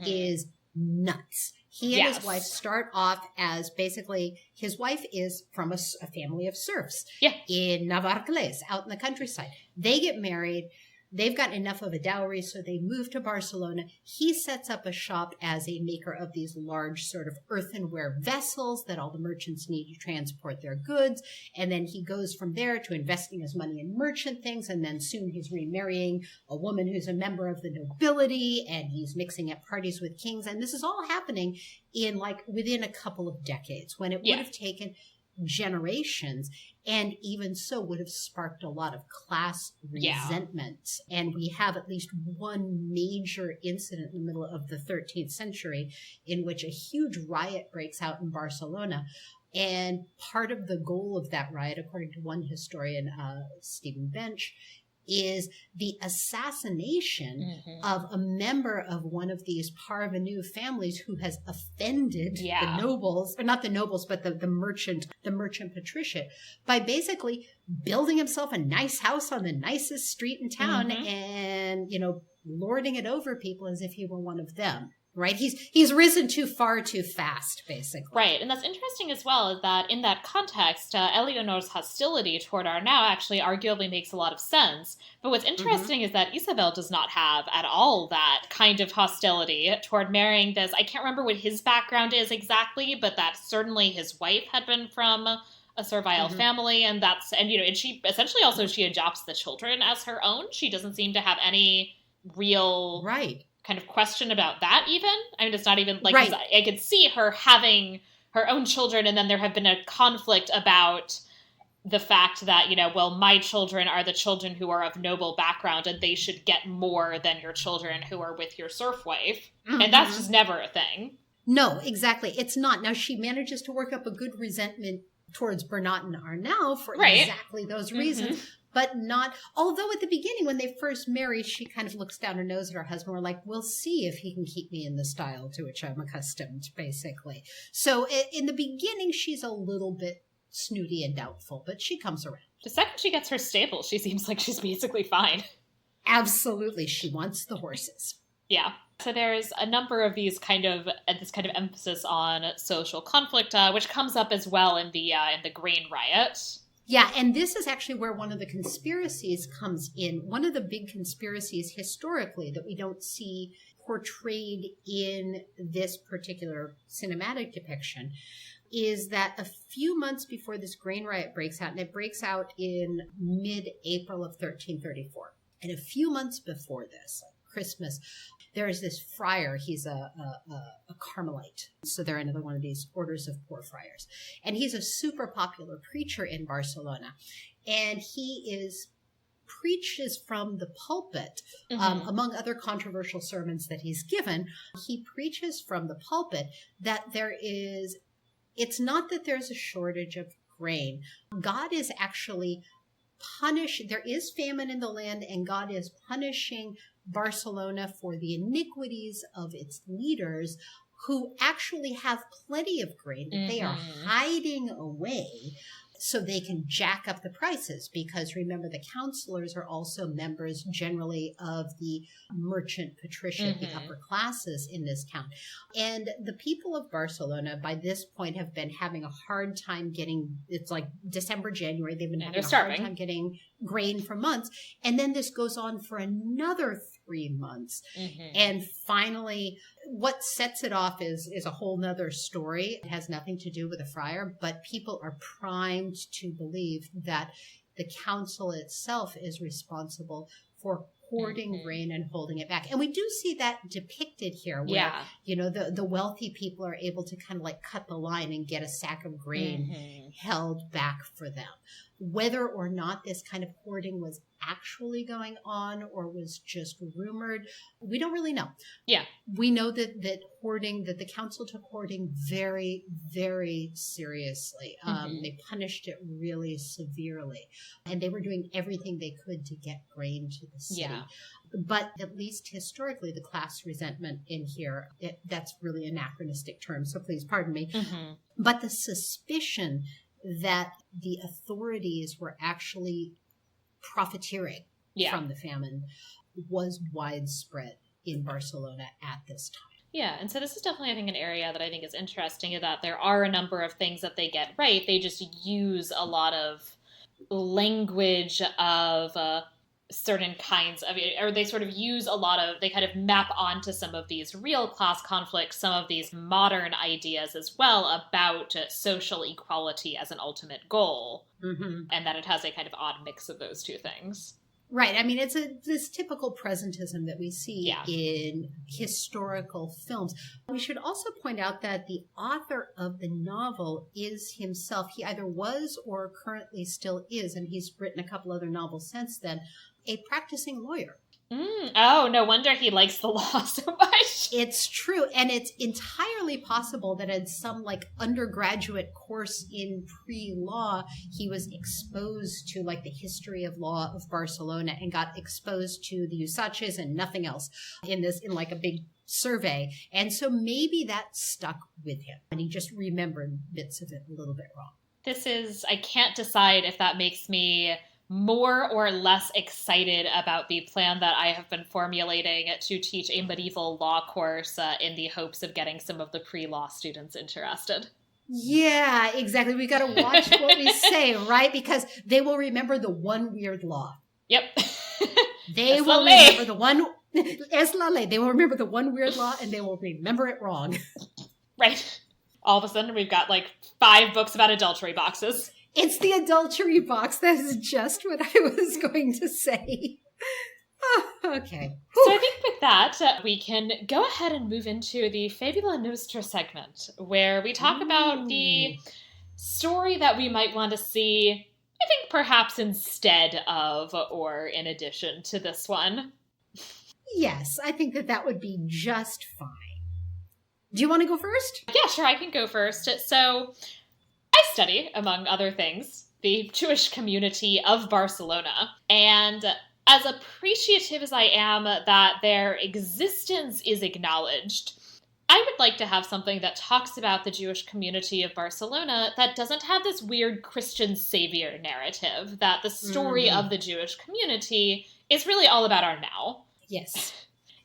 B: is nuts. He and his wife start off as basically, his wife is from a family of serfs in Navarcles, out in the countryside. They get married. They've got enough of a dowry, so they move to Barcelona. He sets up a shop as a maker of these large sort of earthenware vessels that all the merchants need to transport their goods. And then he goes from there to investing his money in merchant things. And then soon he's remarrying a woman who's a member of the nobility, and he's mixing at parties with kings. And this is all happening in within a couple of decades, when it would have taken generations, and even so would have sparked a lot of class resentment. And we have at least one major incident in the middle of the 13th century in which a huge riot breaks out in Barcelona. And part of the goal of that riot, according to one historian, Stephen Bench, is the assassination of a member of one of these parvenu families who has offended the nobles, or not the nobles, but the merchant patriciate, by basically building himself a nice house on the nicest street in town and, lording it over people as if he were one of them. right? He's risen too far too fast, basically.
A: Right, and that's interesting as well, is that in that context, Eleanor's hostility toward Arnau actually arguably makes a lot of sense. But what's interesting is that Isabel does not have at all that kind of hostility toward marrying this. I can't remember what his background is exactly, but that certainly his wife had been from a servile family, and she essentially also she adopts the children as her own. She doesn't seem to have any real kind of question about that even. I mean, it's not even like, I could see her having her own children, and then there have been a conflict about the fact that, my children are the children who are of noble background, and they should get more than your children who are with your serf wife. And that's just never a thing.
B: No, exactly. It's not. Now, she manages to work up a good resentment towards Bernat and Arnau for exactly those reasons. But not, although at the beginning when they first married, she kind of looks down her nose at her husband. We're like, we'll see if he can keep me in the style to which I'm accustomed, basically. So in the beginning, she's a little bit snooty and doubtful, but she comes around.
A: The second she gets her stable, she seems like she's basically fine.
B: Absolutely. She wants the horses.
A: Yeah. So there's a number of this kind of emphasis on social conflict, which comes up as well in the grain riot.
B: Yeah, and this is actually where one of the conspiracies comes in. One of the big conspiracies historically that we don't see portrayed in this particular cinematic depiction is that a few months before this grain riot breaks out, and it breaks out in mid-April of 1334, and a few months before this, Christmas, there is this friar. He's a Carmelite. So they're another one of these orders of poor friars. And he's a super popular preacher in Barcelona. And he preaches from the pulpit, among other controversial sermons that he's given. He preaches from the pulpit that it's not that there's a shortage of grain. God is actually there is famine in the land, and God is punishing Barcelona for the iniquities of its leaders who actually have plenty of grain that they are hiding away so they can jack up the prices. Because remember, the councillors are also members generally of the merchant patriciate, the upper classes in this town. And the people of Barcelona by this point have been having a hard time it's like December, January, they've been having a hard time getting grain for months. And then this goes on for another 3 months. And finally, what sets it off is a whole nother story. It has nothing to do with a friar, but people are primed to believe that the council itself is responsible for hoarding grain and holding it back. And we do see that depicted here where, the wealthy people are able to kind of like cut the line and get a sack of grain held back for them. Whether or not this kind of hoarding was actually going on or was just rumored, we don't really know. Yeah. We know that the council took hoarding very, very seriously. They punished it really severely. And they were doing everything they could to get grain to the city. Yeah. But at least historically, the class resentment in here, that's really anachronistic term, so please pardon me. But the suspicion that the authorities were actually profiteering from the famine was widespread in Barcelona at this time.
A: Yeah, and so this is definitely, I think, an area that I think is interesting, in that there are a number of things that they get right. They just use a lot of language of certain kinds of, or they sort of use they kind of map onto some of these real class conflicts, some of these modern ideas as well about social equality as an ultimate goal, and that it has a kind of odd mix of those two things.
B: Right. I mean, it's this typical presentism that we see in historical films. We should also point out that the author of the novel is himself, he either was or currently still is, and he's written a couple other novels since then, a practicing lawyer.
A: Oh, no wonder he likes the law so much.
B: It's true. And it's entirely possible that in some undergraduate course in pre-law, he was exposed to the history of law of Barcelona and got exposed to the usages and nothing else in a big survey. And so maybe that stuck with him and he just remembered bits of it a little bit wrong.
A: I can't decide if that makes me more or less excited about the plan that I have been formulating to teach a medieval law course in the hopes of getting some of the pre-law students interested.
B: Yeah, exactly. We got to watch what we say, right? Because they will remember the one weird law.
A: Yep.
B: They will remember the one, they will remember the one weird law and they will remember it wrong.
A: Right. All of a sudden, we've got like 5 books about adultery boxes.
B: It's the adultery box. That is just what I was going to say. Oh, okay.
A: So I think with that, we can go ahead and move into the Fabula Nostra segment, where we talk about the story that we might want to see, I think perhaps instead of or in addition to this one.
B: Yes, I think that would be just fine. Do you want to go first?
A: Yeah, sure, I can go first. So I study, among other things, the Jewish community of Barcelona. And as appreciative as I am that their existence is acknowledged, I would like to have something that talks about the Jewish community of Barcelona that doesn't have this weird Christian savior narrative, that the story of the Jewish community is really all about Arnau.
B: Yes.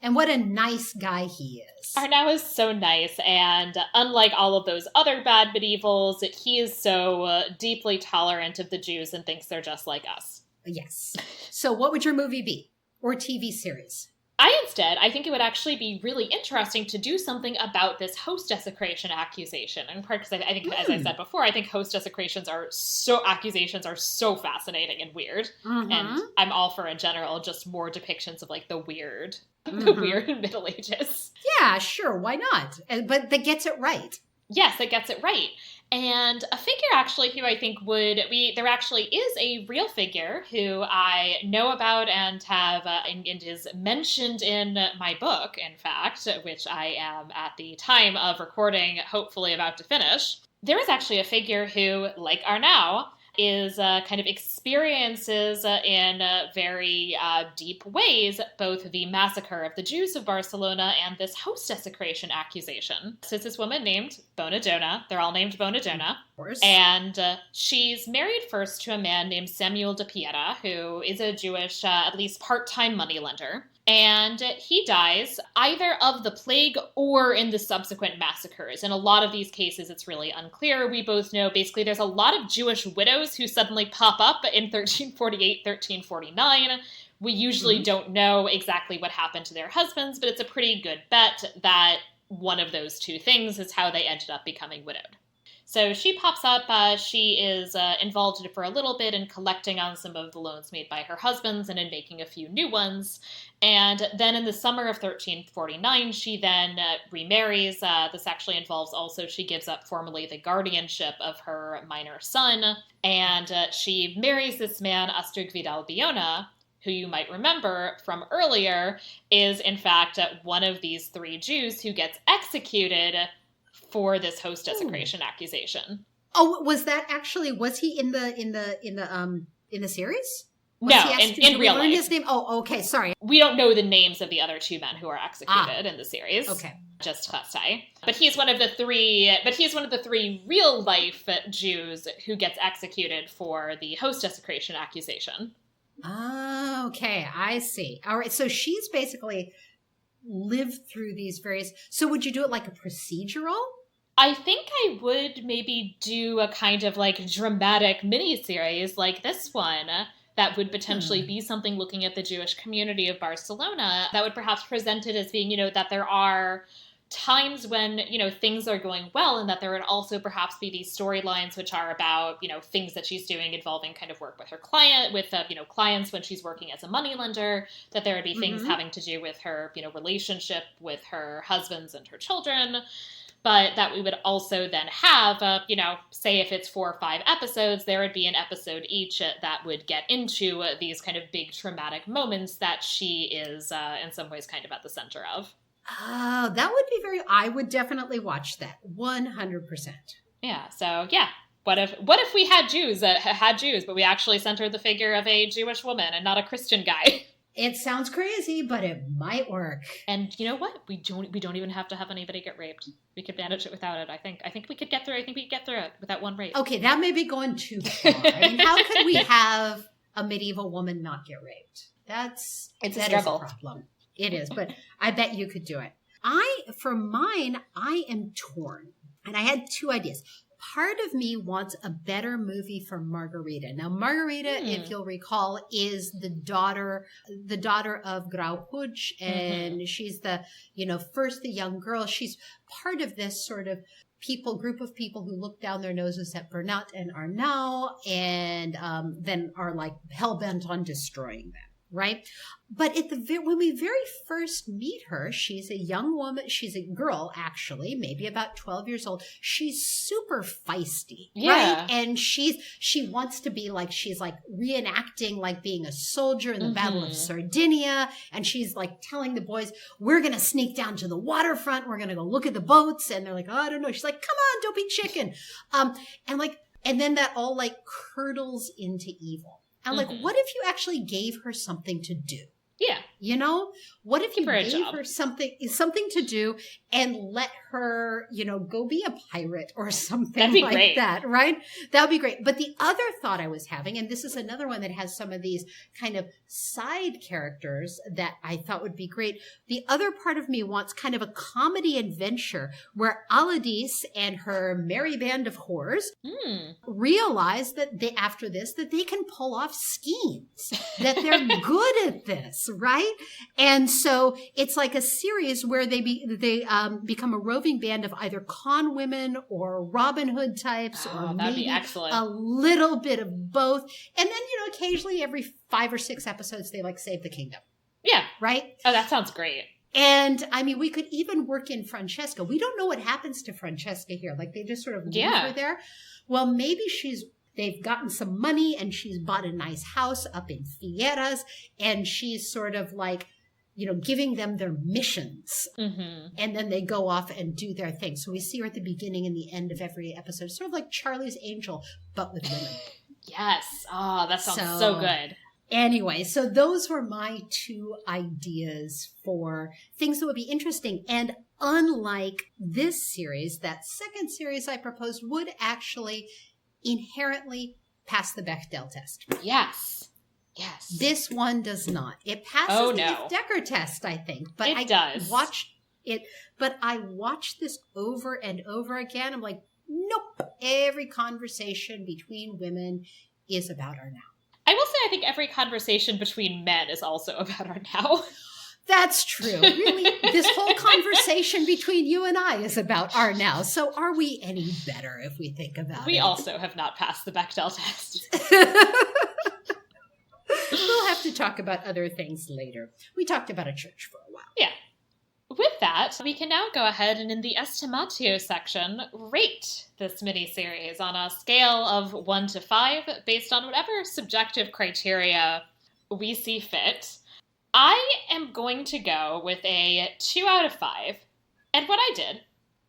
B: And what a nice guy he is.
A: Arnau is so nice, and unlike all of those other bad medievals, he is so deeply tolerant of the Jews and thinks they're just like us.
B: Yes. So what would your movie be? Or TV series?
A: I think it would actually be really interesting to do something about this host desecration accusation. In part because I think, as I said before, I think host accusations are so fascinating and weird. And I'm all for, in general, just more depictions of like the weird Middle Ages.
B: Yeah, sure. Why not? But that gets it right.
A: Yes, it gets it right. And a figure actually who I think there actually is a real figure who I know about and have, and is mentioned in my book, in fact, which I am at the time of recording, hopefully about to finish. There is actually a figure who, like Arnau, is kind of experiences in very deep ways both the massacre of the Jews of Barcelona and this host desecration accusation. So it's this woman named Bonadonna. They're all named Bonadonna.
B: Of course.
A: And she's married first to a man named Samuel de Pieta, who is a Jewish, at least part-time moneylender. And he dies either of the plague or in the subsequent massacres. In a lot of these cases, it's really unclear. We both know basically there's a lot of Jewish widows who suddenly pop up in 1348, 1349. We usually don't know exactly what happened to their husbands, but it's a pretty good bet that one of those two things is how they ended up becoming widowed. So she pops up, she is involved for a little bit in collecting on some of the loans made by her husbands and in making a few new ones. And then in the summer of 1349, she then remarries. This actually involves also she gives up formally the guardianship of her minor son. And she marries this man, Astrug Vidal Biona, who you might remember from earlier, is in fact one of these 3 Jews who gets executed for this host desecration accusation.
B: Oh, was he in the series?
A: No, in real life.
B: His name? Oh, okay, sorry.
A: We don't know the names of the other 2 men who are executed in the series.
B: Okay.
A: Just Chastai. But he's one of the 3 real life Jews who gets executed for the host desecration accusation.
B: Oh, okay, I see. All right, so she's basically lived through these various... So would you do it like a procedural?
A: I think I would maybe do a kind of like dramatic miniseries like this one that would potentially be something looking at the Jewish community of Barcelona that would perhaps present it as being, that there are times when, things are going well, and that there would also perhaps be these storylines which are about, things that she's doing involving kind of work with her client, with, clients when she's working as a moneylender, that there would be things having to do with her, relationship with her husbands and her children. But that we would also then have, say if it's 4 or 5 episodes, there would be an episode each that would get into these kind of big traumatic moments that she is in some ways kind of at the center of.
B: Oh, that would be I would definitely watch that. 100%.
A: Yeah. So yeah. What if we had Jews, but we actually centered the figure of a Jewish woman and not a Christian guy?
B: It sounds crazy, but it might work.
A: And you know what? We don't even have to have anybody get raped. We could manage it without it. I think we could get through. I think we could get through it without one rape.
B: Okay, that may be going too far. I mean, how could we have a medieval woman not get raped? It's a
A: struggle.
B: Problem. It is, but I bet you could do it. For mine, I am torn. And I had two ideas. Part of me wants a better movie for Margarita. Now, Margarita, if you'll recall, is the daughter of Graupuig, and she's the young girl. She's part of this sort of group of people who look down their noses at Bernat and Arnaud, and then are like hell-bent on destroying them. Right. But when we very first meet her, she's a young woman. She's a girl, actually, maybe about 12 years old. She's super feisty.
A: Yeah.
B: Right. And she wants to be like, she's like reenacting like being a soldier in the Battle of Sardinia. And she's like telling the boys, we're going to sneak down to the waterfront. We're going to go look at the boats. And they're like, oh, I don't know. She's like, come on, don't be chicken. And then that all like curdles into evil. And like, what if you actually gave her something to do?
A: Yeah.
B: You know, what if you gave her something to do and let her, go be a pirate or something like
A: great.
B: That, right? That would be great. But the other thought I was having, and this is another one that has some of these kind of side characters that I thought would be great. The other part of me wants kind of a comedy adventure where Aladis and her merry band of whores realize that after this, that they can pull off schemes, that they're good at this. Right. And so it's like a series where they become a roving band of either con women or Robin Hood types, or maybe a little bit of both. And then, occasionally every 5 or 6 episodes, they like save the kingdom.
A: Yeah.
B: Right.
A: Oh, that sounds great.
B: And I mean, we could even work in Francesca. We don't know what happens to Francesca here. Like they just sort of leave her there. Well, maybe they've gotten some money and she's bought a nice house up in Figueras, and she's sort of like, giving them their missions. And then they go off and do their thing. So we see her at the beginning and the end of every episode, sort of like Charlie's Angel, but with women.
A: Yes. Oh, that sounds so good.
B: Anyway, so those were my 2 ideas for things that would be interesting. And unlike this series, that second series I proposed would actually inherently pass the Bechdel test.
A: Yes.
B: This one does not. It passes the Decker test, I think. But I watched this over and over again. I'm like, nope. Every conversation between women is about our now.
A: I will say I think every conversation between men is also about our now.
B: That's true. Really, this whole conversation between you and I is about our now. So are we any better if we think about it?
A: We also have not passed the Bechdel test.
B: We'll have to talk about other things later. We talked about a church for a while.
A: Yeah. With that, we can now go ahead and in the estimatio section, rate this miniseries on a scale of 1 to 5 based on whatever subjective criteria we see fit. I am going to go with a 2 out of 5. And what I did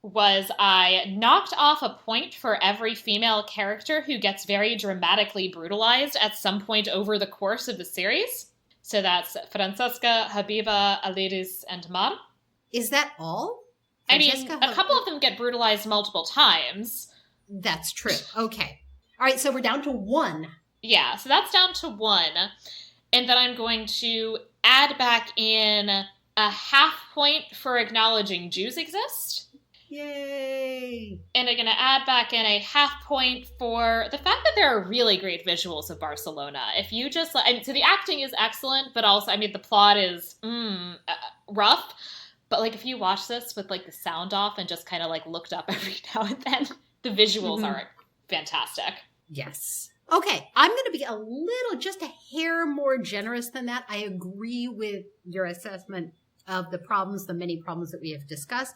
A: was I knocked off a point for every female character who gets very dramatically brutalized at some point over the course of the series. So that's Francesca, Habiba, Alidis, and Mar.
B: Is that all?
A: Francesca, a couple of them get brutalized multiple times.
B: That's true. Okay. All right, so we're down to 1.
A: Yeah, so that's down to 1. And then I'm going to add back in a half point for acknowledging Jews exist.
B: Yay!
A: And I'm going to add back in a half point for the fact that there are really great visuals of Barcelona. If you just, so the acting is excellent, but also, the plot is rough. But if you watch this with the sound off and just kind of looked up every now and then, the visuals are fantastic.
B: Yes. Okay, I'm going to be just a hair more generous than that. I agree with your assessment of the many problems that we have discussed.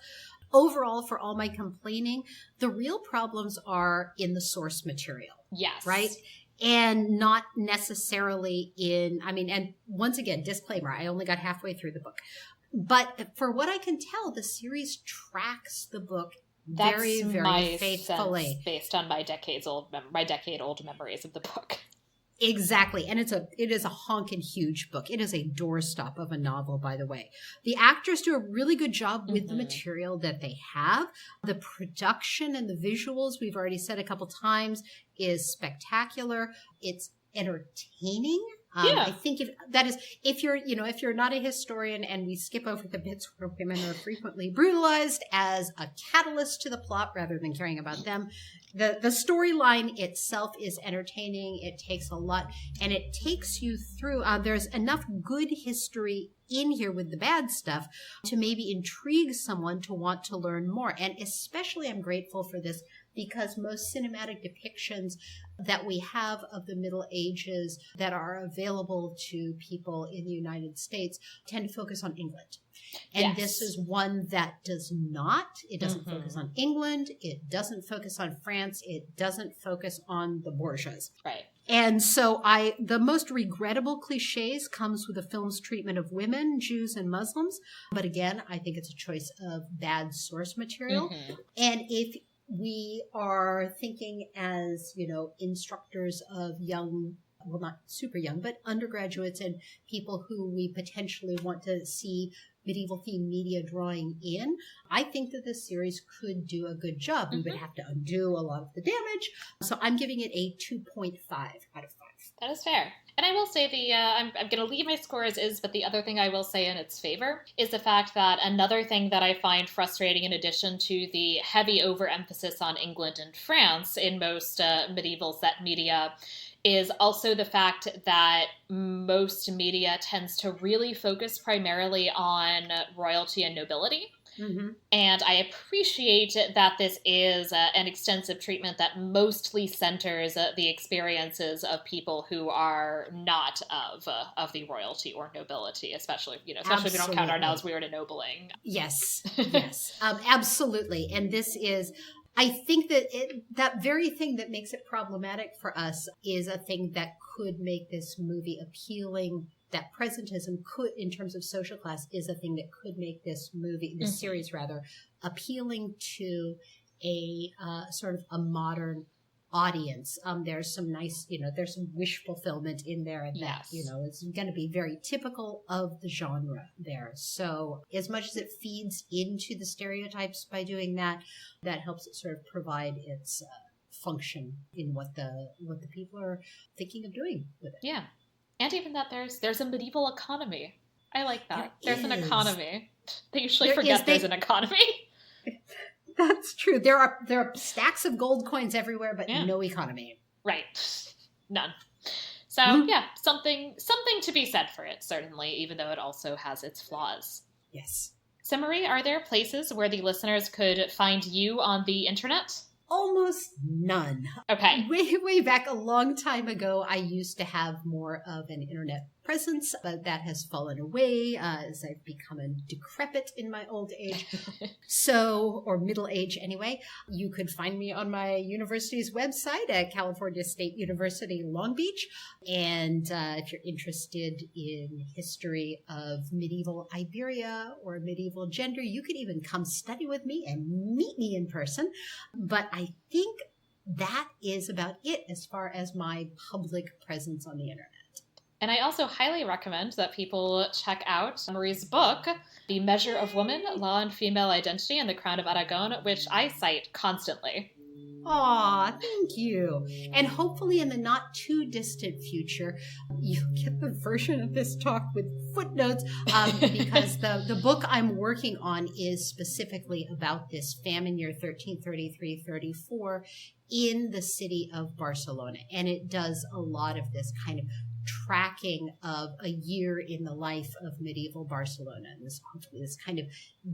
B: Overall, for all my complaining, the real problems are in the source material.
A: Yes.
B: Right? And not necessarily and once again, disclaimer, I only got halfway through the book. But for what I can tell, the series tracks the book very, very faithfully.
A: Based on my decade-old memories of the book.
B: Exactly. And it is a honkin' huge book. It is a doorstop of a novel, by the way. The actors do a really good job with the material that they have. The production and the visuals, we've already said a couple times, is spectacular. It's entertaining.
A: Yeah.
B: I think if you're not a historian, and we skip over the bits where women are frequently brutalized as a catalyst to the plot rather than caring about them, the storyline itself is entertaining. It takes a lot, and it takes you through. There's enough good history in here with the bad stuff to maybe intrigue someone to want to learn more. And especially I'm grateful for this because most cinematic depictions that we have of the Middle Ages that are available to people in the United States tend to focus on England. And this is one that does not. It doesn't focus on England. It doesn't focus on France. It doesn't focus on the Borgias.
A: Right.
B: And so the most regrettable cliches comes with the film's treatment of women, Jews, and Muslims. But again, I think it's a choice of bad source material. And if we are thinking as, instructors of young, well, not super young, but undergraduates and people who we potentially want to see medieval themed media drawing in, I think that this series could do a good job. We would have to undo a lot of the damage. So I'm giving it a 2.5 out of 5.
A: That is fair. And I will say I'm going to leave my score as is, but the other thing I will say in its favor is the fact that another thing that I find frustrating in addition to the heavy overemphasis on England and France in most medieval set media is also the fact that most media tends to really focus primarily on royalty and nobility. And I appreciate that this is an extensive treatment that mostly centers the experiences of people who are not of the royalty or nobility, especially if we don't count ourselves weird and ennobling.
B: Yes, absolutely. And this is, I think that that very thing that makes it problematic for us is a thing that could make this movie appealing. That presentism could, in terms of social class, is a thing that could make this movie, this series rather, appealing to a sort of a modern audience. There's some nice, there's some wish fulfillment in there, and that, it's going to be very typical of the genre there. So as much as it feeds into the stereotypes by doing that, that helps it sort of provide its function in what the people are thinking of doing with it.
A: Yeah. And even that there's a medieval economy. I like that. There's an economy. They usually forget there's an economy.
B: That's true. There are stacks of gold coins everywhere, but no economy.
A: Right. None. So something to be said for it, certainly, even though it also has its flaws.
B: Yes.
A: So Marie, are there places where the listeners could find you on the internet?
B: Almost none.
A: Okay.
B: Way back a long time ago, I used to have more of an internet presence, but that has fallen away as I've become decrepit in my old age. Or middle age anyway. You could find me on my university's website at California State University, Long Beach. And if you're interested in history of medieval Iberia or medieval gender, you could even come study with me and meet me in person. But I think that is about it as far as my public presence on the internet.
A: And I also highly recommend that people check out Marie's book, The Measure of Woman, Law and Female Identity in the Crown of Aragon, which I cite constantly.
B: Aw, thank you. And hopefully in the not too distant future, you'll get the version of this talk with footnotes, because the book I'm working on is specifically about this famine year 1333-34 in the city of Barcelona. And it does a lot of this kind of tracking of a year in the life of medieval Barcelona, and this kind of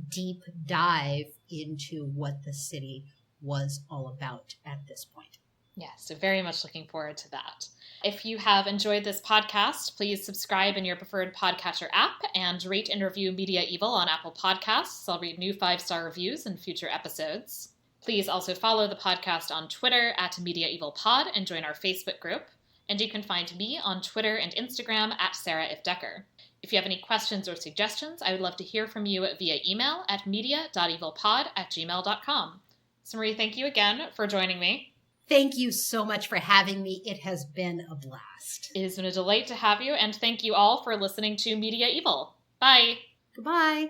B: deep dive into what the city was all about at this point.
A: Yeah, so very much looking forward to that. If you have enjoyed this podcast, please subscribe in your preferred podcatcher app and rate and review Media-eval on Apple Podcasts. I'll read new 5-star reviews in future episodes. Please also follow the podcast on Twitter at Media-eval-pod and join our Facebook group. And you can find me on Twitter and Instagram at SarahIfDecker. If you have any questions or suggestions, I would love to hear from you via email at media.evalpod@gmail.com. So Marie, thank you again for joining me.
B: Thank you so much for having me. It has been a blast.
A: It has been a delight to have you, and thank you all for listening to Media-eval. Bye.
B: Goodbye.